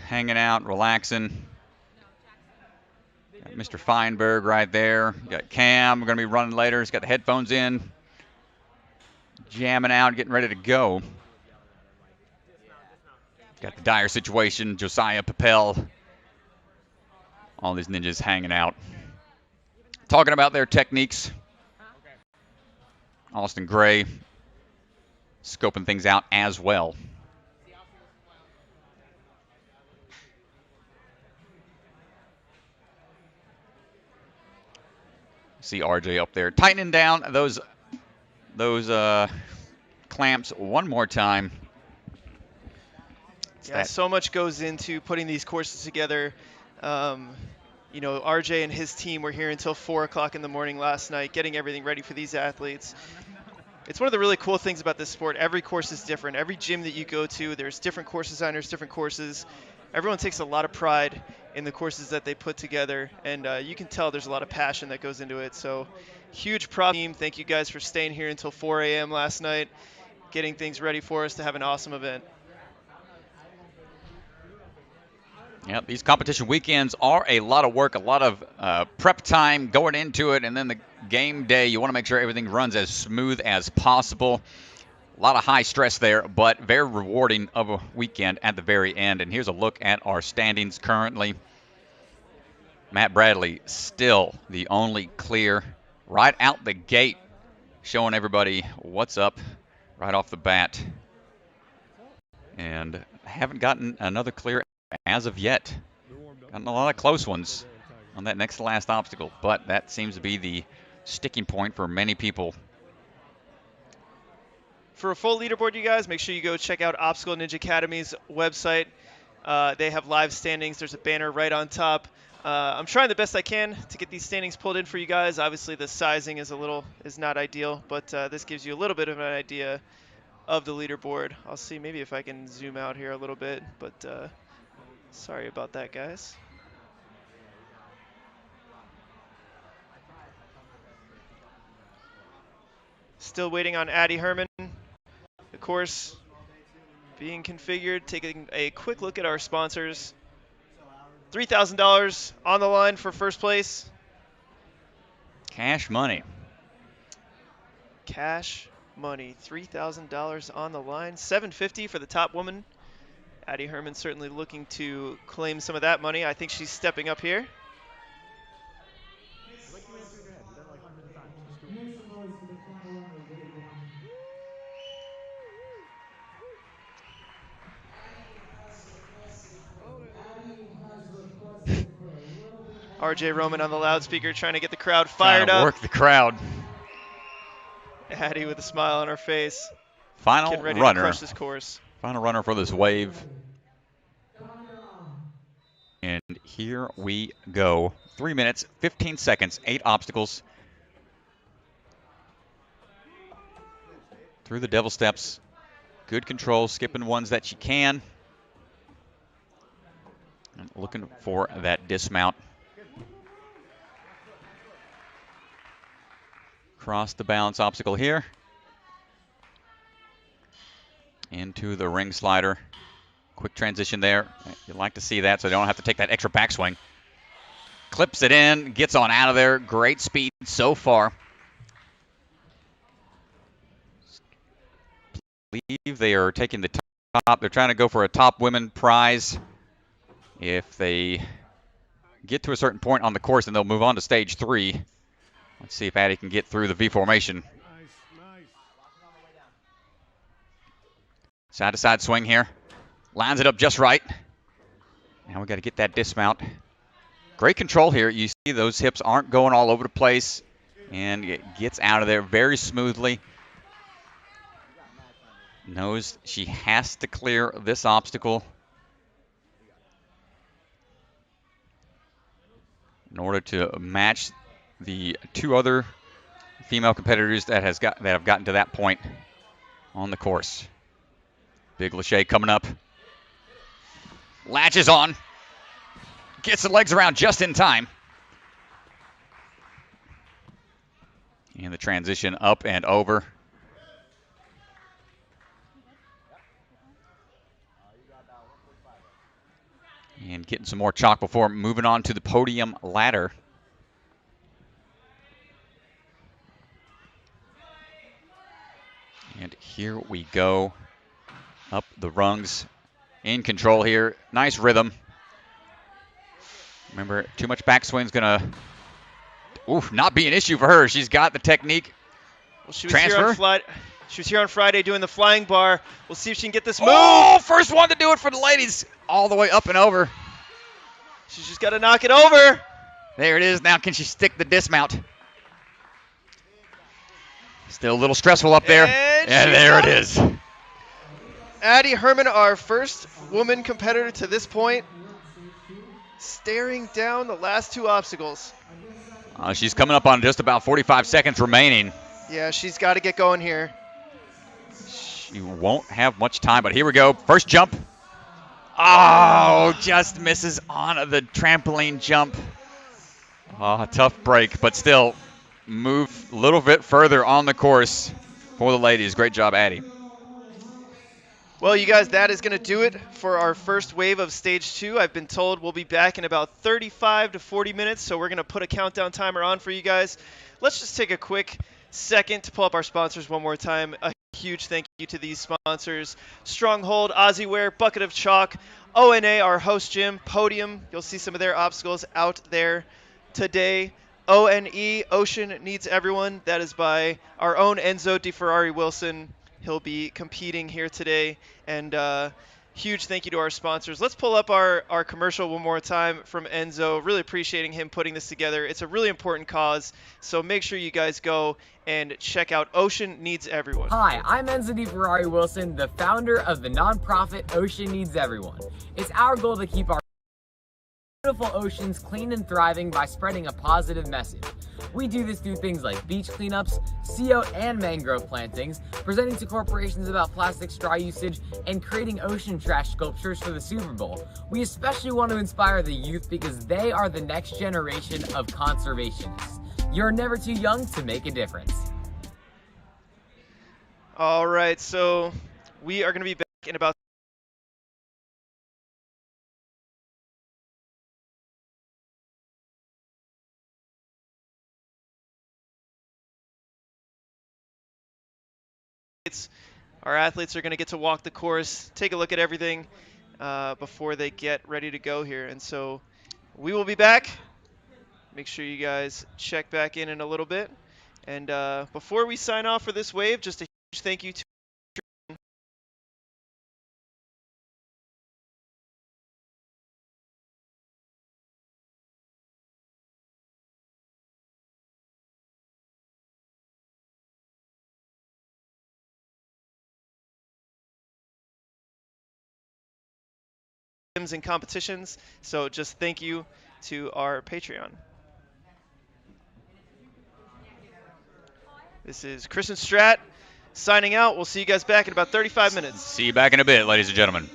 hanging out, relaxing. Got Mr. Feinberg right there. Got Cam, we're going to be running later. He's got the headphones in, jamming out, getting ready to go. Got the dire situation, Josiah Papel. All these ninjas hanging out. Talking about their techniques. Austin Gray scoping things out as well. See RJ up there tightening down those clamps one more time. So much goes into putting these courses together. RJ and his team were here until 4 o'clock in the morning last night, getting everything ready for these athletes. It's one of the really cool things about this sport. Every course is different. Every gym that you go to, there's different course designers, different courses. Everyone takes a lot of pride in the courses that they put together, and you can tell there's a lot of passion that goes into it. So huge prop team. Thank you guys for staying here until 4 a.m. last night, getting things ready for us to have an awesome event. Yep, these competition weekends are a lot of work, a lot of prep time going into it, and then the game day, you want to make sure everything runs as smooth as possible. A lot of high stress there, but very rewarding of a weekend at the very end. And here's a look at our standings currently. Matt Bradley still the only clear right out the gate, showing everybody what's up right off the bat. And haven't gotten another clear as of yet. Gotten a lot of close ones on that next to last obstacle, but that seems to be the sticking point for many people. For a full leaderboard, you guys, make sure you go check out Obstacle Ninja Academy's website. They have live standings. There's a banner right on top. I'm trying the best I can to get these standings pulled in for you guys. Obviously, the sizing is not ideal, but this gives you a little bit of an idea of the leaderboard. I'll see maybe if I can zoom out here a little bit, but sorry about that, guys. Still waiting on Addie Herman. The course being configured. Taking a quick look at our sponsors. $3,000 on the line for first place. Cash money. Cash money. $3,000 on the line. $750 for the top woman. Addie Herman certainly looking to claim some of that money. I think she's stepping up here. RJ Roman on the loudspeaker trying to get the crowd fired up. Work the crowd. Addie with a smile on her face. Final Getting ready runner. to crush this course. Final runner for this wave. And here we go. 3 minutes, 15 seconds, 8 obstacles. Through the devil steps. Good control, skipping ones that she can. And looking for that dismount. Cross the balance obstacle here. Into the ring slider. Quick transition there. You'd like to see that so they don't have to take that extra backswing. Clips it in, gets on out of there. Great speed so far. I believe they are taking the top. They're trying to go for a top women prize. If they get to a certain point on the course, then they'll move on to stage 3. Let's see if Addie can get through the V formation. Side-to-side swing here. Lines it up just right. Now we got to get that dismount. Great control here. You see those hips aren't going all over the place. And it gets out of there very smoothly. Knows she has to clear this obstacle in order to match the 2 other female competitors that have gotten to that point on the course. Big Lachey coming up. Latches on. Gets the legs around just in time. And the transition up and over. And getting some more chalk before moving on to the podium ladder. And here we go. Up the rungs. In control here. Nice rhythm. Remember, too much backswing is going to not be an issue for her. She's got the technique. Well, she was Transfer. She was here on Friday doing the flying bar. We'll see if she can get this move. Oh, first one to do it for the ladies. All the way up and over. She's just got to knock it over. There it is. Now can she stick the dismount? Still a little stressful up there. And there it is. Addie Herman, our first woman competitor to this point, staring down the last 2 obstacles. She's coming up on just about 45 seconds remaining. Yeah, she's got to get going here. She won't have much time, but here we go. First jump. Oh, just misses on the trampoline jump. Tough break, but still move a little bit further on the course for the ladies. Great job, Addie. Well, you guys, that is going to do it for our first wave of stage 2. I've been told we'll be back in about 35 to 40 minutes, so we're going to put a countdown timer on for you guys. Let's just take a quick second to pull up our sponsors one more time. A huge thank you to these sponsors: Stronghold, Aussieware, Bucket of Chalk, ONA, our host gym, Podium. You'll see some of their obstacles out there today. ONE, Ocean Needs Everyone. That is by our own Enzo DeFerrari Wilson. He'll be competing here today. And huge thank you to our sponsors. Let's pull up our commercial one more time from Enzo. Really appreciating him putting this together. It's a really important cause, so make sure you guys go and check out Ocean Needs Everyone. Hi, I'm Enzo DeFerrari Wilson, the founder of the nonprofit Ocean Needs Everyone. It's our goal to keep our beautiful oceans clean and thriving by spreading a positive message. We do this through things like beach cleanups, CO and mangrove plantings, presenting to corporations about plastic straw usage, and creating ocean trash sculptures for the Super Bowl. We especially want to inspire the youth because they are the next generation of conservationists. You're never too young to make a difference. All right, so we are going to be back in about our athletes are going to get to walk the course, take a look at everything before they get ready to go here. And so we will be back. Make sure you guys check back in a little bit. And before we sign off for this wave, just a huge thank you to and competitions. So just thank you to our Patreon. This is Chris and Strat signing out. We'll see you guys back in about 35 minutes. See you back in a bit, ladies and gentlemen.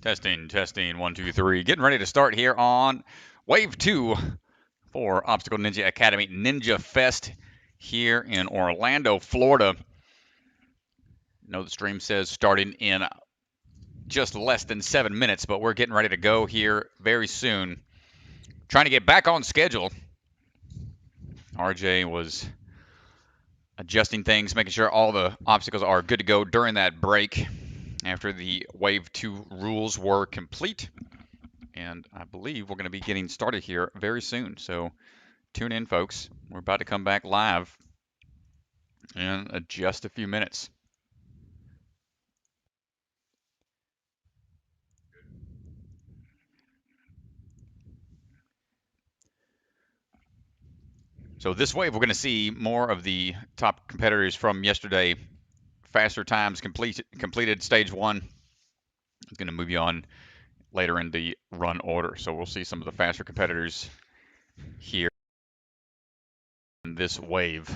Testing, testing, 1, 2, 3. Getting ready to start here on Wave 2 for Obstacle Ninja Academy Ninja Fest here in Orlando, Florida. I know the stream says starting in just less than 7 minutes, but we're getting ready to go here very soon. Trying to get back on schedule. RJ was adjusting things, making sure all the obstacles are good to go during that break after the Wave 2 rules were complete. And I believe we're going to be getting started here very soon. So tune in, folks. We're about to come back live in just a few minutes. So this wave, we're going to see more of the top competitors from yesterday. Faster times completed stage 1. It's going to move you on later in the run order. So we'll see some of the faster competitors here in this wave.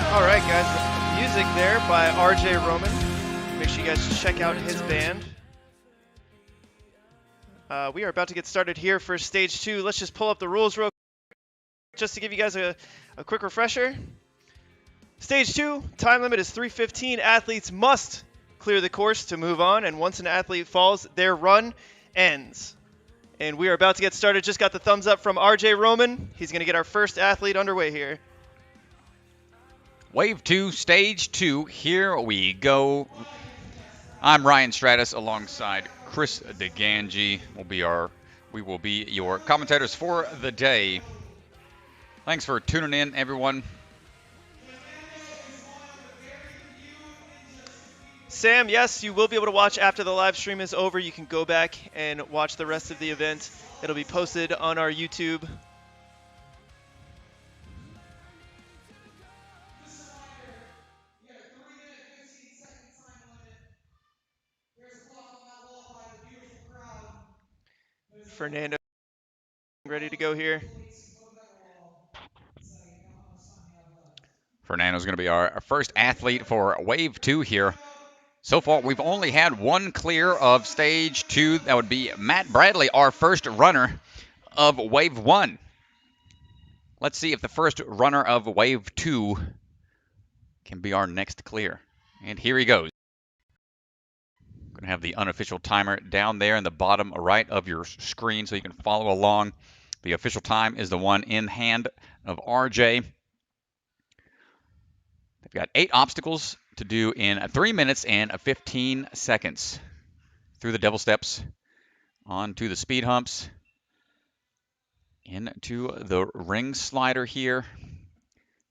Alright guys, music there by RJ Roman. Make sure you guys check out his band. We are about to get started here for stage 2. Let's just pull up the rules real quick just to give you guys a quick refresher. Stage 2, time limit is 3:15. Athletes must clear the course to move on, and once an athlete falls, their run ends. And we are about to get started. Just got the thumbs up from RJ Roman. He's going to get our first athlete underway here. Wave 2, Stage 2, here we go. I'm Ryan Stratus alongside Chris DeGangi. We will be your commentators for the day. Thanks for tuning in, everyone. Sam, yes, you will be able to watch after the live stream is over. You can go back and watch the rest of the event. It'll be posted on our YouTube. Fernando ready to go here. Fernando's going to be our first athlete for Wave 2 here. So far, we've only had one clear of Stage 2. That would be Matt Bradley, our first runner of Wave 1. Let's see if the first runner of Wave 2 can be our next clear. And here he goes. Going to have the unofficial timer down there in the bottom right of your screen so you can follow along. The official time is the one in hand of RJ. They've got 8 obstacles to do in 3 minutes and 15 seconds. Through the devil steps, onto the speed humps, into the ring slider here.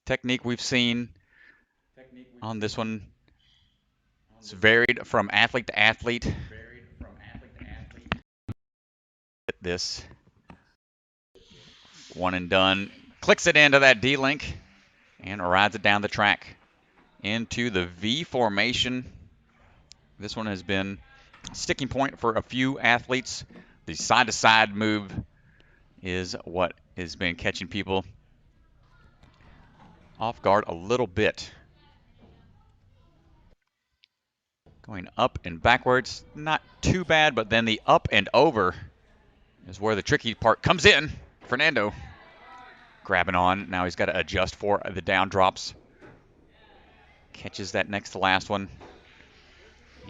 Technique we've seen on this one. It's varied from athlete to athlete. Get this. One and done. Clicks it into that D-link and rides it down the track into the V formation. This one has been a sticking point for a few athletes. The side-to-side move is what has been catching people off guard a little bit. Going up and backwards, not too bad, but then the up and over is where the tricky part comes in. Fernando Grabbing on. Now he's got to adjust for the down drops. Catches that next to last one.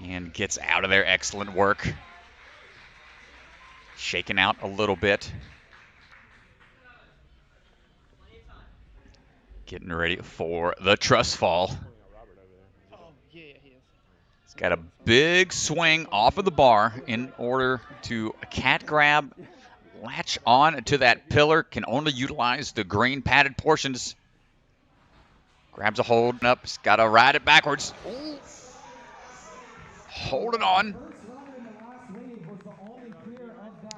And gets out of there. Excellent work. Shaking out a little bit. Getting ready for the truss fall. Oh, yeah, he is. He's got a big swing off of the bar in order to cat grab, latch on to that pillar, can only utilize the green padded portions. Grabs a hold up, he's got to ride it backwards. Ooh. Holding on.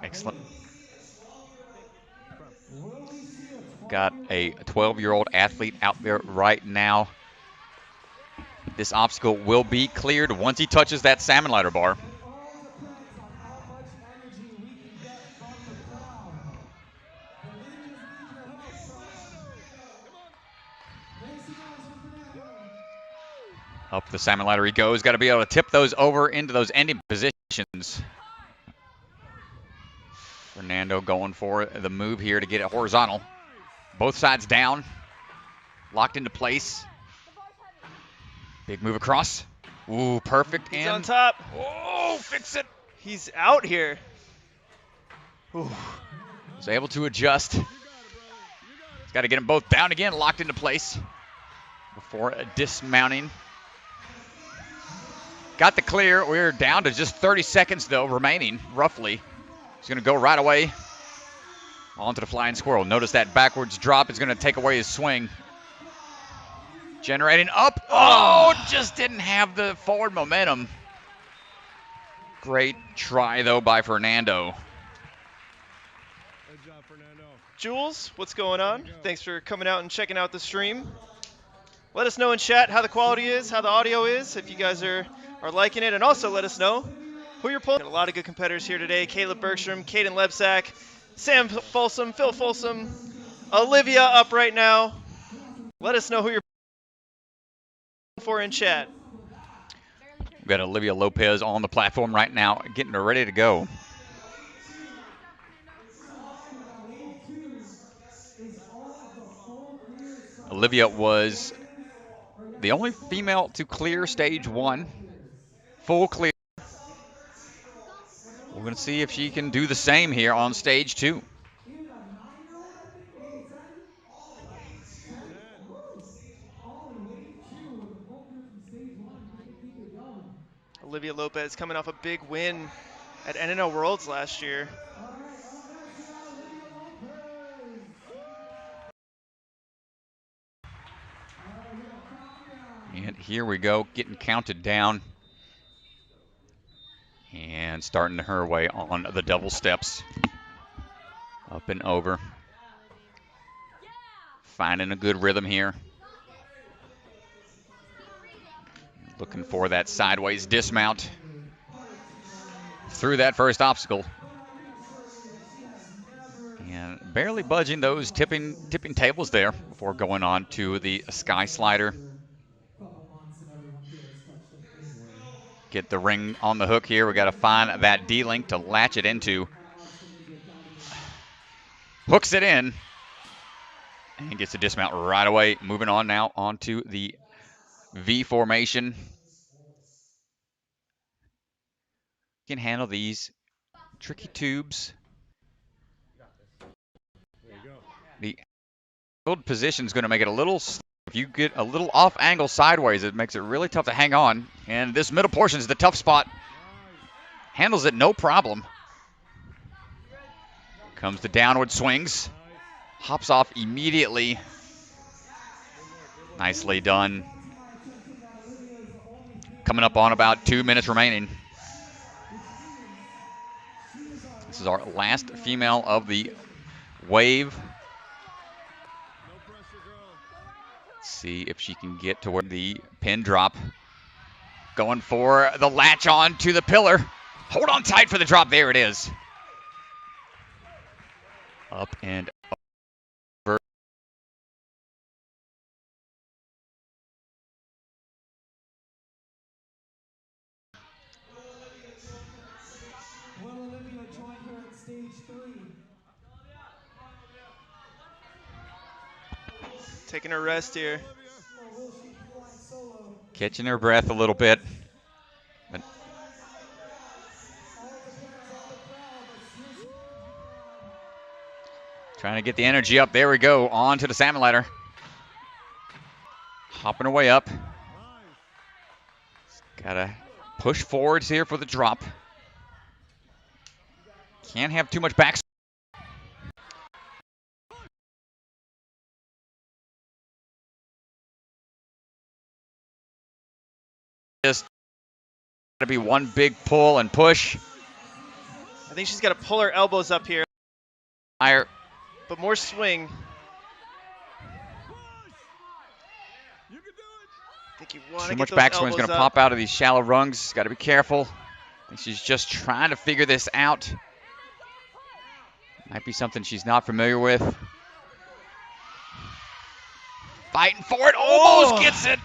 Excellent. Got a 12-year-old athlete out there right now. This obstacle will be cleared once he touches that salmon ladder bar. Up the salmon ladder he goes. Got to be able to tip those over into those ending positions. Fernando going for the move here to get it horizontal. Both sides down. Locked into place. Big move across. Ooh, perfect. He's and on top. Oh, fix it. He's out here. Ooh. Was able to adjust. He's got to get them both down again, locked into place before dismounting. Got the clear. We're down to just 30 seconds, though, remaining, roughly. He's going to go right away onto the flying squirrel. Notice that backwards drop is going to take away his swing. Generating up. Oh, just didn't have the forward momentum. Great try, though, by Fernando. Good job, Fernando. Jules, what's going on? Thanks for coming out and checking out the stream. Let us know in chat how the quality is, how the audio is, if you guys are liking it. And also let us know who you're pulling. A lot of good competitors here today. Caleb Bergstrom, Caden Lebsack, Sam Folsom, Phil Folsom, Olivia up right now. Let us know who you're for in chat. We've got Olivia Lopez on the platform right now, getting her ready to go. Olivia was the only female to clear stage 1. Full clear. We're going to see if she can do the same here on stage 2. Olivia Lopez coming off a big win at NNL Worlds last year. And here we go, getting counted down. And starting her way on the double steps. Up and over. Finding a good rhythm here. Looking for that sideways dismount through that first obstacle. And barely budging those tipping tables there before going on to the sky slider. Get the ring on the hook here. We got to find that D-link to latch it into. Hooks it in and gets the dismount right away. Moving on now onto the V formation. Can handle these tricky tubes. The field position is going to make it a little. If you get a little off angle sideways, it makes it really tough to hang on. And this middle portion is the tough spot. Handles it no problem. Comes the downward swings. Hops off immediately. Nicely done. Coming up on about 2 minutes remaining. This is our last female of the wave. Let's see if she can get to where the pin drop. Going for the latch on to the pillar. Hold on tight for the drop. There it is. Up and over. Will Olivia join her at stage 3? Taking a rest here. Catching her breath a little bit. But trying to get the energy up. There we go. On to the salmon ladder. Hopping her way up. Gotta push forwards here for the drop. Can't have too much back. Just gotta be one big pull and push. I think she's got to pull her elbows up here. Higher. But more swing. I think you want to Too get much those backswing is going to elbows pop out of these shallow rungs. Got to be careful. I think she's just trying to figure this out. Might be something she's not familiar with. Fighting for it. Almost gets it.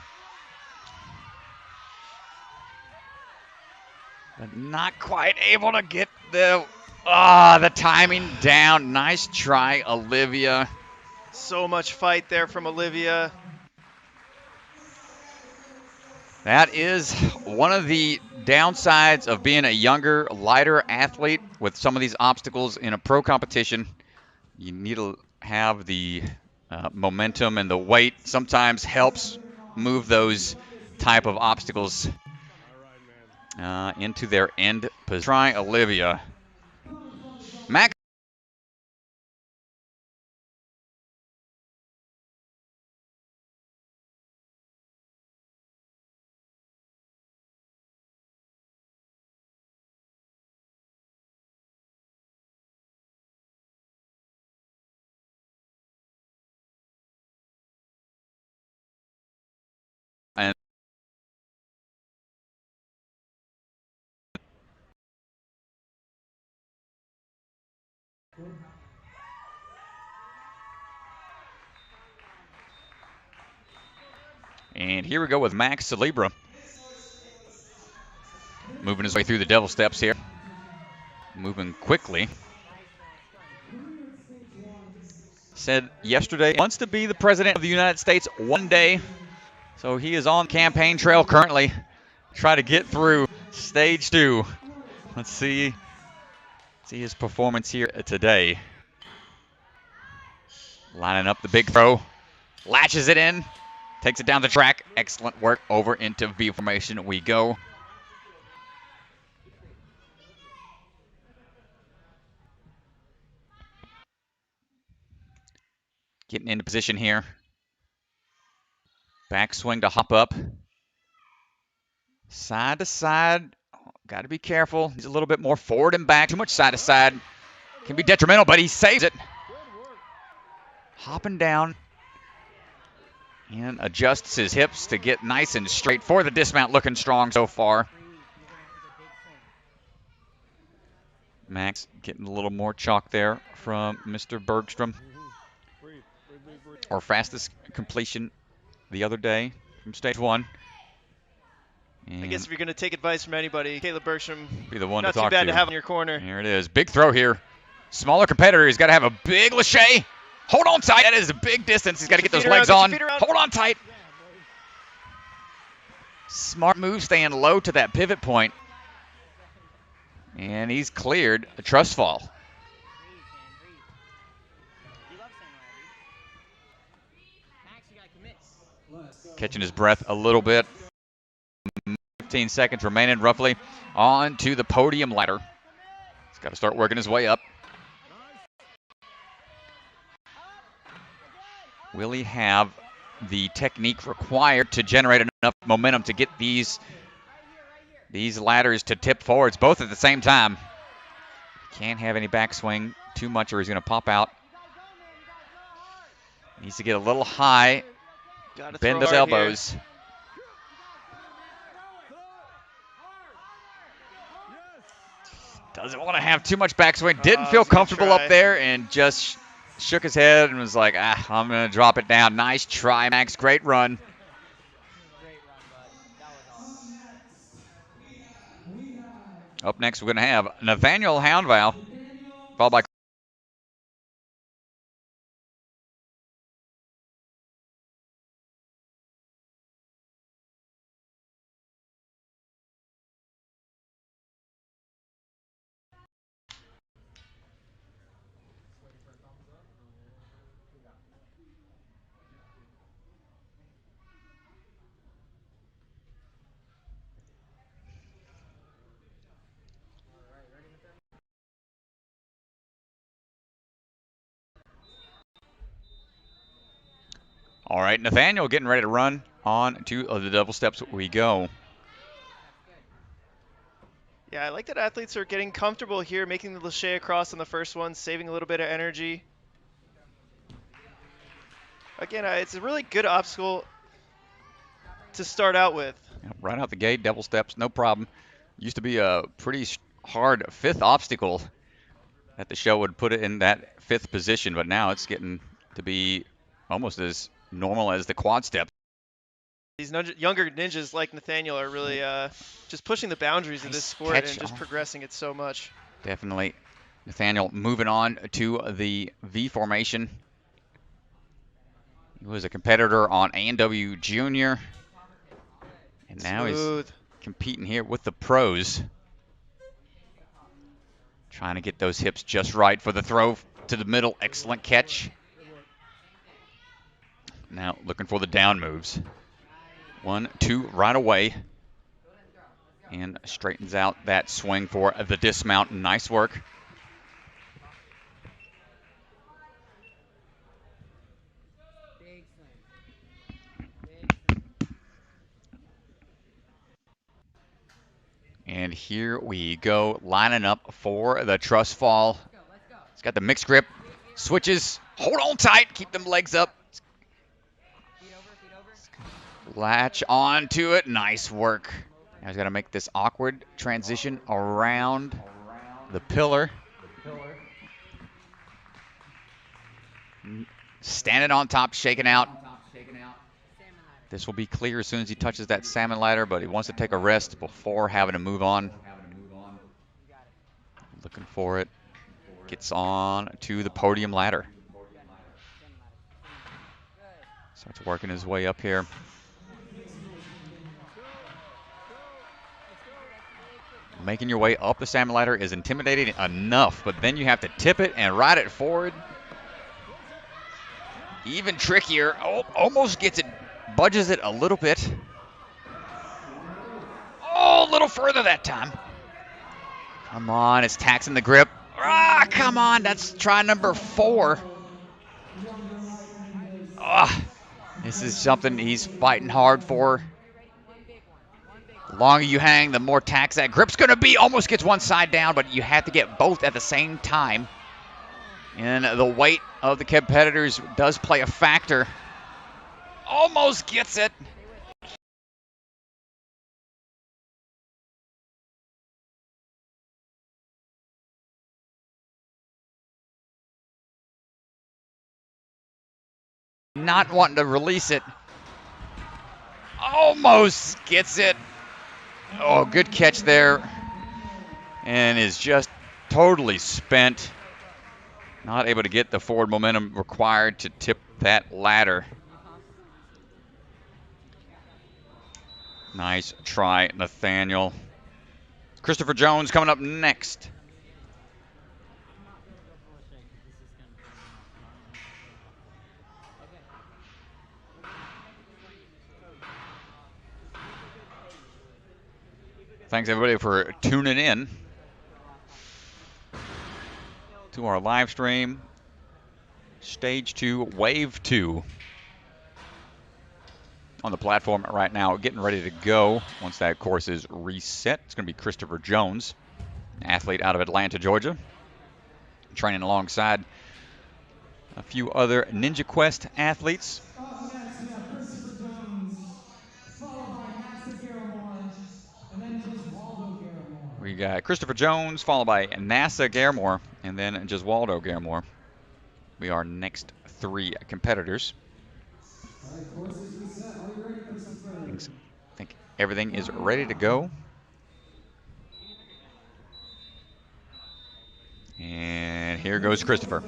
But not quite able to get the timing down. Nice try, Olivia. So much fight there from Olivia. That is one of the downsides of being a younger, lighter athlete with some of these obstacles in a pro competition. You need to have the momentum, and the weight sometimes helps move those type of obstacles into their end position. Try Olivia. Max. And here we go with Max Celebra. Moving his way through the devil steps here. Moving quickly. Said yesterday, wants to be the president of the United States one day. So he is on the campaign trail currently. Try to get through stage 2. Let's see his performance here today. Lining up the big throw. Latches it in. Takes it down the track. Excellent work. Over into V formation we go. Getting into position here. Backswing to hop up. Side to side. Got to be careful. He's a little bit more forward and back. Too much side to side can be detrimental, but he saves it. Hopping down. And adjusts his hips to get nice and straight for the dismount. Looking strong so far. Max getting a little more chalk there from Mr. Bergstrom. Our fastest completion the other day from stage 1. And I guess if you're going to take advice from anybody, Caleb Bergstrom, be the one not to talk too bad to. to have in your corner. Here it is. Big throw here. Smaller competitor. He's got to have a big lâché. Hold on tight. That is a big distance. He's got to get those legs on. Hold on tight. Smart move, staying low to that pivot point. And he's cleared a trust fall. Catching his breath a little bit. 15 seconds remaining roughly. On to the podium ladder. He's got to start working his way up. Will he have the technique required to generate enough momentum to get these ladders to tip forwards both at the same time? Can't have any backswing too much or he's going to pop out. Needs to get a little high. Bend those elbows. Here. Doesn't want to have too much backswing. Didn't feel comfortable up there and just shook his head and was like, I'm going to drop it down. Nice try, Max. Great run. Up next, we're going to have Nathaniel Houndval, followed by All right, Nathaniel getting ready to run on to the double steps we go. Yeah, I like that athletes are getting comfortable here, making the lache across on the first one, saving a little bit of energy. Again, it's a really good obstacle to start out with. Right out the gate, double steps, no problem. Used to be a pretty hard fifth obstacle that the show would put it in that fifth position, but now it's getting to be almost as normal as the quad step. These younger ninjas like Nathaniel are really just pushing the boundaries of this sport and just progressing it so much. Definitely. Nathaniel moving on to the V formation. He was a competitor on A&W Junior. And now he's competing here with the pros. Trying to get those hips just right for the throw to the middle. Excellent catch. Now looking for the down moves. 1, 2, right away. And straightens out that swing for the dismount. Nice work. And here we go, lining up for the truss fall. He's got the mixed grip, switches, hold on tight, keep them legs up. Latch on to it, nice work. Now he's got to make this awkward transition around the pillar. Standing on top, shaking out. This will be clear as soon as he touches that salmon ladder, but he wants to take a rest before having to move on. Looking for it. Gets on to the podium ladder. Starts working his way up here. Making your way up the salmon ladder is intimidating enough, but then you have to tip it and ride it forward. Even trickier. Oh, almost gets it, budges it a little bit. Oh, a little further that time. Come on, it's taxing the grip. Ah, come on, that's try number 4. Ah, this is something he's fighting hard for. The longer you hang, the more tax that grip's going to be. Almost gets one side down, but you have to get both at the same time. And the weight of the competitors does play a factor. Almost gets it. Not wanting to release it. Almost gets it. Oh, good catch there. And is just totally spent. Not able to get the forward momentum required to tip that ladder. Nice try, Nathaniel. Christopher Jones coming up next. Thanks everybody for tuning in to our live stream. Stage 2, Wave 2 on the platform right now, getting ready to go once that course is reset. It's going to be Christopher Jones, an athlete out of Atlanta, Georgia, training alongside a few other Ninja Quest athletes. Up next, we have Christopher Jones, followed by NASA Garamore, and then Jeswaldo Garamore. We got Christopher Jones, followed by NASA Garamore, and then Jeswaldo Garamore. We are next 3 competitors. All right, course is reset. Are you ready, Christopher? I think everything is ready to go. And here goes Christopher.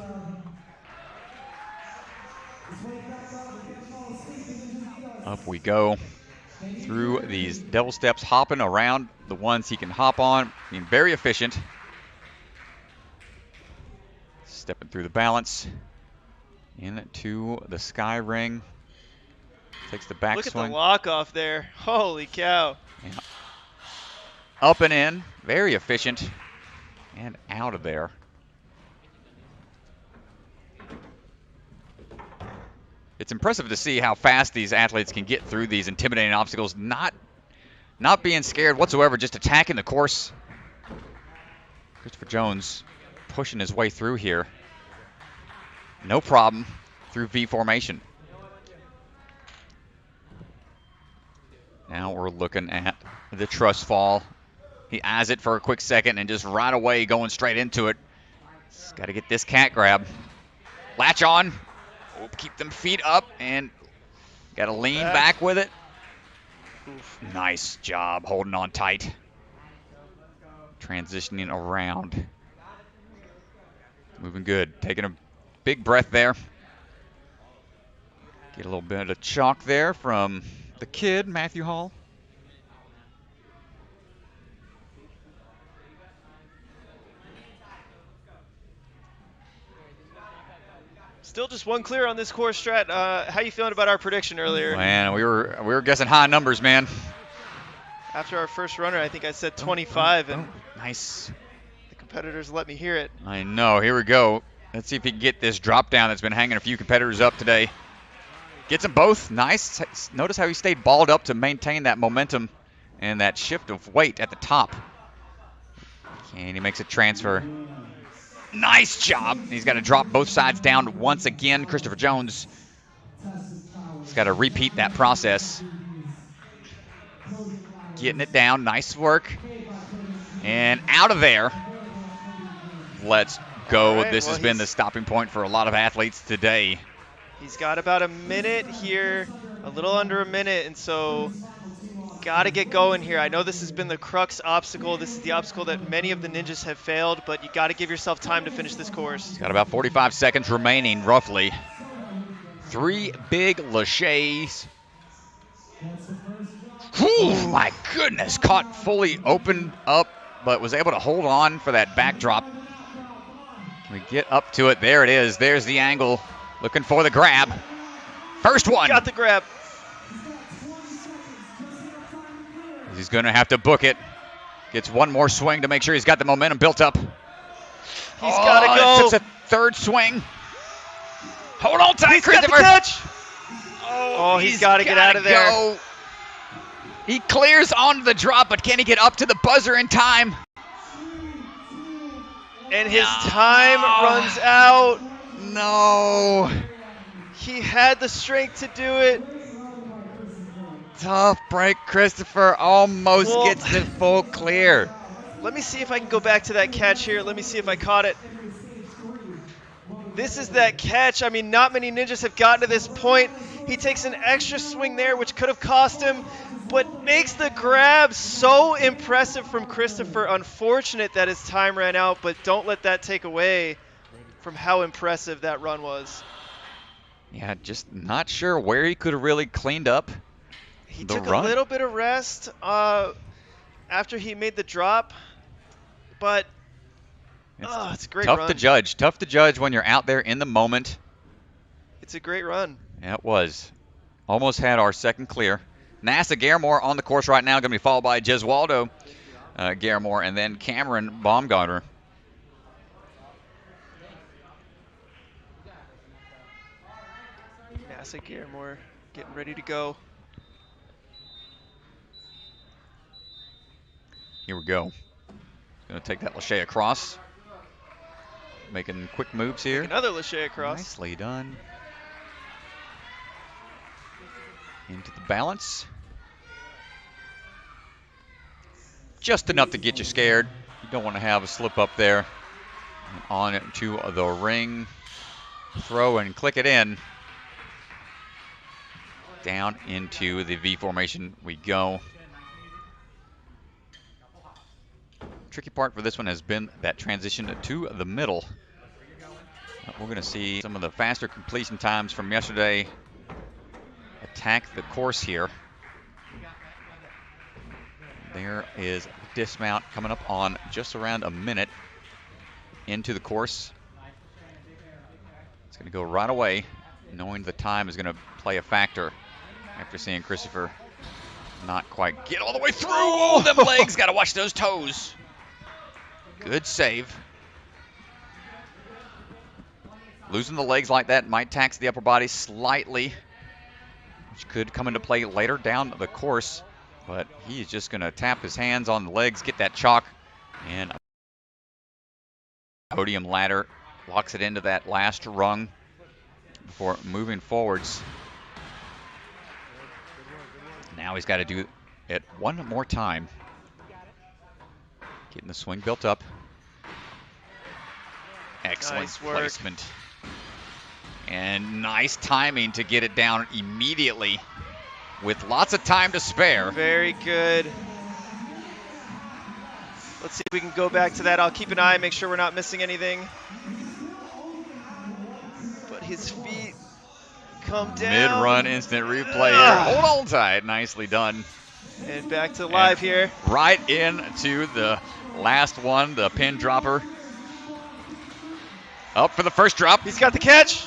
Up we go through these double steps, hopping around the ones he can hop on, being very efficient. Stepping through the balance into the sky ring. Takes the back Look swing. Look at the lock off there. Holy cow. Yeah. Up and in, very efficient, and out of there. It's impressive to see how fast these athletes can get through these intimidating obstacles, not being scared whatsoever, just attacking the course. Christopher Jones pushing his way through here. No problem through V formation. Now we're looking at the trust fall. He eyes it for a quick second and just right away going straight into it. He's got to get this cat grab. Latch on. Oh, keep them feet up and got to lean back with it. Oof. Nice job holding on tight. Transitioning around. Moving good. Taking a big breath there. Get a little bit of chalk there from the kid, Matthew Hall. Still just one clear on this course, Strat. How you feeling about our prediction earlier? Man, we were guessing high numbers, man. After our first runner, I think I said 25, and Nice. the competitors let me hear it. I know. Here we go. Let's see if he can get this drop down that's been hanging a few competitors up today. Gets them both. Nice. Notice how he stayed balled up to maintain that momentum and that shift of weight at the top. And he makes a transfer. Nice job. He's got to drop both sides down once again. Christopher Jones has got to repeat that process. Getting it down. Nice work. And out of there. Let's go. Right, This well, has been the stopping point for a lot of athletes today. He's got about a minute here, a little under a minute, and so got to get going here. I know this has been the crux obstacle. This is the obstacle that many of the ninjas have failed, but you got to give yourself time to finish this course. He's got about 45 seconds remaining, roughly. 3 big laches. Oh my goodness, caught fully opened up, but was able to hold on for that backdrop. We get up to it. There it is. There's the angle. Looking for the grab. First one. Got the grab. He's going to have to book it. Gets one more swing to make sure he's got the momentum built up. He's got to go. It's a third swing. Hold on tight, He's got the Christopher. catch. Oh, he's got to get out of there. Go. He clears onto the drop, but can he get up to the buzzer in time? And his time runs out. No. He had the strength to do it. Tough break, Christopher. Almost gets the full clear. Let me see if I can go back to that catch here. Let me see if I caught it. This is that catch. I mean, not many ninjas have gotten to this point. He takes an extra swing there, which could have cost him, but makes the grab. So impressive from Christopher. Unfortunate that his time ran out, but don't let that take away from how impressive that run was. Yeah, just not sure where he could have really cleaned up. He the took run. a little bit of rest after he made the drop, but it's a great Tough run. to judge. Tough to judge when you're out there in the moment. It's a great run. Yeah, it was. Almost had our second clear. NASA Garamore on the course right now, going to be followed by Jeswaldo Garamore and then Cameron Baumgartner. NASA Garamore getting ready to go. Here we go. Going to take that lache across. Making quick moves here. Another lache across. Nicely done. Into the balance. Just enough to get you scared. You don't want to have a slip up there. And on it to the ring. Throw and click it in. Down into the V formation we go. Tricky part for this one has been that transition to the middle. We're going to see some of the faster completion times from yesterday attack the course here. There is dismount coming up on just around a minute into the course. It's going to go right away, knowing the time is going to play a factor after seeing Christopher not quite get all the way through. Oh, them legs, got to watch those toes. Good save. Losing the legs like that might tax the upper body slightly, which could come into play later down the course. But he's just going to tap his hands on the legs, get that chalk, and podium ladder locks it into that last rung before moving forwards. Now he's got to do it one more time. Getting the swing built up. Excellent Nice work. placement. And nice timing to get it down immediately with lots of time to spare. Very good. Let's see if we can go back to that. I'll keep an eye, make sure we're not missing anything. But his feet come down. Mid-run instant replay here. Hold on tight. Nicely done. And back to live here. Right into the last one, the pin dropper. Up for the first drop. He's got the catch.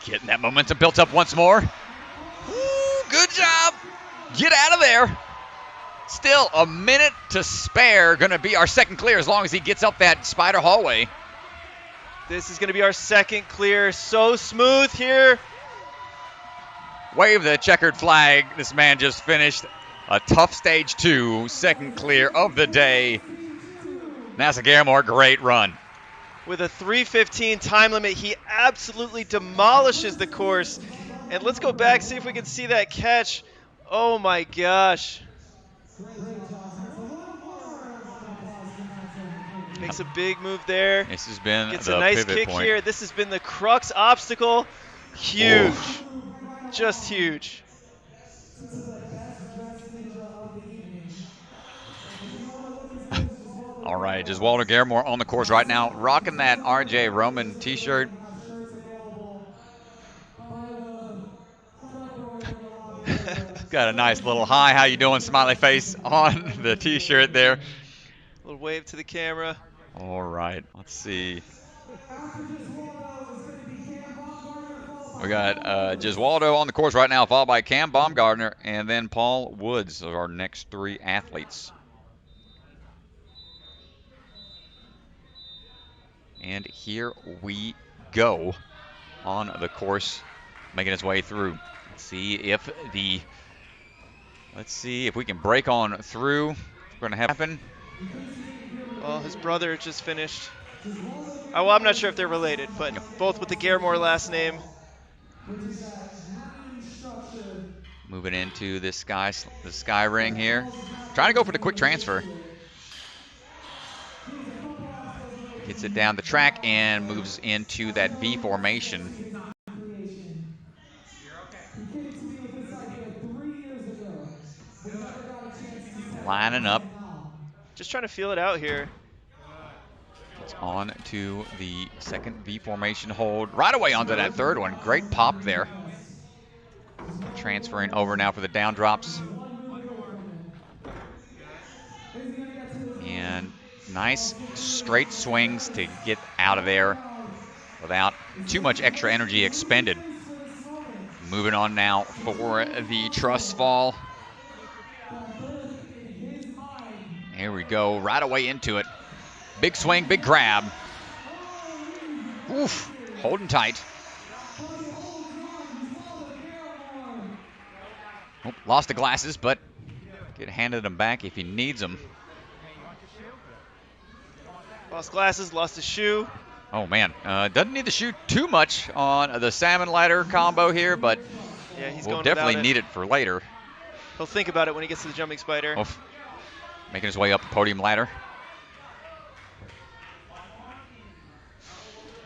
Getting that momentum built up once more. Ooh, good job. Get out of there. Still a minute to spare. Going to be our second clear as long as he gets up that spider hallway. This is going to be our second clear. So smooth here. Wave the checkered flag. This man just finished a tough stage 2, second clear of the day. NASA Garamore, great run. With a 3:15 time limit, he absolutely demolishes the course. And let's go back, see if we can see that catch. Oh my gosh. Makes a big move there. This has been Gets the a nice pivot kick point. here. This has been the crux obstacle. Huge. Oof. Just huge. All right, Giswaldo Garamore on the course right now, rocking that RJ Roman t-shirt. Got a nice little hi, how you doing, smiley face on the t-shirt there. A little wave to the camera. All right, let's see. We got Giswaldo on the course right now, followed by Cam Baumgartner, and then Paul Woods are our next 3 athletes. And here we go on the course, making its way through. Let's see if we can break on through. It's going to happen. Well, his brother just finished. Oh, well, I'm not sure if they're related, but both with the Garamore last name. Moving into the sky ring here. Trying to go for the quick transfer. Gets it down the track and moves into that V formation. Lining up. Just trying to feel it out here. It's on to the second V formation hold. Right away onto that third one. Great pop there. Transferring over now for the down drops. And nice straight swings to get out of there without too much extra energy expended. Moving on now for the truss fall. Here we go, right away into it. Big swing, big grab. Oof, holding tight. Oh, lost the glasses, but get handed them back if he needs them. Lost glasses, lost his shoe. Oh man, doesn't need to shoot too much on the salmon ladder combo here, but Yeah, he's we'll going definitely without it. need it for later. He'll think about it when he gets to the jumping spider. Oh, making his way up the podium ladder.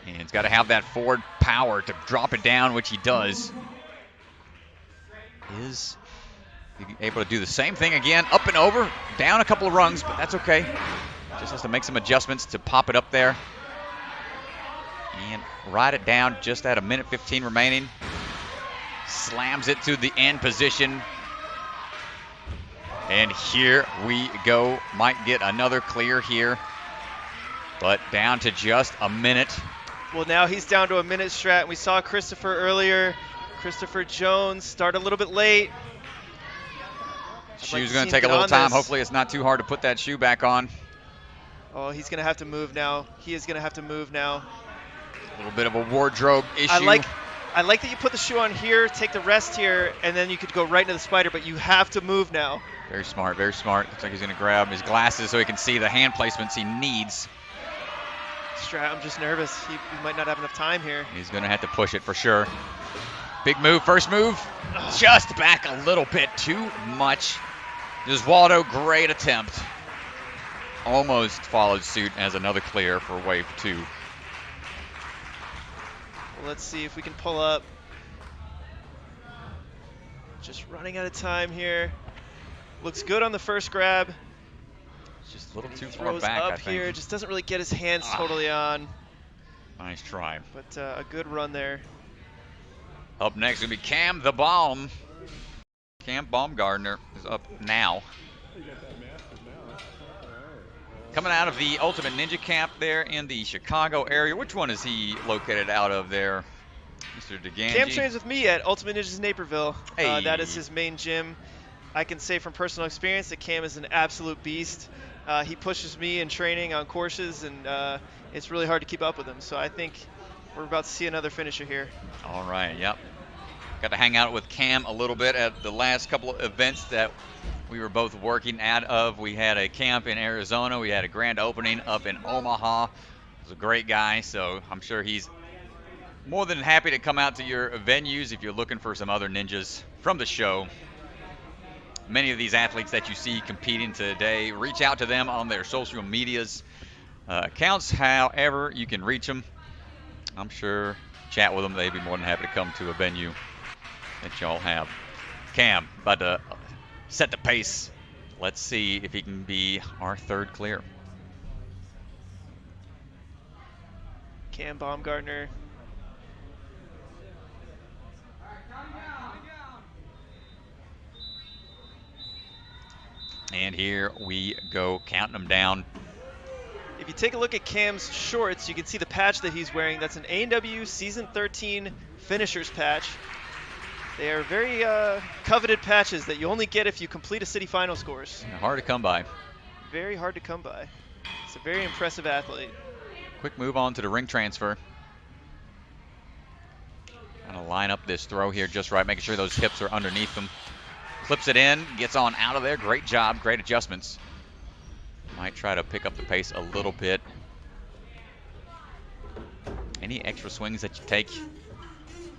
And he's got to have that forward power to drop it down, which he does. Is he able to do the same thing again, up and over, down a couple of rungs, but that's okay. Just has to make some adjustments to pop it up there. And ride it down just at 1:15 remaining. Slams it to the end position. And here we go. Might get another clear here, but down to just a minute. Well, now he's down to a minute strat. We saw Christopher earlier. Christopher Jones start a little bit late. Shoe's going to take a little time. Hopefully it's not too hard to put that shoe back on. Oh, he's going to have to move now. He is going to have to move now. A little bit of a wardrobe issue. I like that you put the shoe on here, take the rest here, and then you could go right into the spider, but you have to move now. Very smart, very smart. Looks like he's going to grab his glasses so he can see the hand placements he needs. I'm just nervous. He might not have enough time here. He's going to have to push it for sure. Big move, first move. Just back a little bit too much. Waldo, great attempt. Almost followed suit as another clear for wave 2. Well, let's see if we can pull up. Just running out of time here. Looks good on the first grab. Just a little too far Throws back, up I think. here, just doesn't really get his hands totally on. Nice try. But a good run there. Up next will be Cam the Bomb. Cam Baumgartner is up now. Coming out of the Ultimate Ninja Camp there in the Chicago area. Which one is he located out of there, Mr. DeGangi? Cam trains with me at Ultimate Ninjas Naperville. Hey. That is his main gym. I can say from personal experience that Cam is an absolute beast. He pushes me in training on courses, and it's really hard to keep up with him. So I think we're about to see another finisher here. All right, yep. Got to hang out with Cam a little bit at the last couple of events that we were both working out of. We had a camp in Arizona. We had a grand opening up in Omaha. He's a great guy, so I'm sure he's more than happy to come out to your venues if you're looking for some other ninjas from the show. Many of these athletes that you see competing today, reach out to them on their social medias accounts, however you can reach them. I'm sure chat with them. They'd be more than happy to come to a venue that y'all have. Cam about to set the pace. Let's see if he can be our third clear. Cam Baumgartner. And here we go, counting them down. If you take a look at Cam's shorts, you can see the patch that he's wearing. That's an A&W Season 13 Finishers patch. They are very coveted patches that you only get if you complete a city finals course. Hard to come by. Very hard to come by. It's a very impressive athlete. Quick move on to the ring transfer. Kind of line up this throw here just right, making sure those hips are underneath them. Clips it in, gets on out of there. Great job, great adjustments. Might try to pick up the pace a little bit. Any extra swings that you take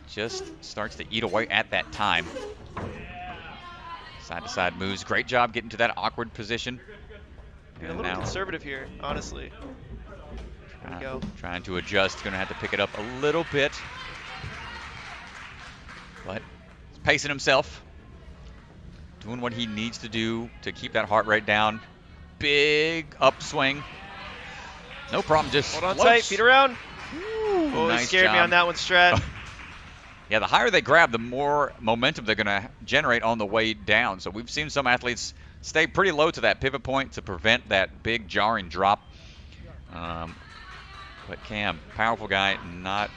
just starts to eat away at that time. Side to side moves. Great job getting to that awkward position. Being a little conservative here, honestly. There we go. Trying to adjust. Going to have to pick it up a little bit. But he's pacing himself. Doing what he needs to do to keep that heart rate down. Big upswing. No problem, just hold on floats. tight, feet around. Ooh, Oh, nice he scared job. me on that one, Strat. Yeah, the higher they grab, the more momentum they're going to generate on the way down. So we've seen some athletes stay pretty low to that pivot point to prevent that big jarring drop. But Cam, powerful guy, not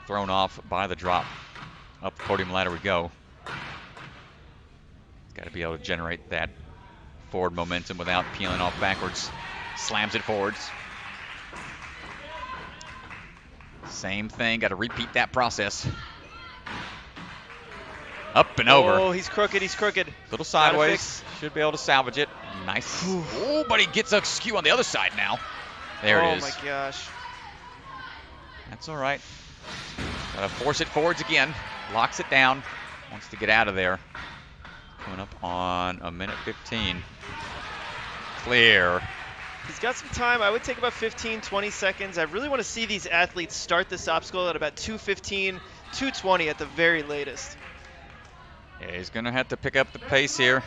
thrown off by the drop. Up the podium ladder we go. Got to be able to generate that forward momentum without peeling off backwards. Slams it forwards. Same thing, got to repeat that process. Up and over. Oh, he's crooked, he's crooked. Little sideways, should be able to salvage it. Nice. Oh, but he gets a skew on the other side now. There it is. Oh my gosh. That's all right. Got to force it forwards again. Locks it down. Wants to get out of there. Coming up on a minute 15. Clear. He's got some time. I would take about 15, 20 seconds. I really want to see these athletes start this obstacle at about 2:15, 2:20 at the very latest. Yeah, he's going to have to pick up the pace here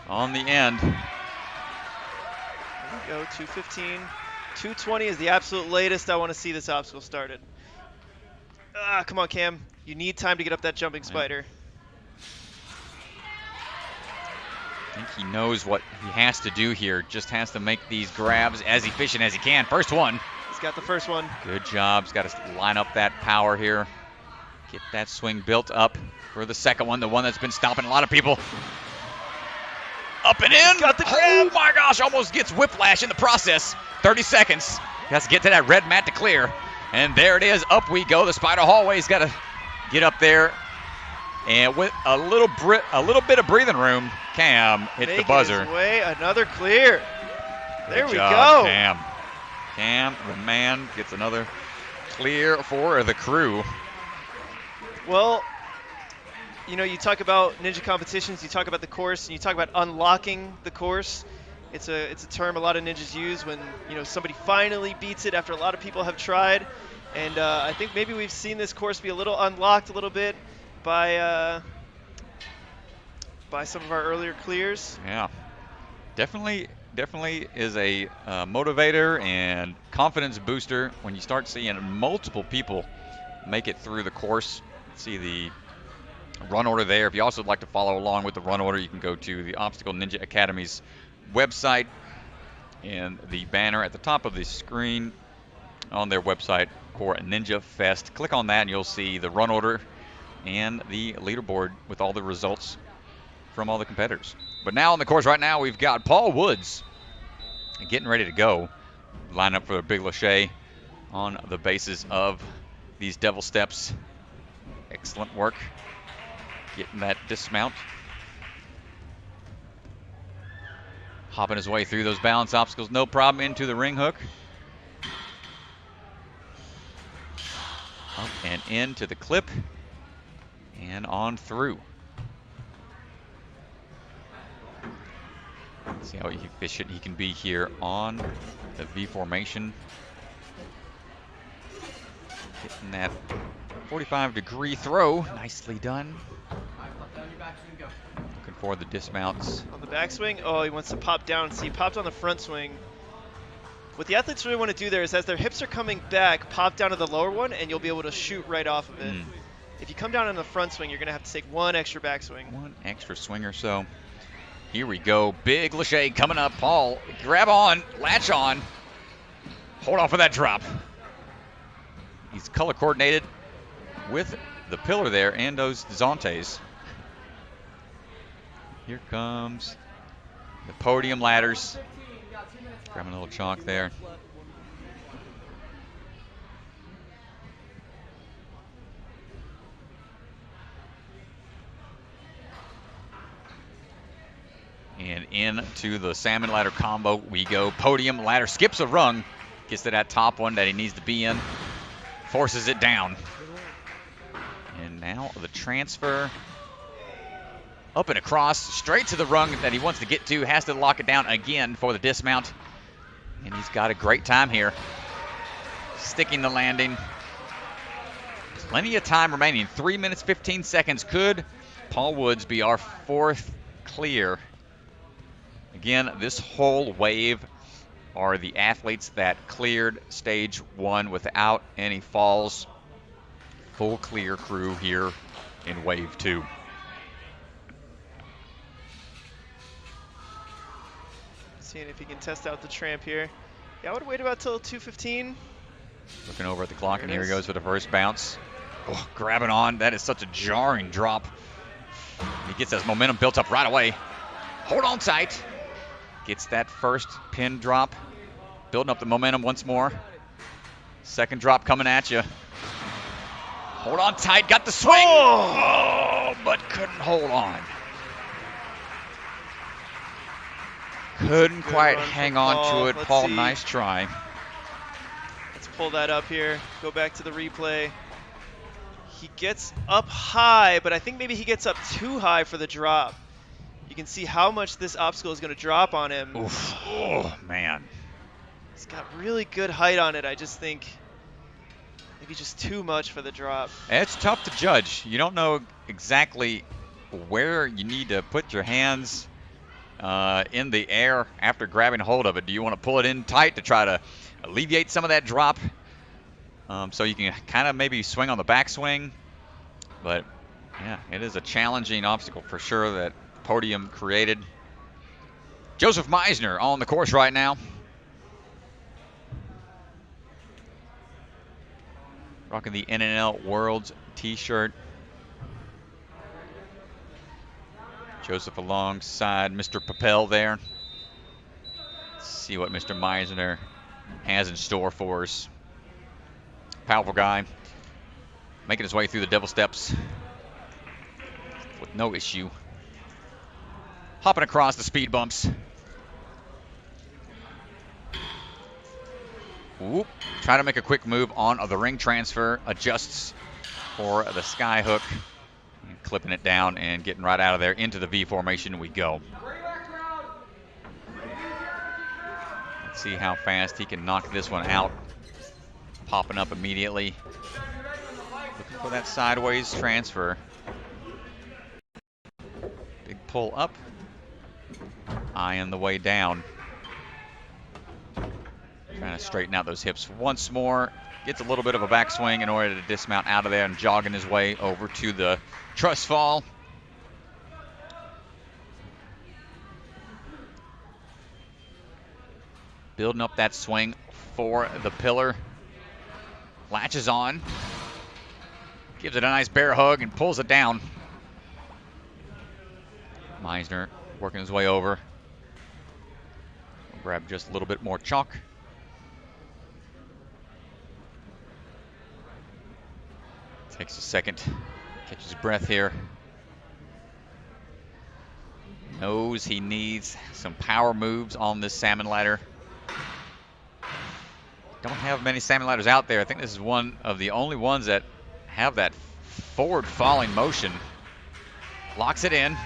on the end. There we go, 2:15. 2:20 is the absolute latest I want to see this obstacle started. Come on, Cam. You need time to get up that jumping spider. I think he knows what he has to do here. Just has to make these grabs as efficient as he can. First one. He's got the first one. Good job. He's got to line up that power here. Get that swing built up for the second one, the one that's been stopping a lot of people. Up and in. Got the grab. Oh my gosh, almost gets whiplash in the process. 30 seconds. He has to get to that red mat to clear. And there it is. Up we go. The spider hallway's got to get up there. And with a little bit of breathing room, Cam hit the buzzer. His way, another clear. There we job, go. Cam. Cam, the man, gets another clear for the crew. Well, you know, you talk about ninja competitions, you talk about the course, and you talk about unlocking the course. It's a term a lot of ninjas use when, you know, somebody finally beats it after a lot of people have tried. And I think maybe we've seen this course be a little unlocked a little bit by some of our earlier clears. Yeah, definitely is a motivator and confidence booster when you start seeing multiple people make it through the course. See the run order there. If you also would like to follow along with the run order, you can go to the Obstacle Ninja Academy's website, and the banner at the top of the screen on their website for Ninja Fest. Click on that and you'll see the run order and the leaderboard with all the results from all the competitors. But now on the course right now, we've got Paul Woods getting ready to go. Line up for the Big Lachey on the basis of these devil steps. Excellent work getting that dismount. Hopping his way through those balance obstacles, no problem, into the ring hook. Up and into the clip. And on through. See how efficient he can be here on the V formation. Hitting that 45-degree throw. Nicely done. Looking for the dismounts. On the backswing, oh, he wants to pop down. See, he popped on the front swing. What the athletes really want to do there is, as their hips are coming back, pop down to the lower one, and you'll be able to shoot right off of it. If you come down on the front swing, you're going to have to take one extra backswing. One extra swing or so. Here we go. Big Lachey coming up. Paul, grab on, latch on. Hold on for that drop. He's color coordinated with the pillar there and those Zontes. Here comes the podium ladders. Grabbing a little chalk there. And into the salmon ladder combo we go. Podium ladder, skips a rung, gets to that top one that he needs to be in, forces it down. And now the transfer up and across, straight to the rung that he wants to get to, has to lock it down again for the dismount. And he's got a great time here. Sticking the landing. Plenty of time remaining, 3 minutes, 15 seconds. Could Paul Woods be our fourth clear? Again, this whole wave are the athletes that cleared stage 1 without any falls. Full clear crew here in wave 2. Seeing if he can test out the tramp here. Yeah, I would wait about till 2:15. Looking over at the clock, and here he goes for the first bounce. Oh, grabbing on. That is such a jarring drop. He gets his momentum built up right away. Hold on tight. Gets that first pin drop. Building up the momentum once more. Second drop coming at you. Hold on tight. Got the swing. Oh, but couldn't hold on. Couldn't quite hang on to it. Paul, nice try. Let's pull that up here. Go back to the replay. He gets up high, but I think maybe he gets up too high for the drop. You can see how much this obstacle is going to drop on him. Oof. Oh, man. He's got really good height on it. I just think maybe just too much for the drop. It's tough to judge. You don't know exactly where you need to put your hands in the air after grabbing hold of it. Do you want to pull it in tight to try to alleviate some of that drop so you can kind of maybe swing on the backswing? But yeah, it is a challenging obstacle for sure that Podium created. Joseph Meisner on the course right now. Rocking the NNL Worlds t-shirt. Joseph alongside Mr. Papel there. Let's see what Mr. Meisner has in store for us. Powerful guy, making his way through the devil steps with no issue. Hopping across the speed bumps. Whoop. Trying to make a quick move on the ring transfer. Adjusts for the sky hook. And clipping it down and getting right out of there. Into the V formation we go. Let's see how fast he can knock this one out. Popping up immediately. Looking for that sideways transfer. Big pull up. Eyeing the way down. Trying to straighten out those hips once more. Gets a little bit of a backswing in order to dismount out of there and jogging his way over to the truss fall. Building up that swing for the pillar. Latches on. Gives it a nice bear hug and pulls it down. Meisner working his way over. Grab just a little bit more chalk. Takes a second. Catches his breath here. Knows he needs some power moves on this salmon ladder. Don't have many salmon ladders out there. I think this is one of the only ones that have that forward falling motion. Locks it in.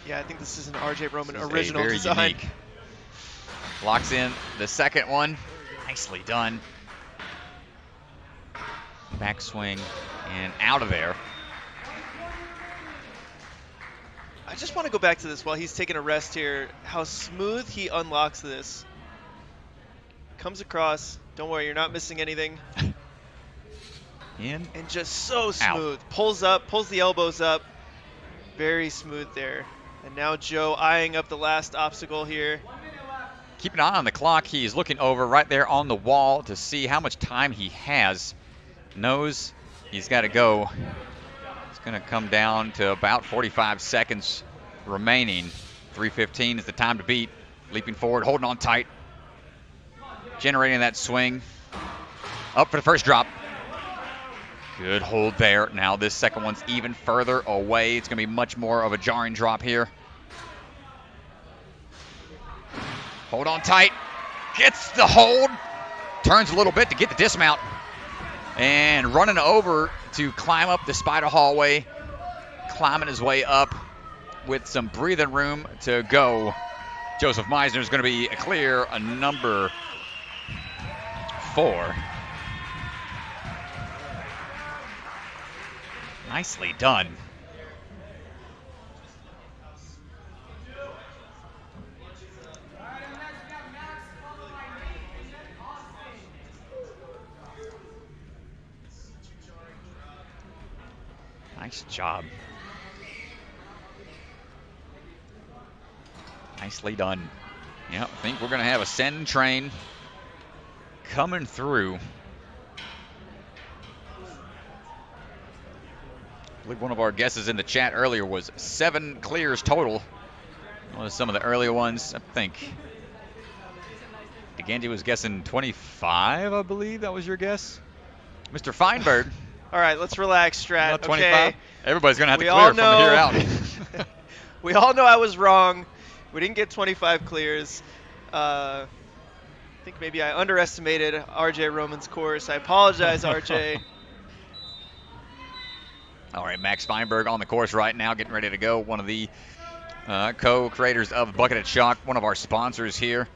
Yeah, I think this is an RJ Roman This is original very design. unique. Locks in the second one. Nicely done. Backswing and out of there. I just want to go back to this while he's taking a rest here. How smooth he unlocks this. Comes across. Don't worry, you're not missing anything. In. And just so smooth. Pulls up, pulls the elbows up. Very smooth there. And now Joe eyeing up the last obstacle here. Keep an eye on the clock. He's looking over right there on the wall to see how much time he has. Knows he's got to go. It's going to come down to about 45 seconds remaining. 3:15 is the time to beat. Leaping forward, holding on tight. Generating that swing. Up for the first drop. Good hold there. Now this second one's even further away. It's going to be much more of a jarring drop here. Hold on tight. Gets the hold. Turns a little bit to get the dismount. And running over to climb up the spider hallway. Climbing his way up with some breathing room to go. Joseph Meisner is going to be clear a number 4. Nicely done. Nice job. Nicely done. Yeah, I think we're going to have a send train coming through. I believe one of our guesses in the chat earlier was 7 clears total. One of some of the earlier ones, I think. DeGandy was guessing 25, I believe. That was your guess. Mr. Feinberg. All right, let's relax, Strat. About 25. Okay. Everybody's going to have to We clear all from here know- out. We all know I was wrong. We didn't get 25 clears. I think maybe I underestimated RJ Roman's course. I apologize, RJ. All right, Max Feinberg on the course right now, getting ready to go. One of the co-creators of Bucketed Shock, one of our sponsors here.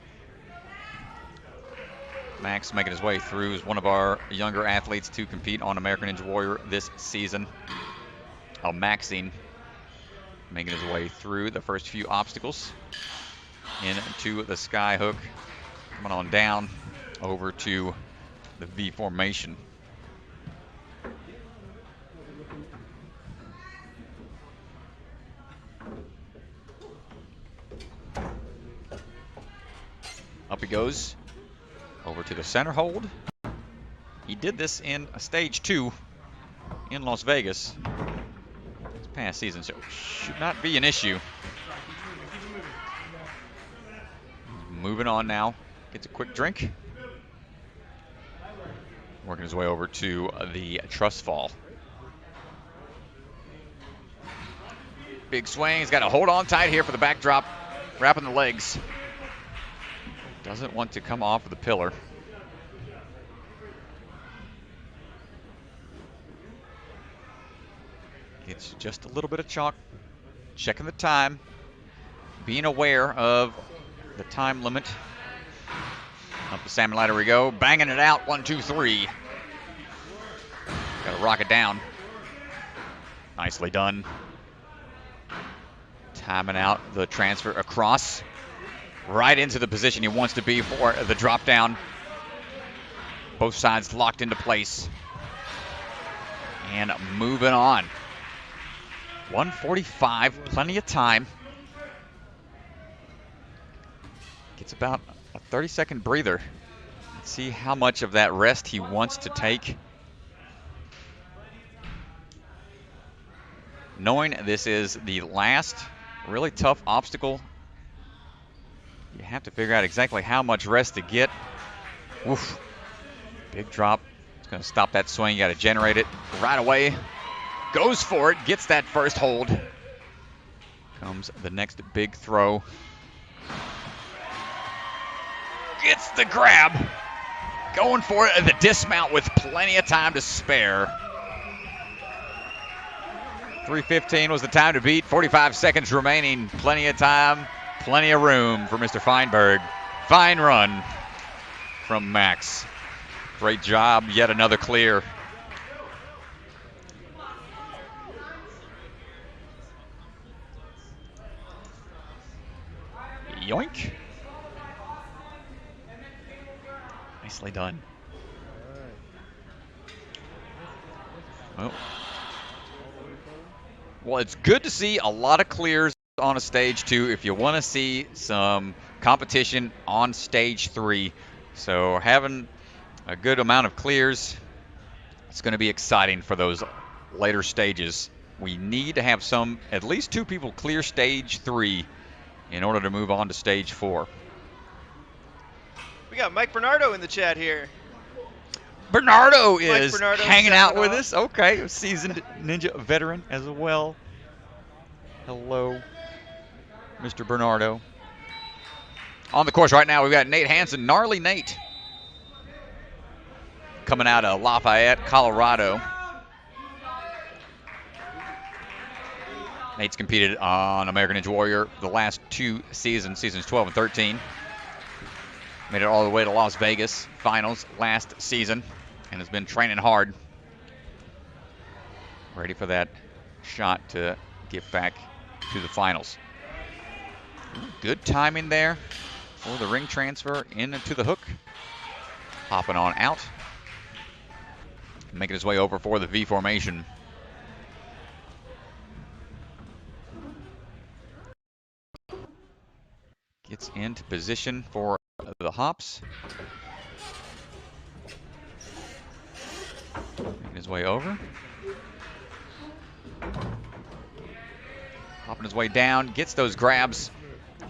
Max making his way through is one of our younger athletes to compete on American Ninja Warrior this season. Maxine making his way through the first few obstacles into the sky hook. Coming on down over to the V formation. Up he goes, over to the center hold. He did this in stage 2 in Las Vegas. It's past season, so should not be an issue. Moving on now. Gets a quick drink. Working his way over to the trust fall. Big swing. He's got to hold on tight here for the backdrop. Wrapping the legs. Doesn't want to come off of the pillar. Gets just a little bit of chalk. Checking the time. Being aware of the time limit. Up the salmon ladder we go. Banging it out. 1, 2, 3. Got to rock it down. Nicely done. Timing out the transfer across. Right into the position he wants to be for the drop down. Both sides locked into place. And moving on. 145, plenty of time. Gets about a 30-second breather. Let's see how much of that rest he wants to take. Knowing this is the last really tough obstacle, you have to figure out exactly how much rest to get. Oof. Big drop. It's going to stop that swing. You got to generate it right away. Goes for it. Gets that first hold. Comes the next big throw. Gets the grab. Going for it. The dismount with plenty of time to spare. 3:15 was the time to beat. 45 seconds remaining. Plenty of time. Plenty of room for Mr. Feinberg. Fine run from Max. Great job. Yet another clear. Yoink. Nicely done. Well, it's good to see a lot of clears on a stage 2 if you want to see some competition on stage 3. So having a good amount of clears, it's going to be exciting for those later stages. We need to have at least 2 people clear stage 3 in order to move on to stage 4. We got Mike Bernardo in the chat here. Bernardo is Bernardo hanging out with off. us. Okay, a seasoned Ninja veteran as well. Hello, Mr. Bernardo. On the course right now, we've got Nate Hansen, Gnarly Nate, coming out of Lafayette, Colorado. Nate's competed on American Ninja Warrior the last 2 seasons, seasons 12 and 13. Made it all the way to Las Vegas finals last season and has been training hard. Ready for that shot to get back to the finals. Good timing there for the ring transfer into the hook. Hopping on out. Making his way over for the V formation. Gets into position for the hops. Making his way over. Hopping his way down. Gets those grabs.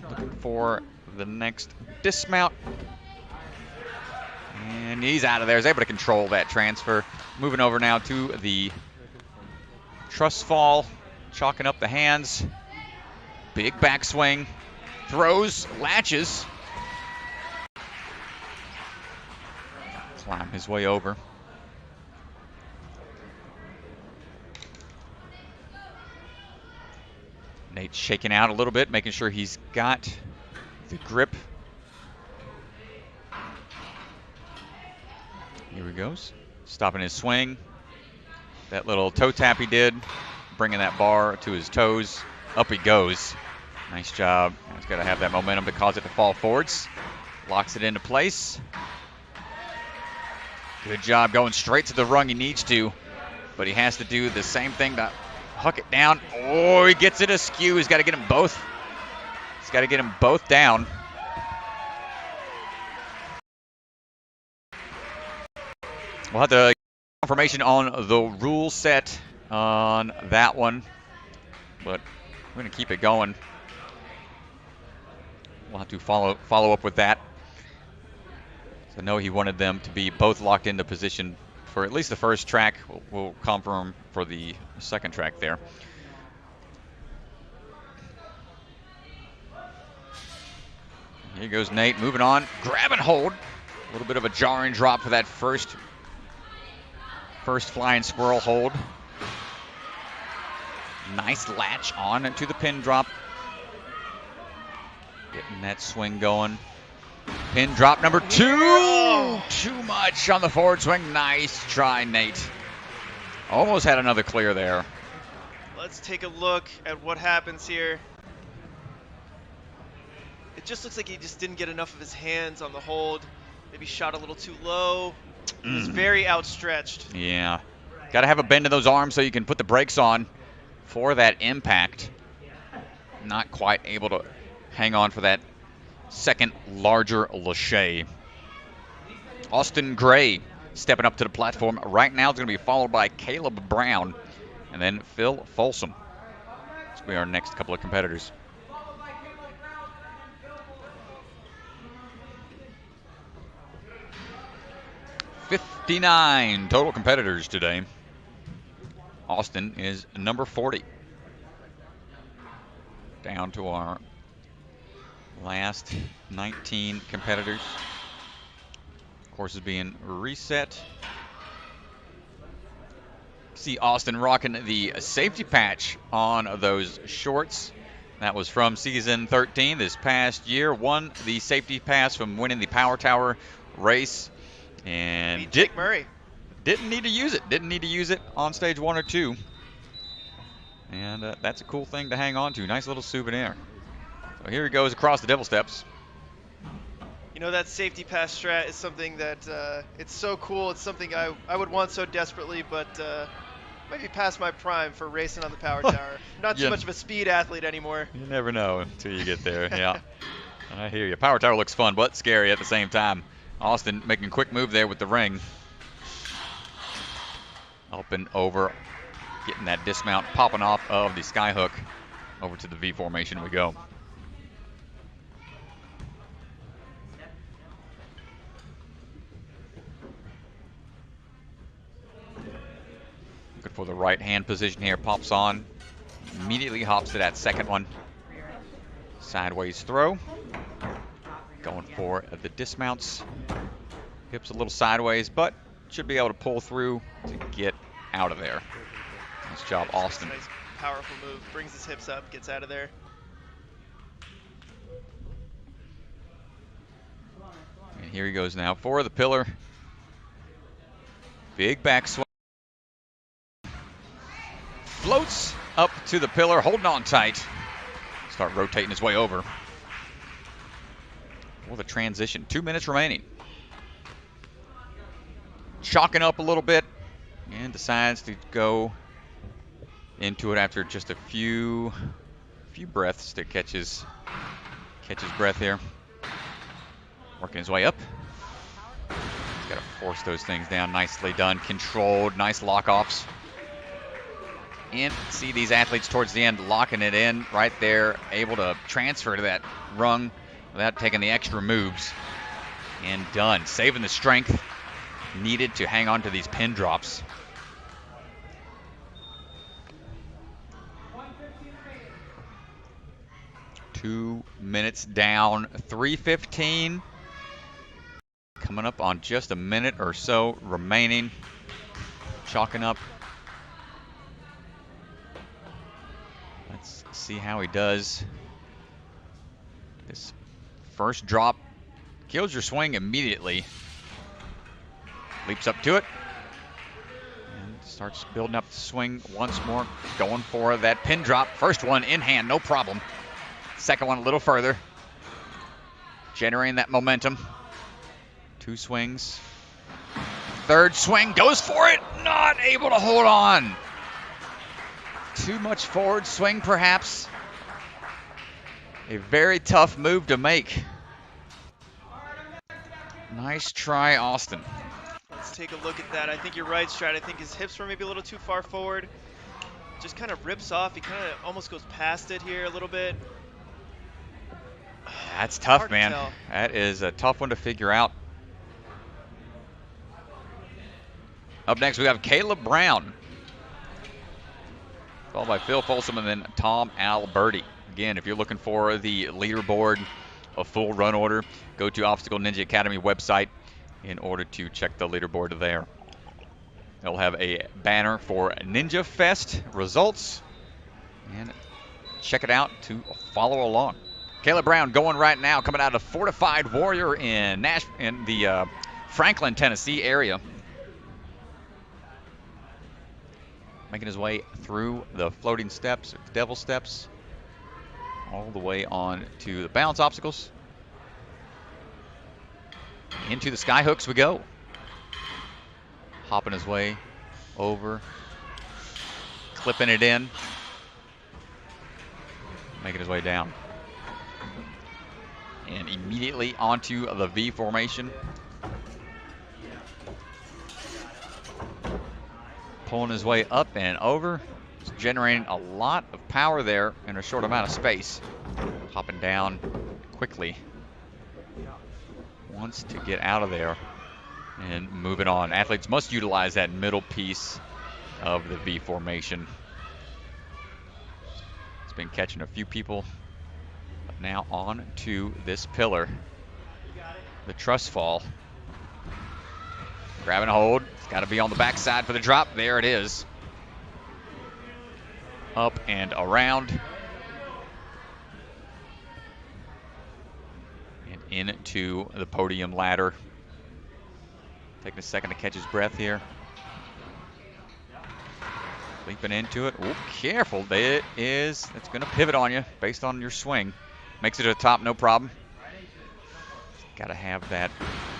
Looking for the next dismount. And he's out of there. He's able to control that transfer. Moving over now to the truss fall. Chalking up the hands. Big backswing. Throws, latches. Climb his way over. Nate's shaking out a little bit, making sure he's got the grip. Here he goes. Stopping his swing. That little toe tap he did, bringing that bar to his toes. Up he goes. Nice job. He's got to have that momentum to cause it to fall forwards. Locks it into place. Good job going straight to the rung he needs to, but he has to do the same thing to huck it down. Oh, he gets it askew. He's got to get them both. He's got to get them both down. We'll have the confirmation on the rule set on that one. but we're going to keep it going. We'll have to follow up with that. So I know he wanted them to be both locked into position for at least the first track. We'll confirm for the second track there. Here goes Nate, moving on, grab and hold. A little bit of a jarring drop for that first flying squirrel hold. Nice latch on to the pin drop. Getting that swing going. Pin drop number 2. Too much on the forward swing. Nice try, Nate. Almost had another clear there. Let's take a look at what happens here. It just looks like he just didn't get enough of his hands on the hold. Maybe shot a little too low. He's very outstretched. Yeah. Got to have a bend in those arms so you can put the brakes on for that impact. Not quite able to hang on for that second larger Lachey. Austin Gray stepping up to the platform right now. It's going to be followed by Caleb Brown and then Phil Folsom. This will be our next couple of competitors. '59 total competitors today. Austin is number 40. Down to our last 19 competitors. Course is being reset. See Austin rocking the safety patch on those shorts. That was from season 13 this past year. Won the safety pass from winning the Power Tower race. And Jake Murray didn't need to use it. Didn't need to use it on stage 1 or 2. And that's a cool thing to hang on to. Nice little souvenir. So here he goes across the devil steps. You know, that safety pass strat is something that it's so cool. It's something I would want so desperately, but maybe past my prime for racing on the Power Tower. Not too much of a speed athlete anymore. You never know until you get there. Yeah, I hear you. Power Tower looks fun, but scary at the same time. Austin making a quick move there with the ring. Up and over, getting that dismount, popping off of the skyhook. Over to the V formation we go. Looking for the right hand position here, pops on. Immediately hops to that second one. Sideways throw. Going for the dismounts. Hips a little sideways, but should be able to pull through to get out of there. Nice job, Austin. Nice, powerful move. Brings his hips up, gets out of there. And here he goes now for the pillar. Big backswing. Floats up to the pillar, holding on tight. Start rotating his way over. For the transition, 2 minutes remaining. Chalking up a little bit and decides to go into it after just a few breaths to catch his breath here. Working his way up. He's got to force those things down. Nicely done, controlled, nice lock-offs. And see these athletes towards the end locking it in right there, able to transfer to that rung without taking the extra moves. And done. Saving the strength needed to hang on to these pin drops. Two minutes down, 3:15. Coming up on just a minute or so remaining. Chalking up. Let's see how he does. This first drop kills your swing immediately. Leaps up to it. And starts building up the swing once more. Going for that pin drop. First one in hand, no problem. Second one a little further. Generating that momentum. Two swings. Third swing, goes for it. Not able to hold on. Too much forward swing, perhaps. A very tough move to make. Nice try, Austin. Let's take a look at that. I think you're right, Strat. I think his hips were maybe a little too far forward. just kind of rips off. He kind of almost goes past it here a little bit. That's tough, Hard to man. tell. That is a tough one to figure out. Up next, we have Caleb Brown, followed by Phil Folsom and then Tom Alberti. Again, if you're looking for the leaderboard, a full run order, go to Obstacle Ninja Academy website in order to check the leaderboard there. They'll have a banner for Ninja Fest results, and check it out to follow along. Caleb Brown going right now, coming out of Fortified Warrior in the Franklin, Tennessee area. Making his way through the floating steps, the devil steps, all the way on to the balance obstacles. Into the sky hooks we go. Hopping his way over, clipping it in, making his way down. And immediately onto the V formation. Pulling his way up and over. Just generating a lot of power there in a short amount of space. Hopping down quickly. Wants to get out of there and moving on. Athletes must utilize that middle piece of the V formation. It's been catching a few people. But now on to this pillar. The truss fall. Grabbing a hold. It's got to be on the backside for the drop. There it is. Up and around. And into the podium ladder. Taking a second to catch his breath here. Leaping into it. Oh, careful. It's going to pivot on you based on your swing. Makes it to the top, no problem. Got to have that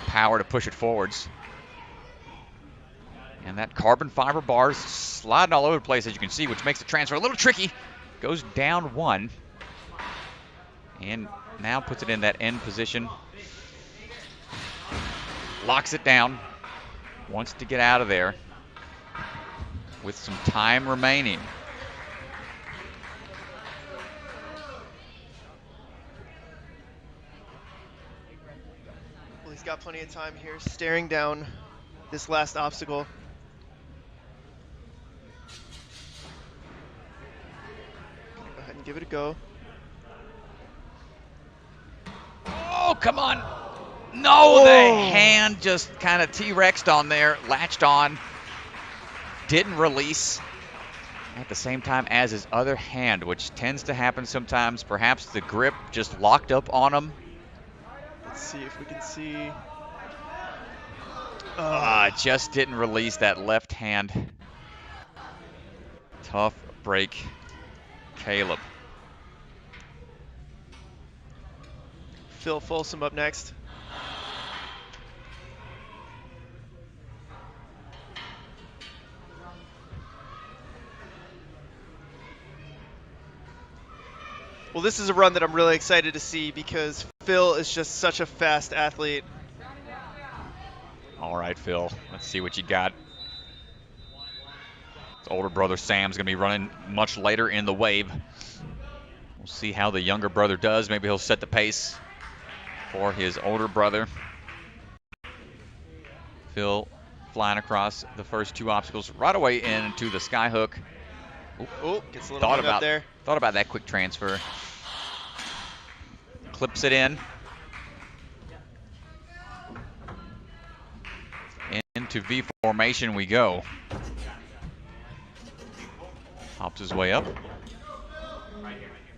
power to push it forwards. And that carbon fiber bar is sliding all over the place, as you can see, which makes the transfer a little tricky. Goes down one. And now puts it in that end position. Locks it down. Wants to get out of there with some time remaining. Well, he's got plenty of time here, staring down this last obstacle. Go ahead and give it a go. Oh, come on. No, the hand just kind of T-Rexed on there, latched on, didn't release at the same time as his other hand, which tends to happen sometimes. Perhaps the grip just locked up on him. Let's see if we can see. Just didn't release that left hand. Tough break, Caleb. Phil Folsom up next. Well, this is a run that I'm really excited to see because Phil is just such a fast athlete. All right, Phil, let's see what you got. His older brother Sam's going to be running much later in the wave. We'll see how the younger brother does. Maybe he'll set the pace for his older brother. Phil flying across the first two obstacles right away into the sky hook. Oh, gets a little hung up there. Thought about that quick transfer. Clips it in. Into V formation we go. Hops his way up.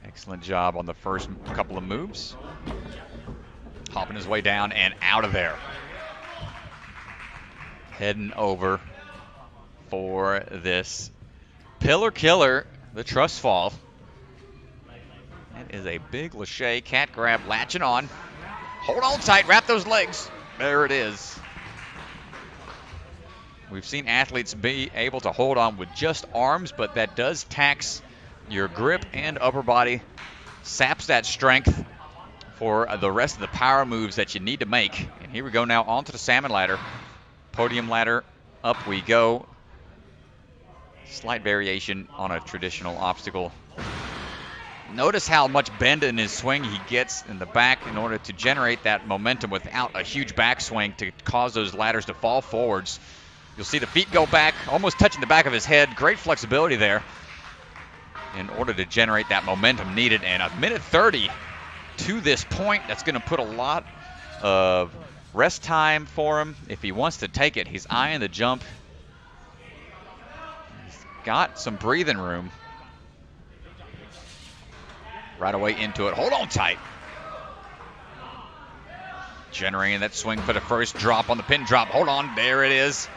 Excellent job on the first couple of moves. Hopping his way down and out of there. Heading over for this pillar killer, the truss fall. That is a big Lachey cat grab, latching on. Hold on tight, wrap those legs. There it is. We've seen athletes be able to hold on with just arms, but that does tax your grip and upper body, saps that strength for the rest of the power moves that you need to make. And here we go now onto the salmon ladder. Podium ladder, up we go. Slight variation on a traditional obstacle. Notice how much bend in his swing he gets in the back in order to generate that momentum without a huge backswing to cause those ladders to fall forwards. You'll see the feet go back, almost touching the back of his head. Great flexibility there in order to generate that momentum needed. And a minute 30 to this point, that's going to put a lot of rest time for him. If he wants to take it, he's eyeing the jump. He's got some breathing room. Right away into it. Hold on tight. Generating that swing for the first drop on the pin drop. Hold on. There it is.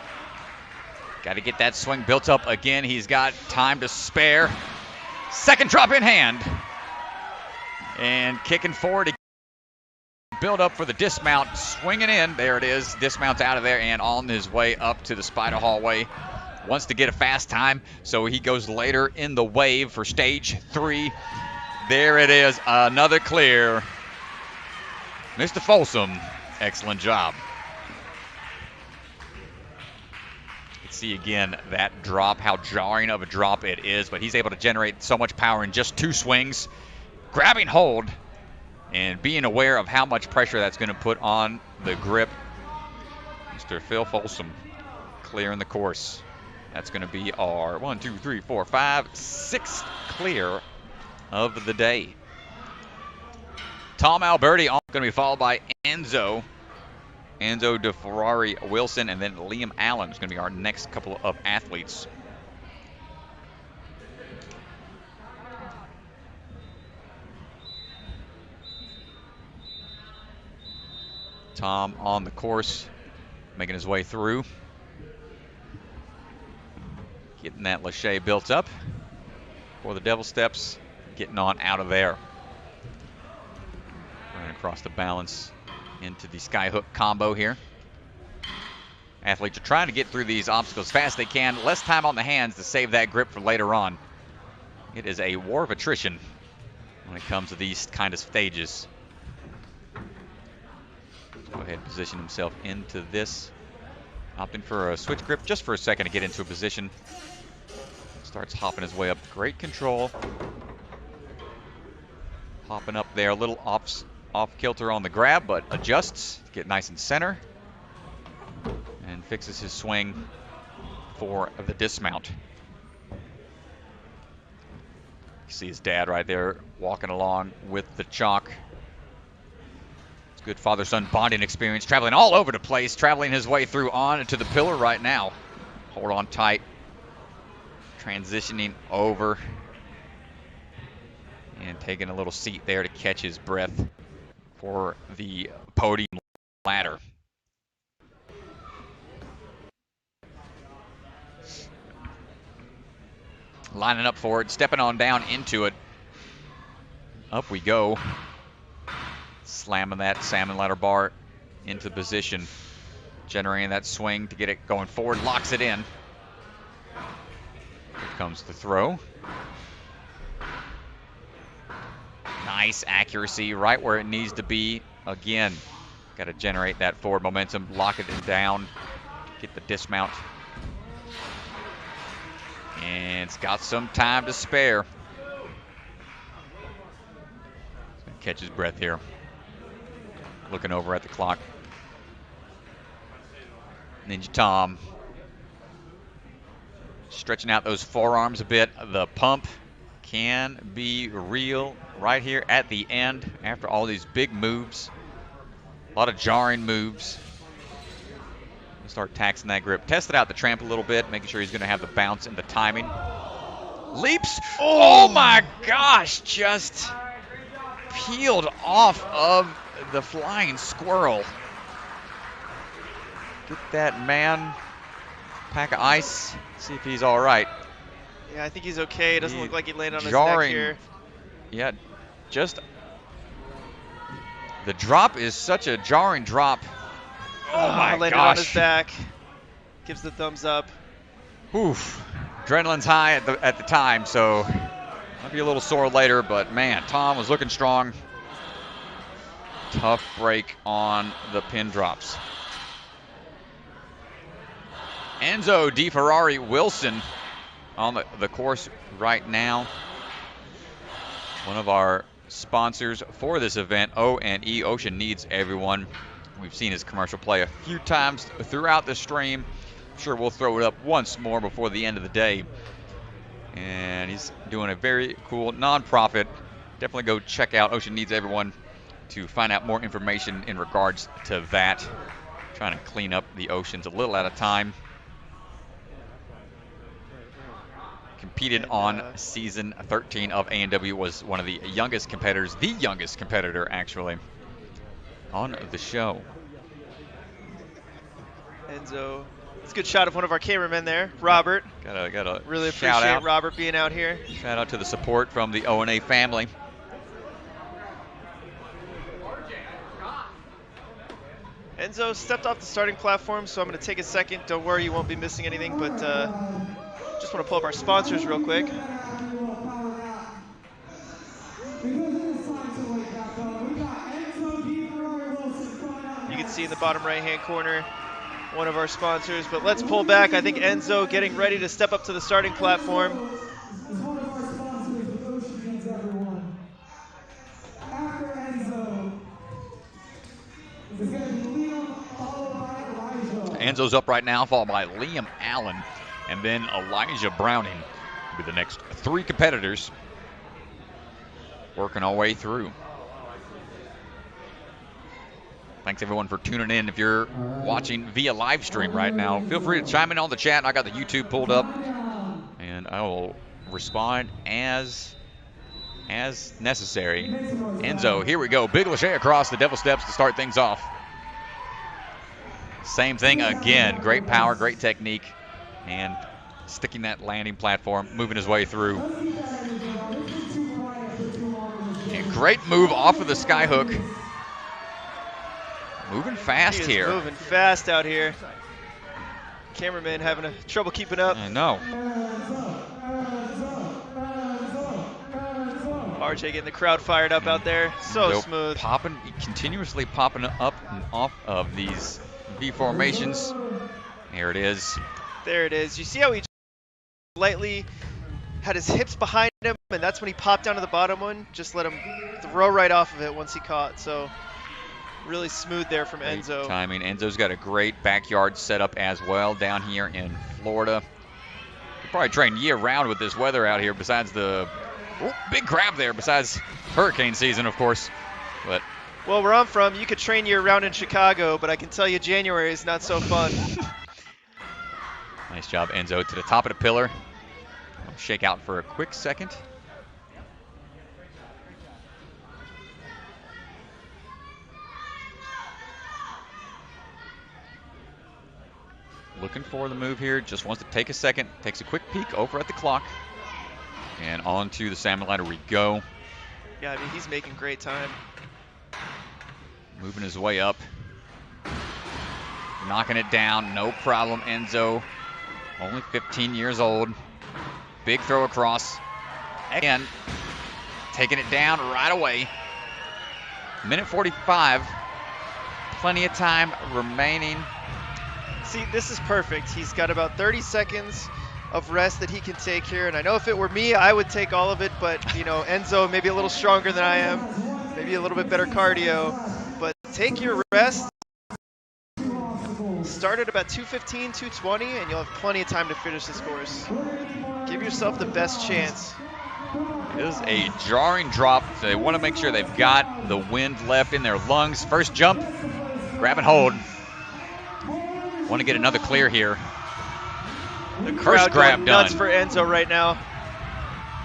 Got to get that swing built up again. He's got time to spare. Second drop in hand. And kicking forward. Build up for the dismount. Swinging in. There it is. Dismounts out of there and on his way up to the spider hallway. Wants to get a fast time, so he goes later in the wave for stage 3. There it is, another clear. Mr. Folsom, excellent job. Let's see again that drop, how jarring of a drop it is, but he's able to generate so much power in just 2 swings. Grabbing hold and being aware of how much pressure that's going to put on the grip. Mr. Phil Folsom clearing the course. That's going to be our 1, 2, 3, 4, 5, 6th clear of the day. Tom Alberti going to be followed by Enzo De Ferrari Wilson, and then Liam Allen is going to be our next couple of athletes. Tom on the course, making his way through. Getting that lache built up for the Devil Steps, getting on out of there. Running across the balance into the skyhook combo here. Athletes are trying to get through these obstacles as fast as they can. Less time on the hands to save that grip for later on. It is a war of attrition when it comes to these kind of stages. Let's go ahead and position himself into this. Opting for a switch grip just for a second to get into a position. Starts hopping his way up. Great control. Hopping up there, a little off kilter on the grab, but adjusts to get nice and center. And fixes his swing for the dismount. You see his dad right there walking along with the chalk. It's good father-son bonding experience, traveling all over the place, traveling his way through on to the pillar right now. Hold on tight. Transitioning over and taking a little seat there to catch his breath for the podium ladder. Lining up for it, stepping on down into it. Up we go. Slamming that salmon ladder bar into position. Generating that swing to get it going forward, locks it in. Here comes the throw. Nice accuracy right where it needs to be. Again, got to generate that forward momentum, lock it down, get the dismount. And it's got some time to spare. Catch his breath here. Looking over at the clock. Ninja Tom. Stretching out those forearms a bit. The pump can be real right here at the end after all these big moves. A lot of jarring moves. Start taxing that grip. Tested out the tramp a little bit, making sure he's going to have the bounce and the timing. Leaps. Oh my gosh, just peeled off of the flying squirrel. Get that man pack of ice. See if he's all right. Yeah, I think he's okay. It doesn't look like he landed on his jarring, neck here. Yeah, just the drop is such a jarring drop. Oh my landed gosh. on his back. Gives the thumbs up. Oof. Adrenaline's high at the time, so might be a little sore later, but man, Tom was looking strong. Tough break on the pin drops. Enzo De Ferrari Wilson on the course right now. One of our sponsors for this event, O&E, Ocean Needs Everyone. We've seen his commercial play a few times throughout the stream. I'm sure we'll throw it up once more before the end of the day. And he's doing a very cool nonprofit. Definitely go check out Ocean Needs Everyone to find out more information in regards to that. Trying to clean up the oceans a little at a time. Competed on season 13 of A&W, was one of the youngest competitors, the youngest competitor actually, on the show. Enzo, it's a good shot of one of our cameramen there, Robert. Gotta really shout appreciate out. Robert being out here. Shout out to the support from the O&A family. Enzo stepped off the starting platform, so I'm going to take a second. Don't worry, you won't be missing anything, but just want to pull up our sponsors real quick. You can see in the bottom right-hand corner one of our sponsors, but let's pull back. I think Enzo getting ready to step up to the starting platform. Enzo's up right now, followed by Liam Allen, and then Elijah Browning will be the next three competitors working our way through. Thanks everyone for tuning in. If you're watching via live stream right now, feel free to chime in on the chat. I got the YouTube pulled up, and I will respond as necessary. Enzo, here we go. Big lâché across the devil steps to start things off. Same thing again. Great power, great technique, and sticking that landing platform, moving his way through. And great move off of the sky hook. Moving fast here. Moving fast out here. Cameraman having trouble keeping up. I know. RJ getting the crowd fired up out there. So smooth. Continuously popping up and off of these V formations. There it is. There it is. You see how he lightly had his hips behind him, and that's when he popped down to the bottom one. Just let him throw right off of it once he caught. So really smooth there from Great Enzo. timing. Enzo's got a great backyard setup as well down here in Florida. You probably train year-round with this weather out here, besides the big crab there, besides hurricane season, of course. But well, where I'm from, you could train year-round in Chicago, but I can tell you January is not so fun. Nice job, Enzo, to the top of the pillar. I'll shake out for a quick second. Looking for the move here, just wants to take a second, takes a quick peek over at the clock, and on to the salmon ladder we go. Yeah, I mean, he's making great time. Moving his way up. Knocking it down, no problem, Enzo. Only 15 years old. Big throw across. And taking it down right away. Minute 45. Plenty of time remaining. See, this is perfect. He's got about 30 seconds of rest that he can take here. And I know if it were me, I would take all of it. But, you know, Enzo maybe a little stronger than I am. Maybe a little bit better cardio. But take your rest. Start at about 2:15, 2:20, and you'll have plenty of time to finish this course. Give yourself the best chance. It is a jarring drop. So they want to make sure they've got the wind left in their lungs. First jump, grab and hold. Want to get another clear here. The First crowd grab going nuts done. for Enzo right now.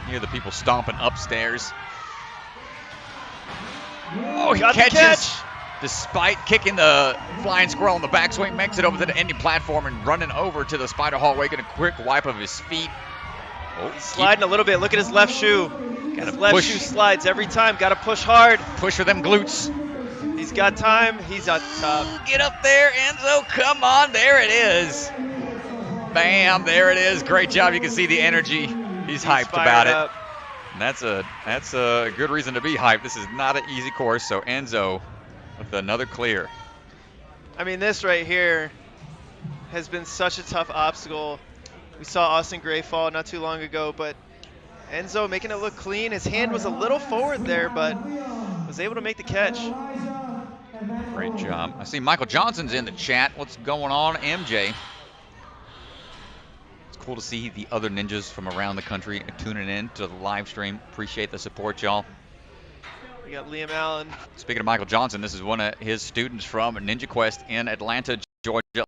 Hear the people stomping upstairs. Oh, he Got the catches. catch. Despite kicking the flying squirrel in the backswing, makes it over to the ending platform and running over to the spider hallway, getting a quick wipe of his feet. Oh, Sliding a little bit. Look at his left shoe. Gotta His left push. shoe slides every time. Got to push hard. Push for them glutes. He's got time. He's on top. Get up there, Enzo. Come on. There it is. Bam. There it is. Great job. You can see the energy. He's hyped about it. Up. And that's a good reason to be hyped. This is not an easy course. So Enzo with another clear. I mean, this right here has been such a tough obstacle. We saw Austin Gray fall not too long ago, but Enzo making it look clean. His hand was a little forward there, but was able to make the catch. Great job. I see Michael Johnson's in the chat. What's going on, MJ? It's cool to see the other ninjas from around the country tuning in to the live stream. Appreciate the support, y'all. We got Liam Allen. Speaking of Michael Johnson, this is one of his students from Ninja Quest in Atlanta, Georgia.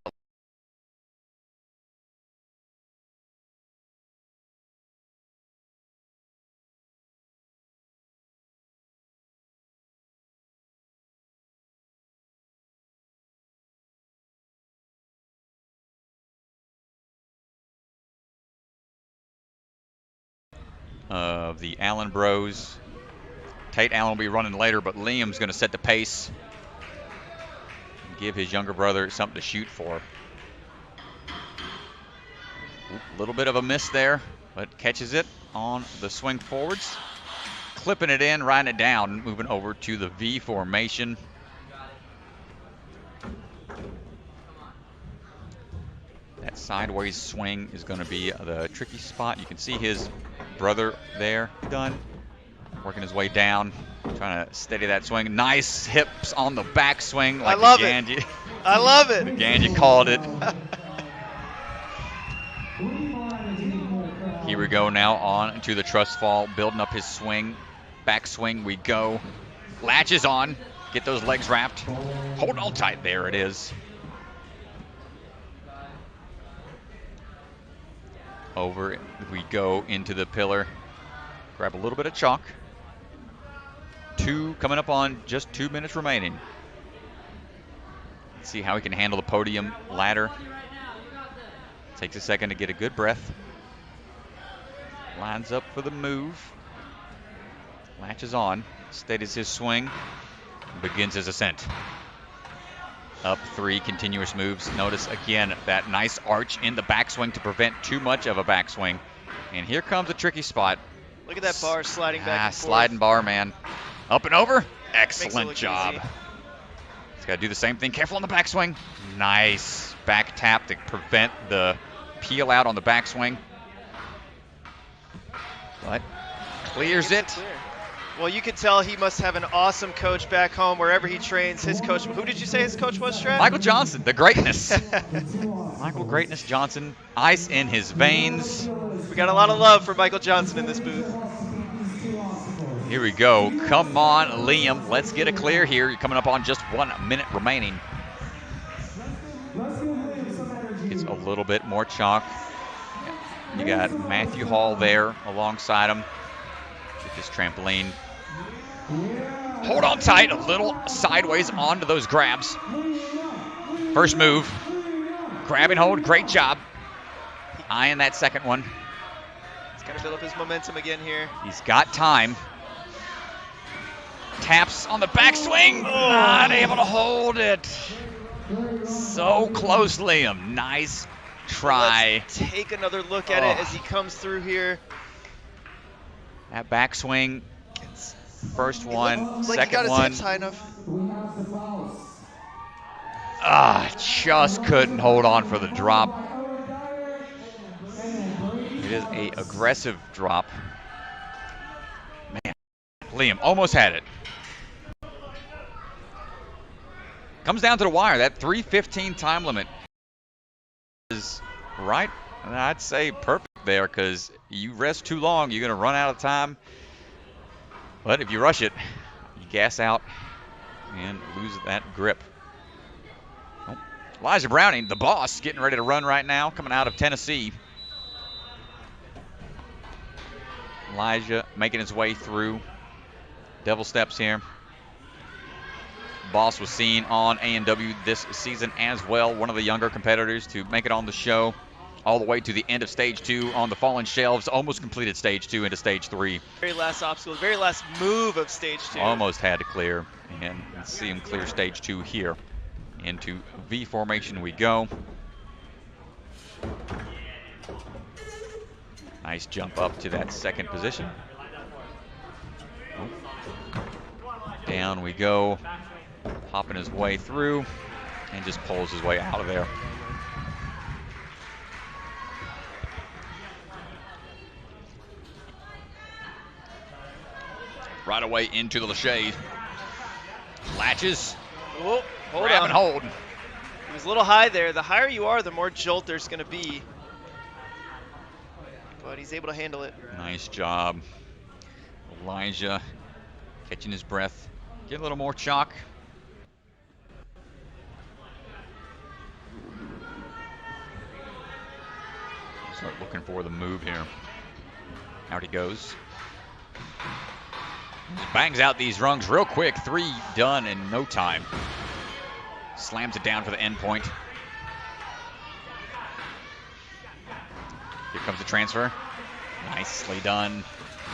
Of the Allen bros. Tate Allen will be running later, but Liam's going to set the pace and give his younger brother something to shoot for. A little bit of a miss there, but catches it on the swing forwards. Clipping it in, riding it down, moving over to the V formation. That sideways swing is going to be the tricky spot. You can see his brother there, done. Working his way down, trying to steady that swing. Nice hips on the backswing. Like I love it. I love it. Ganji called it. Here we go now on to the trust fall, building up his swing. Backswing we go. Latches on. Get those legs wrapped. Hold on tight. There it is. Over we go into the pillar. Grab a little bit of chalk. Coming up on just 2 minutes remaining. Let's see how he can handle the podium ladder. Takes a second to get a good breath. Lines up for the move. Latches on. Steadies his swing. Begins his ascent. Up 3 continuous moves. Notice again that nice arch in the backswing to prevent too much of a backswing. And here comes a tricky spot. Look at that bar sliding back and forth. Sliding bar, man. Up and over. Excellent job. Easy. He's got to do the same thing. Careful on the backswing. Nice back tap to prevent the peel out on the backswing. But clears it. Clear. Well, you can tell he must have an awesome coach back home wherever he trains. His coach, who did you say his coach was, Strat? Michael Johnson, the greatness. Michael Greatness Johnson, ice in his veins. We got a lot of love for Michael Johnson in this booth. Here we go. Come on, Liam. Let's get a clear here. You're coming up on just 1 minute remaining. It's a little bit more chalk. You got Matthew Hall there alongside him with his trampoline. Hold on tight, a little sideways onto those grabs. First move, grab and hold, great job. Eyeing that second one. He's got to build up his momentum again here. He's got time. Taps on the backswing, not able to hold it. So close, Liam. Nice try. Let's take another look at it as he comes through here. That backswing, first one, like second he got his one. hips high enough. Just couldn't hold on for the drop. It is an aggressive drop. Man, Liam almost had it. Comes down to the wire. That 3:15 time limit is right, and I'd say perfect there, because you rest too long, you're going to run out of time. But if you rush it, you gas out and lose that grip. Oh, Elijah Browning, the boss, getting ready to run right now, coming out of Tennessee. Elijah making his way through. Devil steps here. Boss was seen on A&W this season as well, one of the younger competitors to make it on the show all the way to the end of stage 2 on the fallen shelves, almost completed stage 2 into stage 3. Very last obstacle, very last move of stage 2. Almost had to clear, and see him clear stage 2 here. Into V formation we go. Nice jump up to that second position. Down we go. Hopping his way through and just pulls his way out of there. right away into the Lachey. Latches. Oh, hold grab on. and hold. He was a little high there. The higher you are, the more jolt there's going to be. But he's able to handle it. Nice job. Elijah catching his breath. Get a little more chalk. Start looking for the move here. Out he goes. Just bangs out these rungs real quick. 3 done in no time. Slams it down for the end point. Here comes the transfer. Nicely done.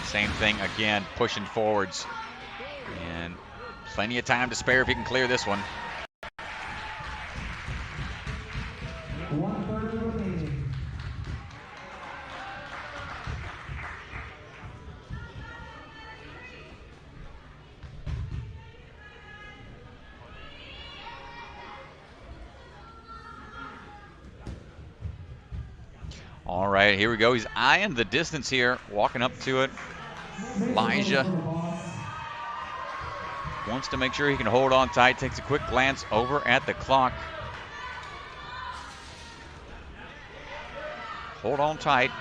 Same thing again, pushing forwards. And plenty of time to spare if he can clear this one. 130 remaining. All right, here we go. He's eyeing the distance here, walking up to it. Elijah wants to make sure he can hold on tight, takes a quick glance over at the clock. Hold on tight.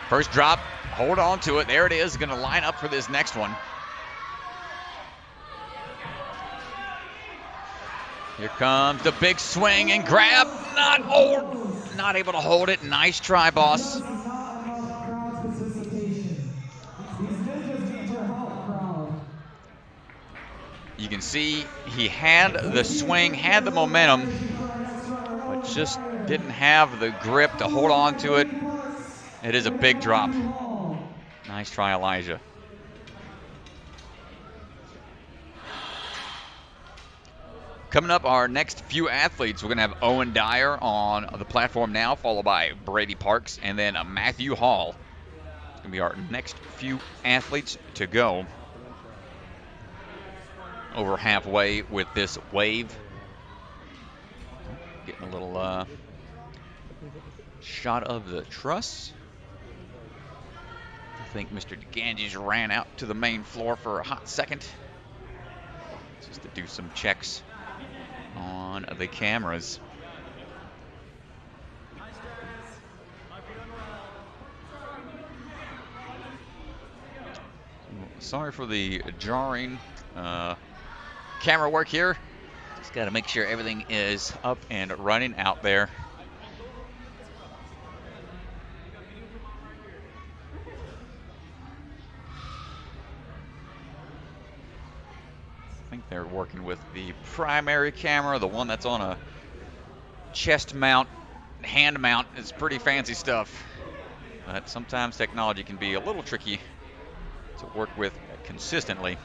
First drop, hold on to it. There it is, gonna line up for this next one. Here comes the big swing and grab. Not able to hold it. Nice try, boss. You can see he had the swing, had the momentum, but just didn't have the grip to hold on to it. It is a big drop. Nice try, Elijah. Coming up, our next few athletes, we're going to have Owen Dyer on the platform now, followed by Brady Parks, and then Matthew Hall. It's going to be our next few athletes to go. Over halfway with this wave. Getting a little shot of the truss. I think Mr. DeGanges ran out to the main floor for a hot second, just to do some checks on the cameras. Sorry for the jarring camera work here. Just got to make sure everything is up and running out there. I think they're working with the primary camera, the one that's on a chest mount, hand mount. It's pretty fancy stuff, but sometimes technology can be a little tricky to work with consistently.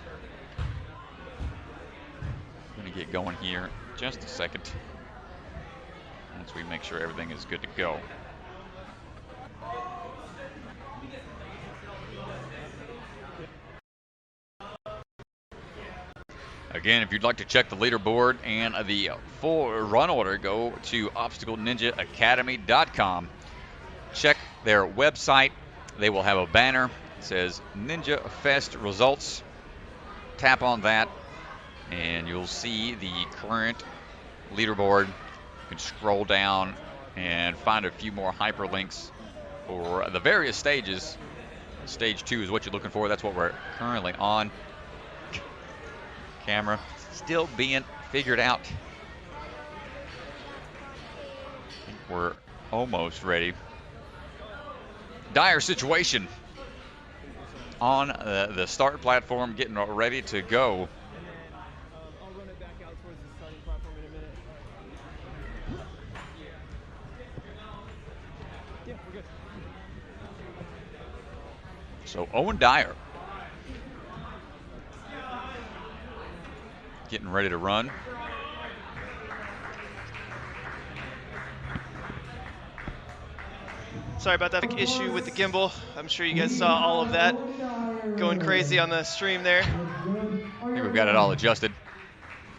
I'm going to get going here in just a second once we make sure everything is good to go. Again, if you'd like to check the leaderboard and the full run order, go to obstacleninjaacademy.com. Check their website. They will have a banner that says Ninja Fest results. Tap on that, and you'll see the current leaderboard. You can scroll down and find a few more hyperlinks for the various stages. Stage 2 is what you're looking for. That's what we're currently on. Camera still being figured out. I think we're almost ready. Dire situation on the start platform, getting ready to go. I'll run it back out towards the starting platform in a minute. Yeah, we're good. So Owen Dyer getting ready to run. Sorry about that issue with the gimbal. I'm sure you guys saw all of that going crazy on the stream there. I think we've got it all adjusted.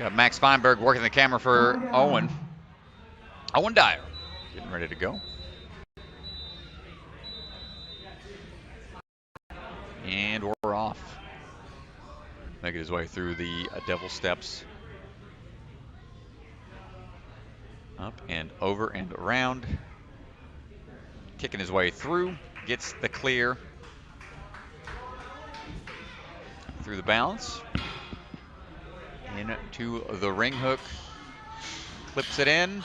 Got Max Feinberg working the camera for Owen. Owen Dyer getting ready to go. making his way through the devil steps. Up and over and around. Kicking his way through. Gets the clear. Through the balance. Into the ring hook. Clips it in.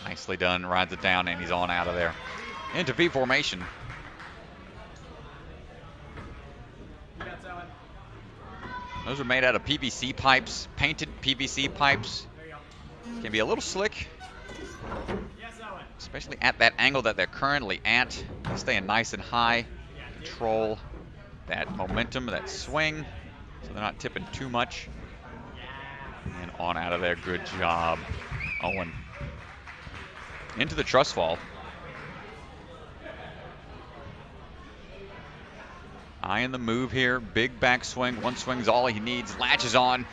Nicely done. Rides it down, and he's on out of there. Into V formation. Those are made out of PVC pipes, painted PVC pipes. Can be a little slick, especially at that angle that they're currently at. Staying nice and high. Control that momentum, that swing, so they're not tipping too much. And on out of there. Good job, Owen. Into the truss fall. Eyeing the move here. Big back swing. One swing's all he needs. Latches on.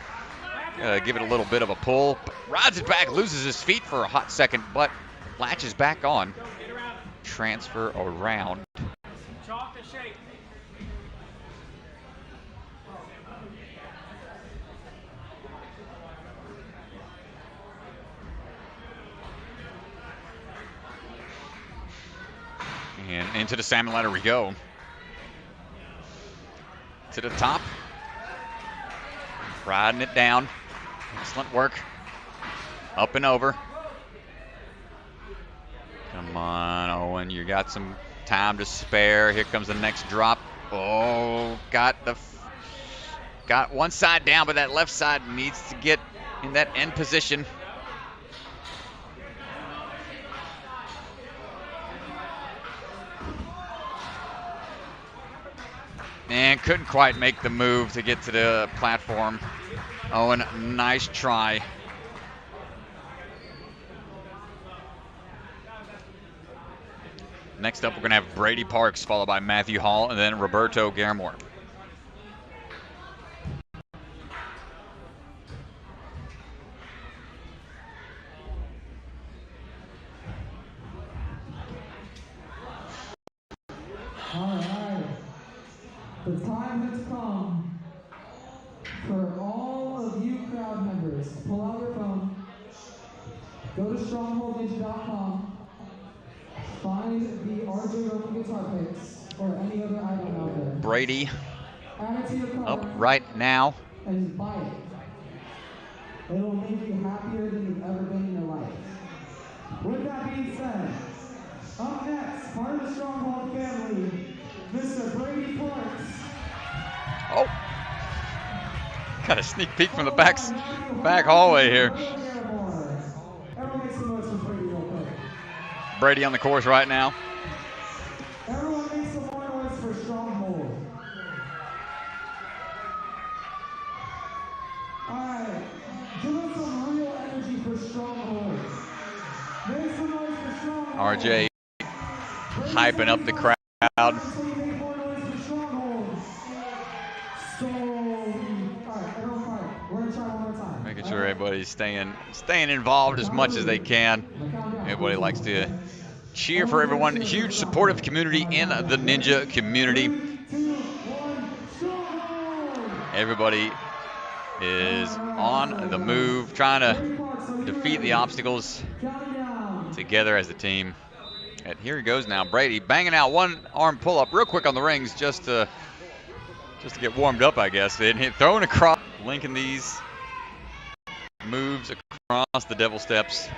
Give it a little bit of a pull. Rides it back. Loses his feet for a hot second, but latches back on. Transfer around. Chalk the shape. And into the salmon ladder we go. To the top. Riding it down. Excellent work. Up and over. Come on, Owen. You got some time to spare. Here comes the next drop. Oh, got one side down, but that left side needs to get in that end position. And couldn't quite make the move to get to the platform. Owen, nice try. Next up, we're going to have Brady Parks, followed by Matthew Hall, and then Roberto Garamore. All right. The time has come for all of you crowd members. Pull out your phone. Go to strongholdninja.com. Find the RJ Roman guitar picks or any other item out there. Brady Add it to your cart up right now. and buy it. It will make you happier than you've ever been in your life. With that being said, up next, part of the Stronghold family, Mr. Brady Parks. Oh, got a sneak peek from the back hallway here. Everyone make some noise for Brady real quick. Brady on the course right now. Everyone make some more noise for Stronghold. Alright, give us some real energy for Stronghold. Make some noise for Stronghold. RJ hyping up the crowd. Making sure everybody's staying involved as much as they can. Everybody likes to cheer for everyone. Huge supportive community in the ninja community. Everybody is on the move, trying to defeat the obstacles together as a team. And here he goes now. Brady banging out one arm pull-up real quick on the rings just to get warmed up, I guess. And throwing across, linking these moves across the devil steps.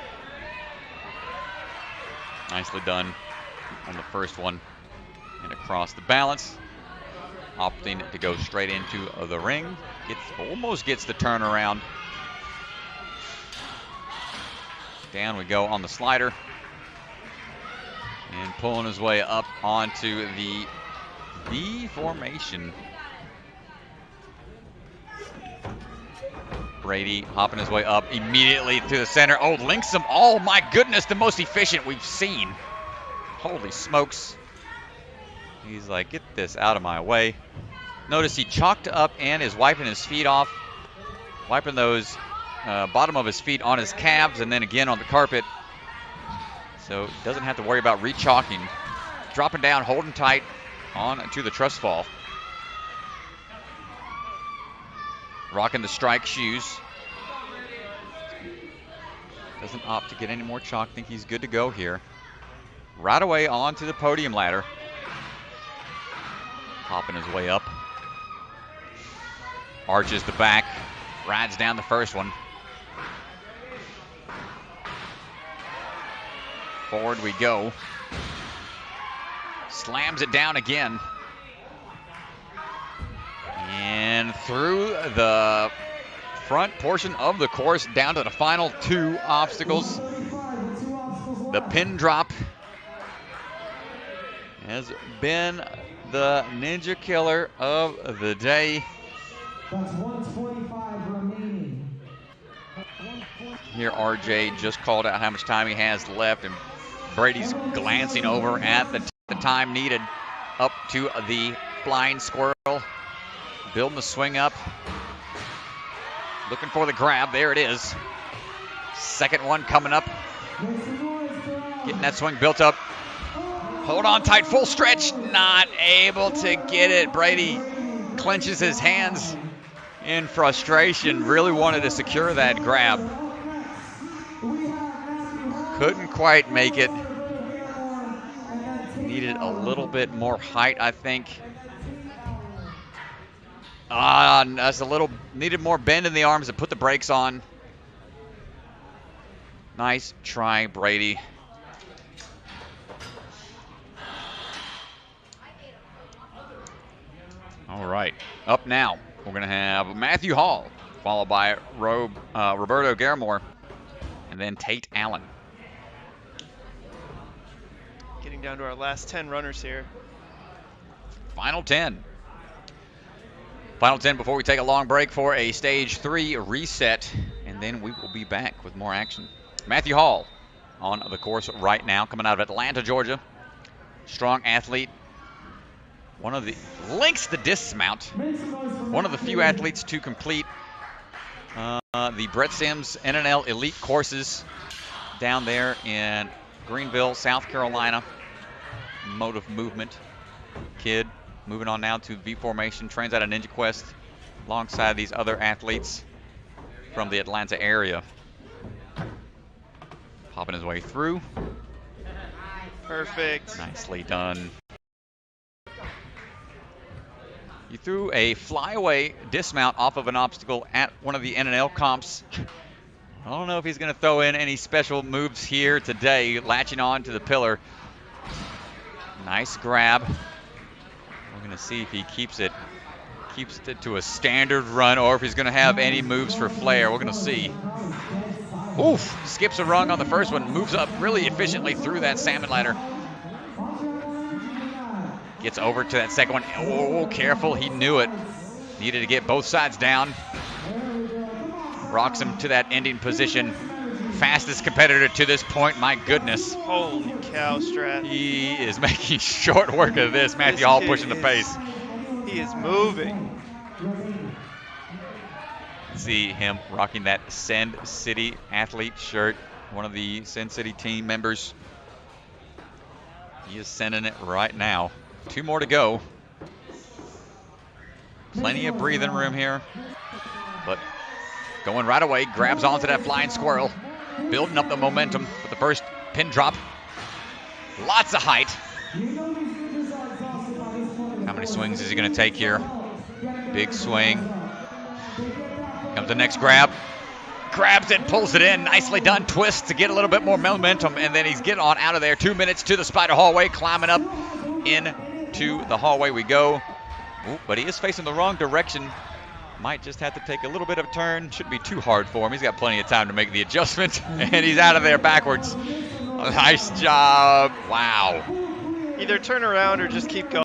Nicely done on the first one. And across the balance. Opting to go straight into the ring. Almost gets the turnaround. Down we go on the slider. And pulling his way up onto the V formation. Brady hopping his way up immediately to the center. Oh, links him. Oh, my goodness, the most efficient we've seen. Holy smokes. He's like, get this out of my way. Notice he chalked up and is wiping his feet off. Wiping those bottom of his feet on his calves and then again on the carpet. So doesn't have to worry about re-chalking. Dropping down, holding tight on to the truss fall. Rocking the strike shoes. Doesn't opt to get any more chalk. Think he's good to go here. Right away onto the podium ladder. Hopping his way up. Arches the back. Rides down the first one. Forward we go. Slams it down again. And through the front portion of the course down to the final 2 obstacles. The pin drop has been the ninja killer of the day. That's 125 remaining. Here RJ just called out how much time he has left, and Brady's glancing over at the time needed up to the flying squirrel. Building the swing up. Looking for the grab. There it is. Second one coming up. Getting that swing built up. Hold on tight, full stretch. Not able to get it. Brady clenches his hands in frustration. Really wanted to secure that grab. Couldn't quite make it. Needed a little bit more height, I think. That's a little, needed more bend in the arms to put the brakes on. Nice try, Brady. All right, up now, we're gonna have Matthew Hall, followed by Roberto Garamore, and then Tate Allen. Getting down to our last 10 runners here. Final 10. Final 10 before we take a long break for a stage 3 reset, and then we will be back with more action. Matthew Hall on the course right now, coming out of Atlanta, Georgia. Strong athlete. One of the links the dismount. One of the few athletes to complete the Brett Sims NNL Elite courses down there in Greenville, South Carolina. Motive movement kid. Moving on now to V formation, trains out of Ninja Quest alongside these other athletes from the Atlanta area. Popping his way through. Perfect. Nicely done. You threw a flyaway dismount off of an obstacle at one of the NNL comps. I don't know if he's going to throw in any special moves here today, latching on to the pillar. Nice grab. We're going to see if he keeps it to a standard run or if he's going to have any moves for flair. We're going to see. Oof, skips a rung on the first one, moves up really efficiently through that salmon ladder. Gets over to that second one. Oh, careful, he knew it. Needed to get both sides down. Rocks him to that ending position. Fastest competitor to this point, my goodness. Holy cow, Strat. He is making short work of this. Matthew Hall pushing the pace. He is moving. See him rocking that Send City athlete shirt, one of the Send City team members. He is sending it right now. 2 more to go. Plenty of breathing room here, but going right away, grabs onto that flying squirrel, building up the momentum for the first pin drop. Lots of height. How many swings is he going to take here? Big swing. Comes the next grab. Grabs it, pulls it in. Nicely done. Twist to get a little bit more momentum, and then he's getting on out of there. 2 minutes to the spider hallway. Climbing up into the hallway we go. Ooh, but he is facing the wrong direction. Might just have to take a little bit of a turn. Shouldn't be too hard for him. He's got plenty of time to make the adjustment, and he's out of there backwards. Nice job. Wow. Either turn around or just keep going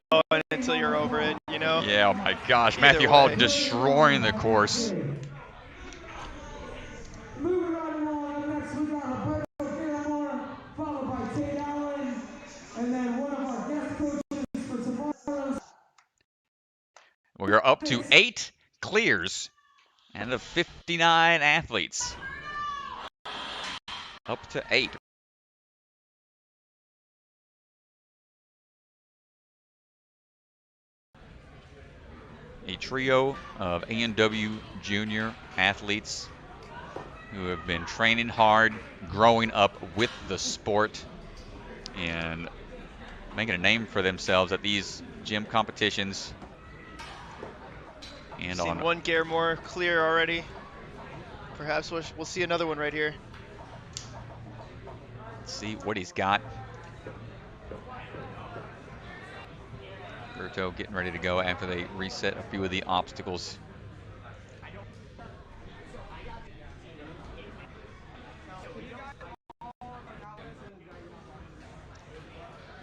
until you're over it, you know? Yeah, oh my gosh. Either Matthew Hall way. destroying the course. Moving right along, next we got Roberto Garamore, followed by Tate Allen, and then one of our guest coaches for tomorrow's. We're up to 8 clears and of 59 athletes. Up to 8. a trio of A&W junior athletes who have been training hard, growing up with the sport, and making a name for themselves at these gym competitions. And Seen one gear more clear already. Perhaps we'll see another one right here. Let's see what he's got. Berto getting ready to go after they reset a few of the obstacles.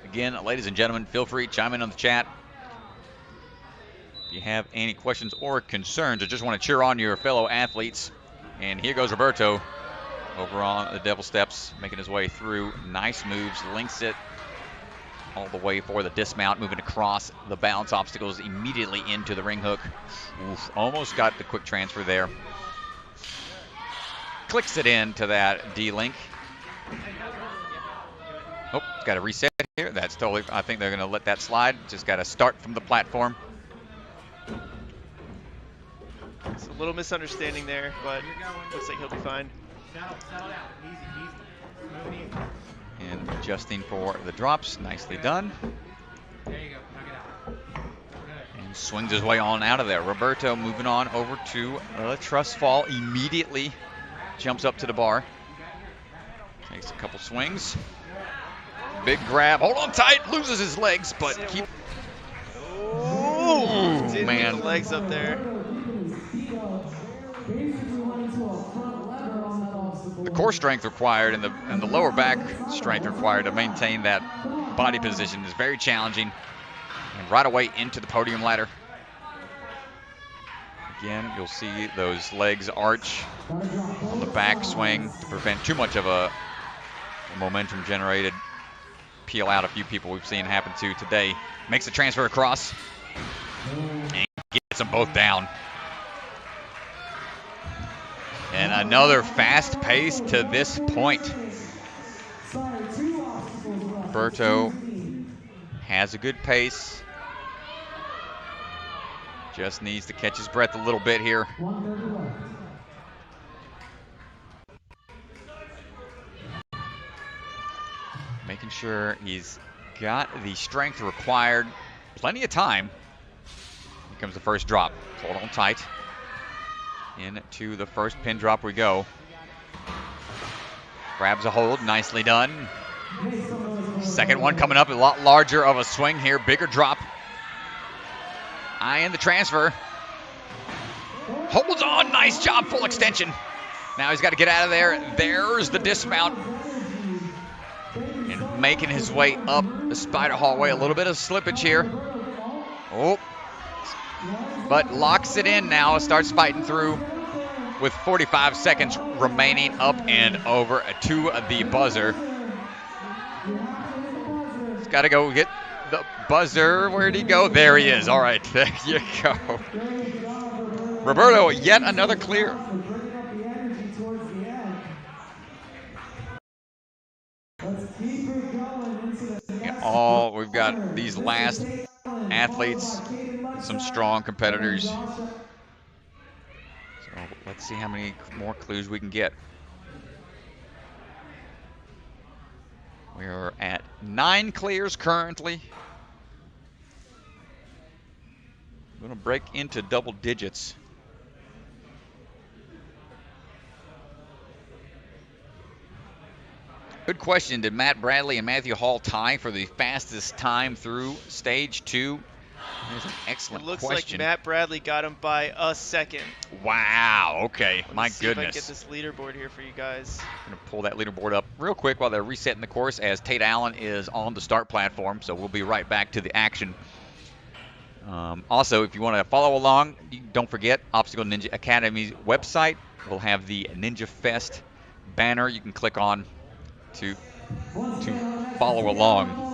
Again, ladies and gentlemen, feel free to chime in on the chat. If you have any questions or concerns or just want to cheer on your fellow athletes. And here goes Roberto over on the devil steps, making his way through. Nice moves, links it all the way for the dismount, moving across the balance obstacles immediately into the ring hook. Oof, almost got the quick transfer there. Clicks it into that D-link. Oh, got to reset here. That's totally, I think they're going to let that slide. Just got to start from the platform. It's a little misunderstanding there, but looks like he'll be fine. And adjusting for the drops. Nicely done. There you go. Knock it out. And swings his way on out of there. Roberto moving on over to a truss fall. Immediately jumps up to the bar. Takes a couple swings. Big grab. Hold on tight. Loses his legs, but keep. Oh, didn't man. get the legs up there. The core strength required and the lower back strength required to maintain that body position is very challenging. And right away into the podium ladder. Again, you'll see those legs arch on the back swing to prevent too much of a momentum generated peel out a few people we've seen happen to today. Makes the transfer across and gets them both down. And another fast pace to this point. Berto has a good pace. Just needs to catch his breath a little bit here. Making sure he's got the strength required. Plenty of time. Here comes the first drop. Hold on tight. Into the first pin drop we go. Grabs a hold, nicely done. Second one coming up, a lot larger of a swing here, bigger drop. Eyeing the transfer. Holds on, nice job, full extension. Now he's got to get out of there. There's the dismount. And making his way up the spider hallway. A little bit of slippage here. Oh. But locks it in now, starts fighting through with 45 seconds remaining, up and over to the buzzer. He's got to go get the buzzer. Where'd he go? There he is. All right, there you go. Roberto, yet another clear. And we've got these last athletes, some strong competitors. So let's see how many more clues we can get. We are at 9 clears currently. We're going to break into double digits. Good question. Did Matt Bradley and Matthew Hall tie for the fastest time through stage 2? That's an excellent question. It looks like Matt Bradley got him by a second. Wow, okay. My See goodness. if I can get this leaderboard here for you guys. I'm going to pull that leaderboard up real quick while they're resetting the course as Tate Allen is on the start platform, so we'll be right back to the action. Also, if you want to follow along, don't forget Obstacle Ninja Academy's website will have the Ninja Fest banner you can click on to follow along.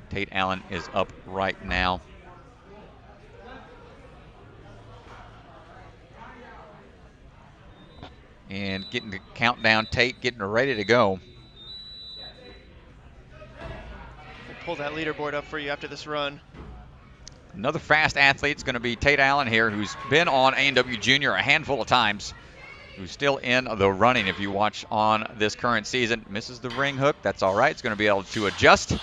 Tate Allen is up right now. And getting the countdown, Tate getting ready to go. pull that leaderboard up for you after this run. Another fast athlete is going to be Tate Allen here, who's been on A&W Junior a handful of times, who's still in the running if you watch on this current season. Misses the ring hook. That's all right. It's going to be able to adjust.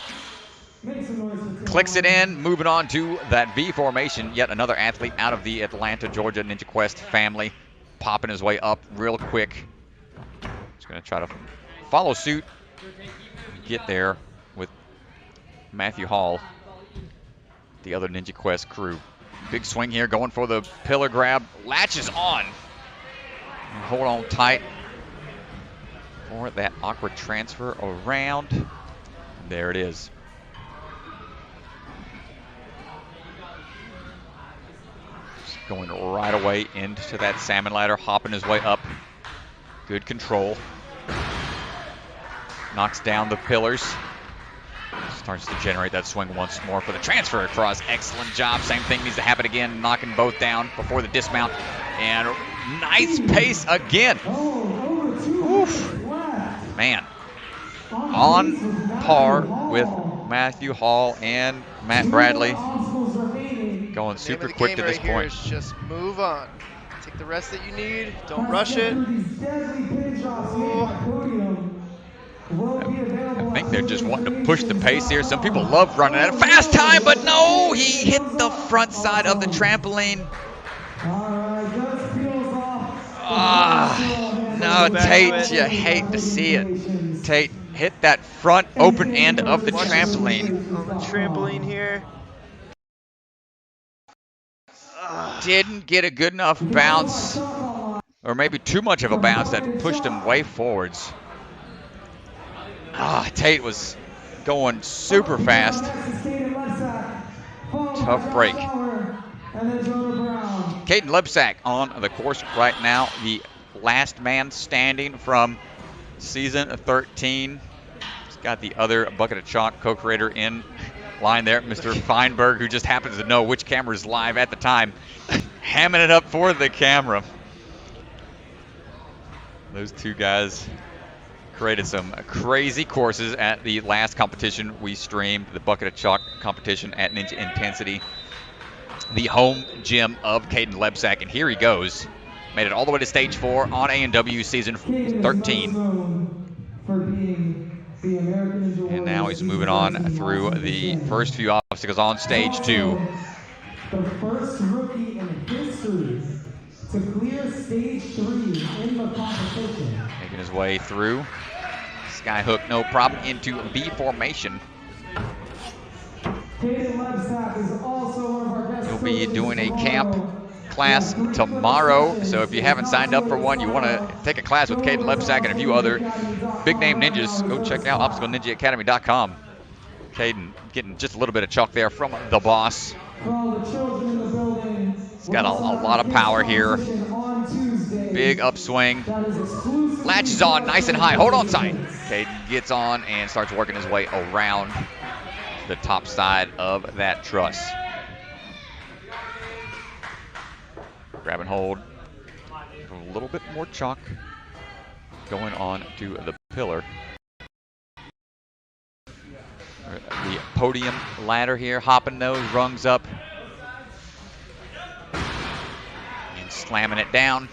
Clicks it in, moving on to that V formation. Yet another athlete out of the Atlanta, Georgia Ninja Quest family, popping his way up real quick. He's going to try to follow suit, get there with Matthew Hall, the other Ninja Quest crew. Big swing here, going for the pillar grab. Latches on. And hold on tight for that awkward transfer around. And there it is. Just going right away into that salmon ladder, hopping his way up. Good control. Knocks down the pillars. Starts to generate that swing once more for the transfer across. Excellent job. Same thing needs to happen again. Knocking both down before the dismount. And nice pace again. Oof. Man. On par with Matthew Hall and Matt Bradley. Going super quick to this point. Just move on. Take the rest that you need. Don't rush it. Ooh. I think they're just wanting to push the pace here. Some people love running at a fast time, but no, he hit the front side of the trampoline. No, Tate, you hate to see it. Tate hit that front open end of the trampoline. On the trampoline here. Didn't get a good enough bounce, or maybe too much of a bounce that pushed him way forwards. Tate was going super fast. Tough break. Caden Lebsack on the course right now, the last man standing from season 13. He's got the other Bucket of Chalk co-creator in line there, Mr. Feinberg, who just happens to know which camera is live at the time, hamming it up for the camera. Those two guys created some crazy courses at the last competition we streamed, the Bucket of Chalk competition at Ninja Intensity, the home gym of Caden Lebsack, and here he goes. Made it all the way to stage 4 on A&W season 13. And now he's moving on through the first few obstacles on stage 2. The first rookie in history to clear stage 3 in the competition. Making his way through. Skyhook, no problem, into B formation. He'll be doing a camp class tomorrow, so if you haven't signed up for one, you want to take a class with Caden Lebsack and a few other big name ninjas, go check out ObstacleNinjaAcademy.com. Caden getting just a little bit of chalk there from the boss. He's got a lot of power here. Big upswing. Latches on nice and high. Hold on tight. Caden gets on and starts working his way around the top side of that truss. Grab and hold. A little bit more chalk going on to the pillar. The podium ladder here, hopping those rungs up and slamming it down.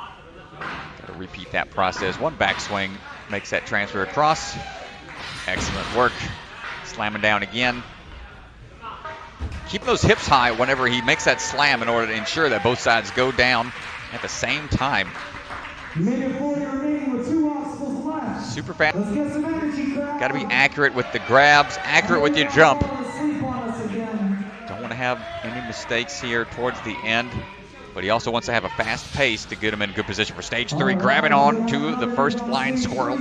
Got to repeat that process. One backswing makes that transfer across. Excellent work. Slamming down again. Keep those hips high whenever he makes that slam in order to ensure that both sides go down at the same time. Super fast. Got to be accurate with the grabs, accurate with your jump. Don't want to have any mistakes here towards the end, but he also wants to have a fast pace to get him in good position for stage 3. Grabbing on to the first flying squirrel.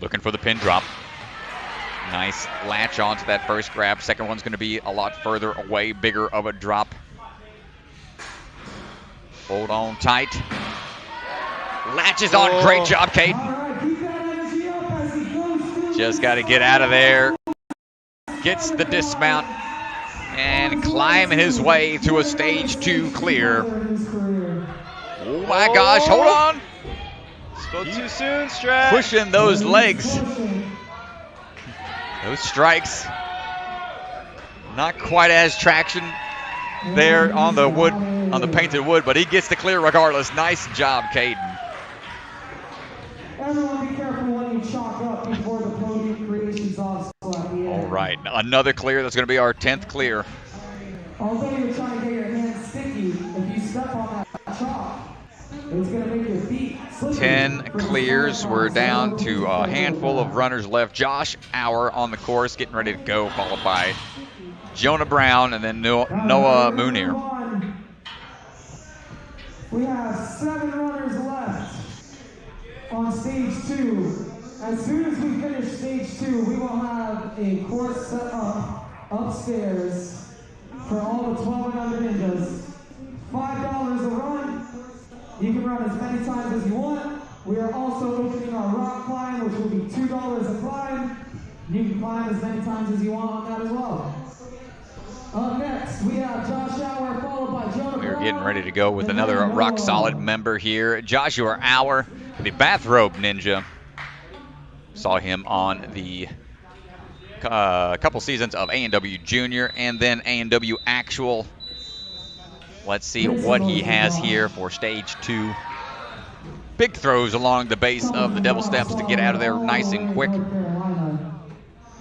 Looking for the pin drop. Nice latch onto that first grab. Second one's going to be a lot further away, bigger of a drop. Hold on tight. Latches on. Great job, Caden. Just got to get out of there. Gets the dismount and climbing his way to a stage 2 clear. Oh my gosh, hold on. Spoke too soon, Strat. Pushing those legs. Those strikes, not quite as traction there on the wood, on the painted wood, but he gets the clear regardless. Nice job, Caden. Everyone be careful when you chalk up before the podium creations obstacle at the end. All right, another clear. That's going to be our 10th clear. Although you're trying to get your hands sticky, if you step on that chalk, it's going to make your feet slippery. 10 clears. We're down to a handful of runners left. Josh Auer on the course, getting ready to go, followed by Jonah Brown and then Noah Munir. We have 7 runners left on stage 2. As soon as we finish stage 2, we will have a course set up upstairs for all the 12 and under ninjas. $5 a run. You can run as many times as you want. We are also opening our rock climb, which will be $2 a climb. You can climb as many times as you want on that as well. Up next, we have Josh Auer, followed by Jonah Brown. We're getting ready to go with another rock solid member here, Joshua Auer, the bathrobe ninja. Saw him on the couple seasons of A&W Junior and then A&W Actual. Let's see what he has here for stage 2. Big throws along the base of the Devil Steps to get out of there nice and quick.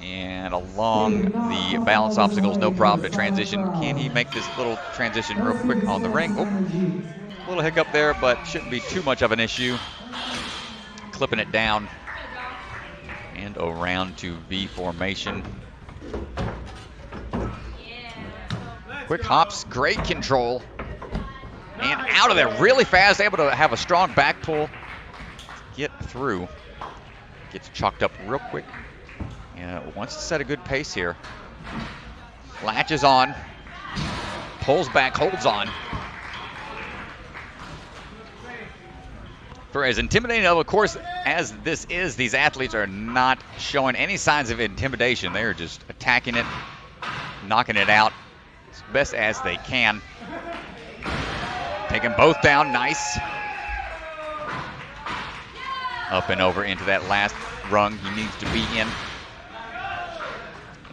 And along the balance obstacles, no problem to transition. Can he make this little transition real quick on the ring? Oh, little hiccup there, but shouldn't be too much of an issue. Clipping it down and around to V formation. Quick hops, great control. And out of there really fast, able to have a strong back pull. Get through. Gets chalked up real quick. And wants to set a good pace here. Latches on. Pulls back, holds on. For as intimidating of a course as this is, these athletes are not showing any signs of intimidation. They are just attacking it, knocking it out as best as they can. Taking both down, nice. Up and over into that last rung he needs to be in.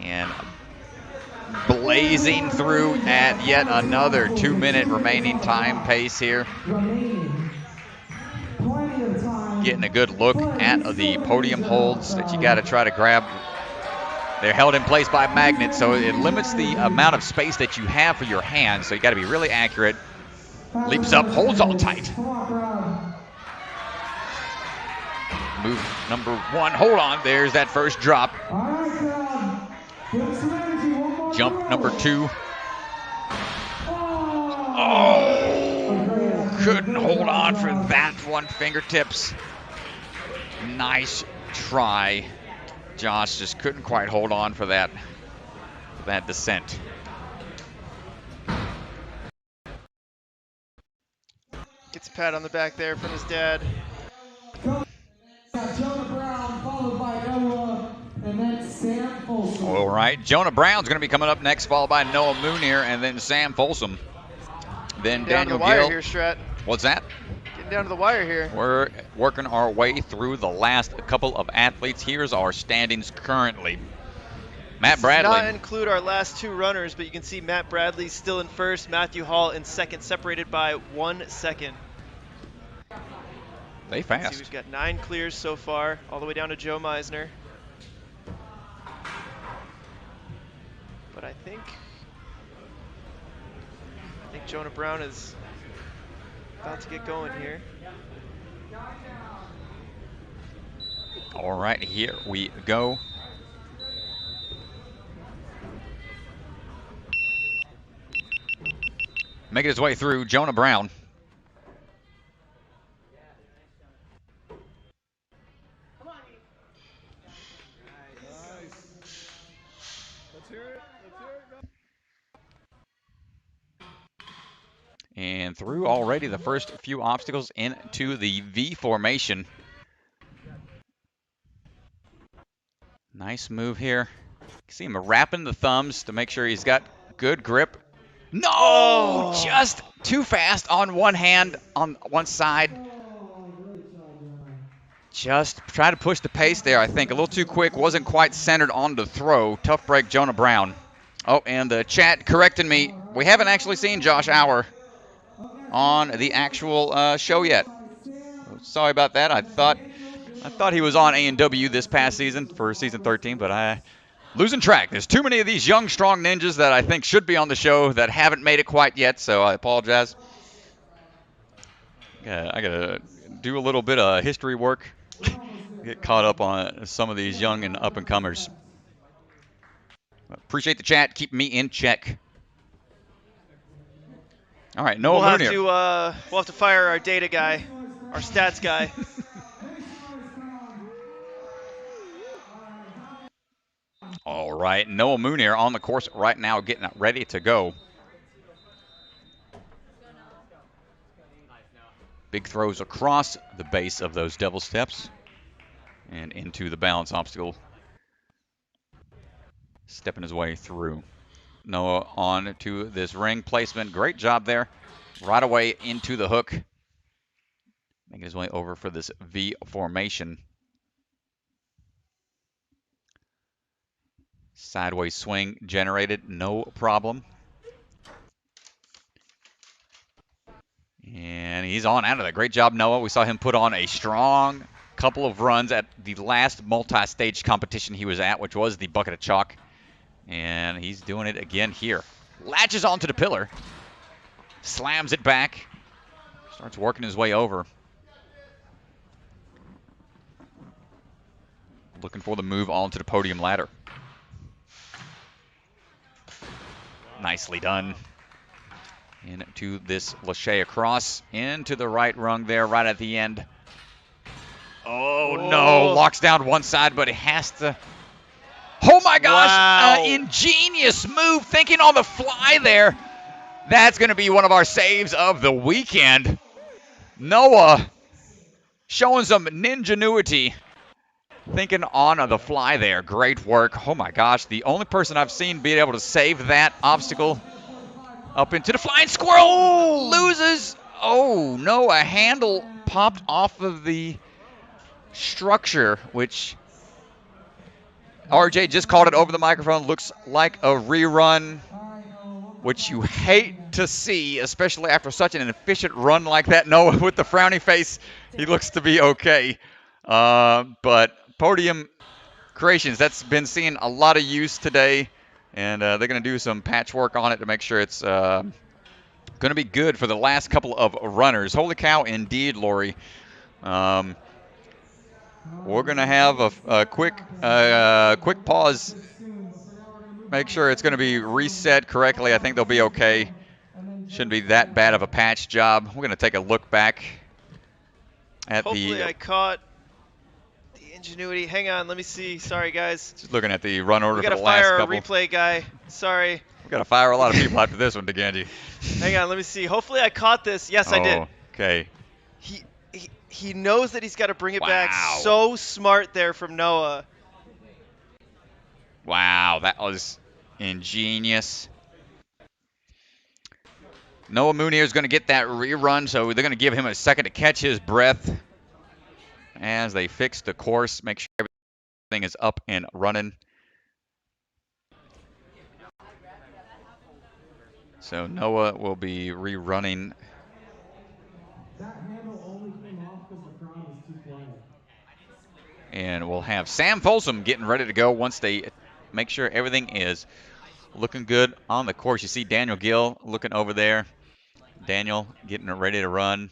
And blazing through at yet another 2-minute remaining time pace here. Getting a good look at the podium holds that you got to try to grab. They're held in place by magnets, so it limits the amount of space that you have for your hands, so you got to be really accurate. Leaps up, holds all tight. Move number 1, hold on, there's that first drop. Jump number 2. Oh, couldn't hold on for that one, fingertips. Nice try. Josh just couldn't quite hold on for that descent. Gets a pat on the back there from his dad. Jonah Brown, followed by Noah, and then Sam Folsom. All right, Jonah Brown's going to be coming up next, followed by Noah Munir, and then Sam Folsom. Then Down Daniel the wire Gill. here, Strat. What's that? Getting down to the wire here. We're working our way through the last couple of athletes. Here's our standings currently. Matt Bradley. Does not include our last 2 runners, but you can see Matt Bradley still in first, Matthew Hall in second, separated by 1 second. They fast. See, we've got 9 clears so far, all the way down to Joe Meisner. But I think Jonah Brown is about to get going here. All right, here we go. Making his way through, Jonah Brown. And through already the first few obstacles into the V formation. Nice move here. You can see him wrapping the thumbs to make sure he's got good grip. No! Oh. Just too fast on one hand, on one side. Just try to push the pace there, I think. A little too quick. Wasn't quite centered on the throw. Tough break, Jonah Brown. Oh, and the chat corrected me. We haven't actually seen Josh Auer on the actual show yet. Sorry about that. I thought he was on A&W this past season for season 13, but I losing track. There's too many of these young, strong ninjas that I think should be on the show that haven't made it quite yet, so I apologize. I gotta do a little bit of history work. Get caught up on some of these young and up-and-comers. Appreciate the chat. Keep me in check. All right, Noah Moonier. We'll have to fire our data guy, our stats guy. All right, Noah Moonier on the course right now, getting ready to go. Big throws across the base of those devil steps and into the balance obstacle. Stepping his way through. Noah on to this ring placement. Great job there. Right away into the hook. Making his way over for this V formation. Sideways swing generated, no problem. And he's on out of there. Great job, Noah. We saw him put on a strong couple of runs at the last multi-stage competition he was at, which was the Bucket of Chalk. And he's doing it again here. Latches onto the pillar. Slams it back. Starts working his way over. Looking for the move onto the podium ladder. Nicely done. Into this Lachey across. Into the right rung there, right at the end. Oh, no. Locks down one side, but it has to... Oh, my gosh. Wow. Ingenious move. Thinking on the fly there. That's going to be one of our saves of the weekend. Noah showing some ninjanuity. Thinking on the fly there. Great work. Oh, my gosh. The only person I've seen be able to save that obstacle up into the flying squirrel. Loses. Oh, no. A handle popped off of the structure, which RJ just called it over the microphone. Looks like a rerun, which you hate to see, especially after such an efficient run like that. Noah with the frowny face, he looks to be okay. But Podium Creations, that's been seeing a lot of use today, and they're going to do some patchwork on it to make sure it's going to be good for the last couple of runners. Holy cow, indeed, Lori. We're going to have a quick pause. Make sure it's going to be reset correctly. I think they'll be okay. Shouldn't be that bad of a patch job. We're going to take a look back at Hopefully I caught the ingenuity. Hang on, let me see. Sorry, guys. Just looking at the run order We for gotta the last fire our couple. replay guy. Sorry. We got to fire a lot of people after this one, DeGanji. Hang on, let me see. Hopefully I caught this. Yes, I did. Okay. He knows that he's got to bring it back. Wow. So smart there from Noah. Wow, that was ingenious. Noah Moonier is going to get that rerun, so they're going to give him a second to catch his breath as they fix the course, make sure everything is up and running. So Noah will be rerunning. And we'll have Sam Folsom getting ready to go once they make sure everything is looking good on the course. You see Daniel Gill looking over there. Daniel getting ready to run.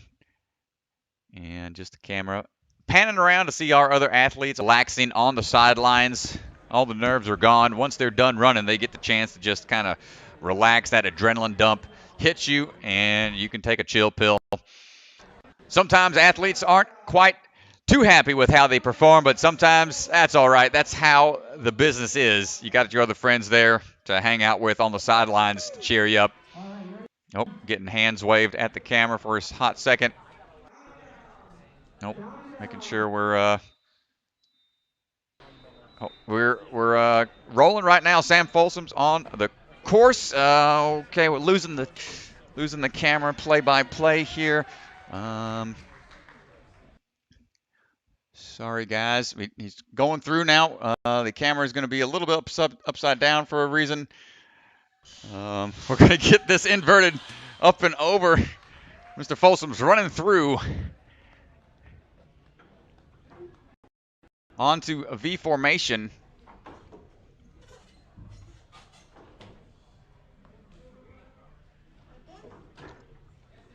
And just the camera panning around to see our other athletes relaxing on the sidelines. All the nerves are gone. Once they're done running, they get the chance to just kind of relax. That adrenaline dump hits you, and you can take a chill pill. Sometimes athletes aren't quite too happy with how they perform, but sometimes that's all right. That's how the business is. You got your other friends there to hang out with on the sidelines to cheer you up. Nope, getting hands waved at the camera for a hot second. Nope, making sure we're rolling right now. Sam Folsom's on the course. Okay, we're losing the camera play-by-play here. Sorry, guys. He's going through now. The camera is going to be a little bit upside down for a reason. We're going to get this inverted up and over. Mr. Folsom's running through. Onto a V formation.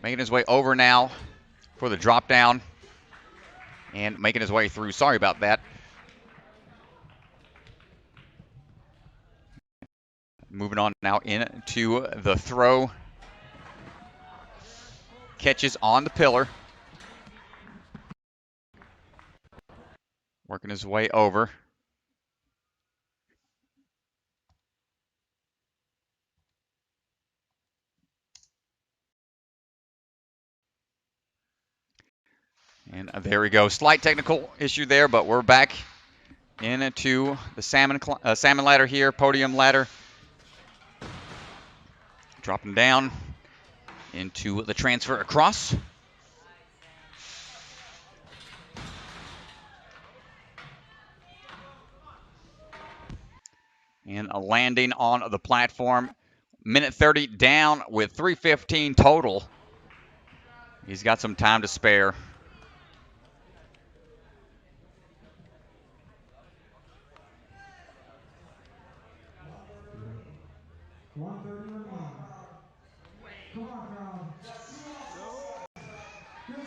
Making his way over now for the drop down. And making his way through. Sorry about that. Moving on now into the throw. Catches on the pillar. Working his way over. And there we go. Slight technical issue there, but we're back into the salmon ladder here, podium ladder. Dropping down into the transfer across. And a landing on the platform. Minute 30 down with 3:15 total. He's got some time to spare.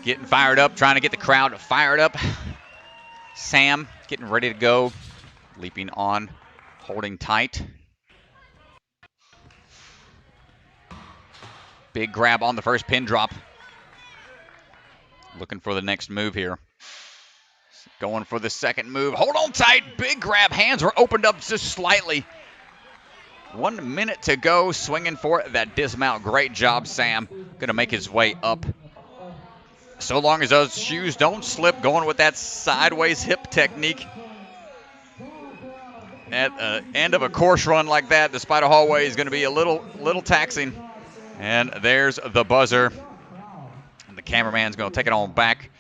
Getting fired up, trying to get the crowd fired up. Sam getting ready to go. Leaping on, holding tight. Big grab on the first pin drop. Looking for the next move here. Going for the second move. Hold on tight. Big grab. Hands were opened up just slightly. 1 minute to go. Swinging for that dismount. Great job, Sam. Going to make his way up. So long as those shoes don't slip. Going with that sideways hip technique. At the end of a course run like that, the Spider Hallway is going to be a little taxing. And there's the buzzer. And the cameraman's going to take it on back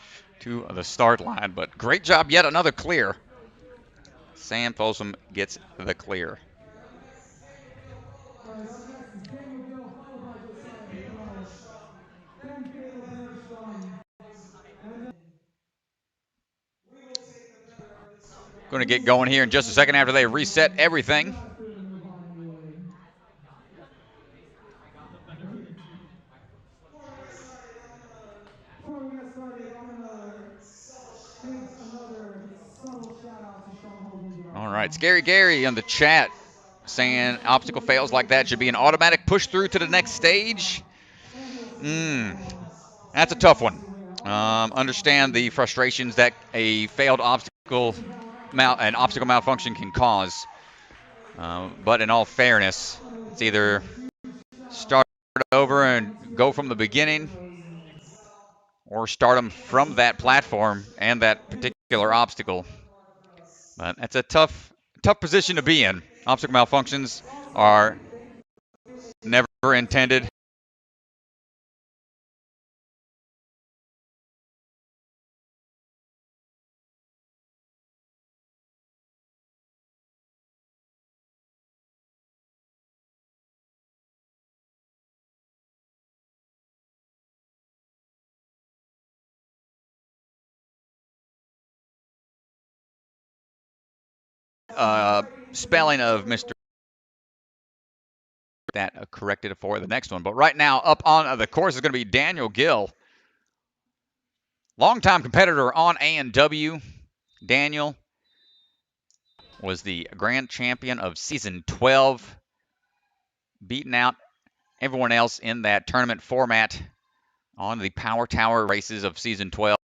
to the start line. But great job. Yet another clear. Sam Folsom gets the clear. Going to get going here in just a second after they reset everything. Before we get started, I'm gonna give another subtle shout out to Stronghold Ninja. All right, Scary Gary in the chat saying obstacle fails like that should be an automatic push through to the next stage. That's a tough one. Understand the frustrations that a failed obstacle malfunction can cause. But in all fairness, it's either start over and go from the beginning, or start them from that platform and that particular obstacle. But that's a tough position to be in. Obstacle malfunctions are never intended. Spelling of Mr. That corrected for the next one. But right now, up on the course is going to be Daniel Gill. Longtime competitor on A&W. Daniel was the grand champion of season 12, beating out everyone else in that tournament format on the Power Tower races of season 12.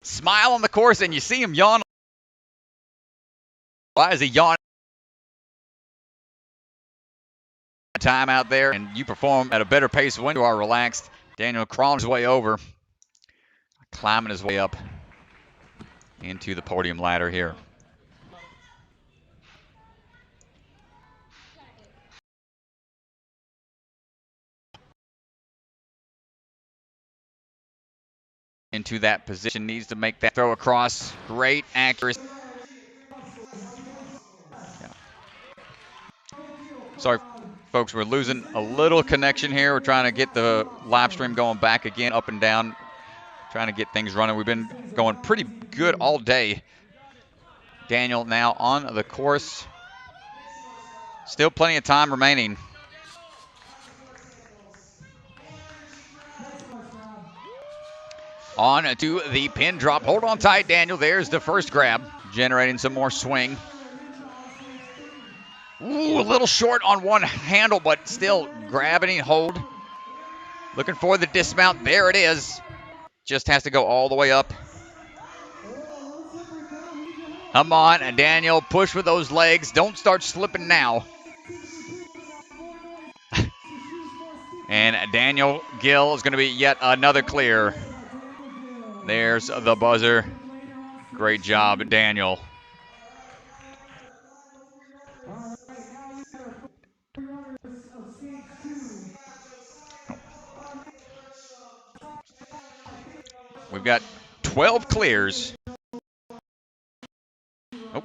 smile on the course, and you see him yawn. Why is he yawning? Time out there, and you perform at a better pace when you are relaxed. Daniel crawling his way over, climbing his way up into the podium ladder here. Into that position, needs to make that throw across. Great accuracy. Yeah. Sorry, folks, we're losing a little connection here. We're trying to get the live stream going back again, up and down, trying to get things running. We've been going pretty good all day. Daniel now on the course. Still plenty of time remaining. On to the pin drop. Hold on tight, Daniel. There's the first grab, generating some more swing. Ooh, a little short on one handle, but still grabbing hold. Looking for the dismount. There it is. Just has to go all the way up. Come on, Daniel. Push with those legs. Don't start slipping now. And Daniel Gill is going to be yet another clear. There's the buzzer. Great job, Daniel. We've got 12 clears. Oh.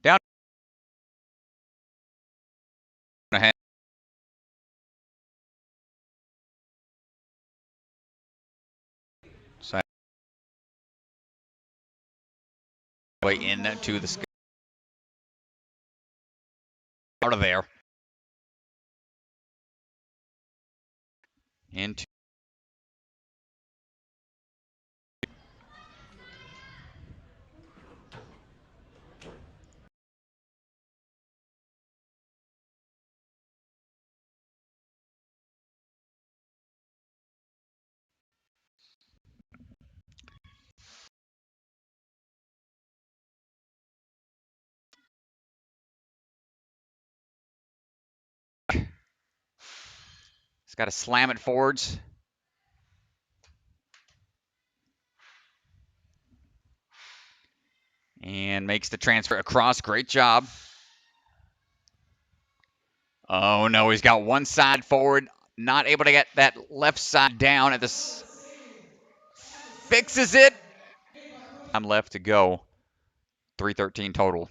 Down ahead. Side way into the sky. Out of there. Into. It's got to slam it forwards. And makes the transfer across. Great job. Oh, no, he's got one side forward. Not able to get that left side down at this. Fixes it. Time left to go. 3:13 total.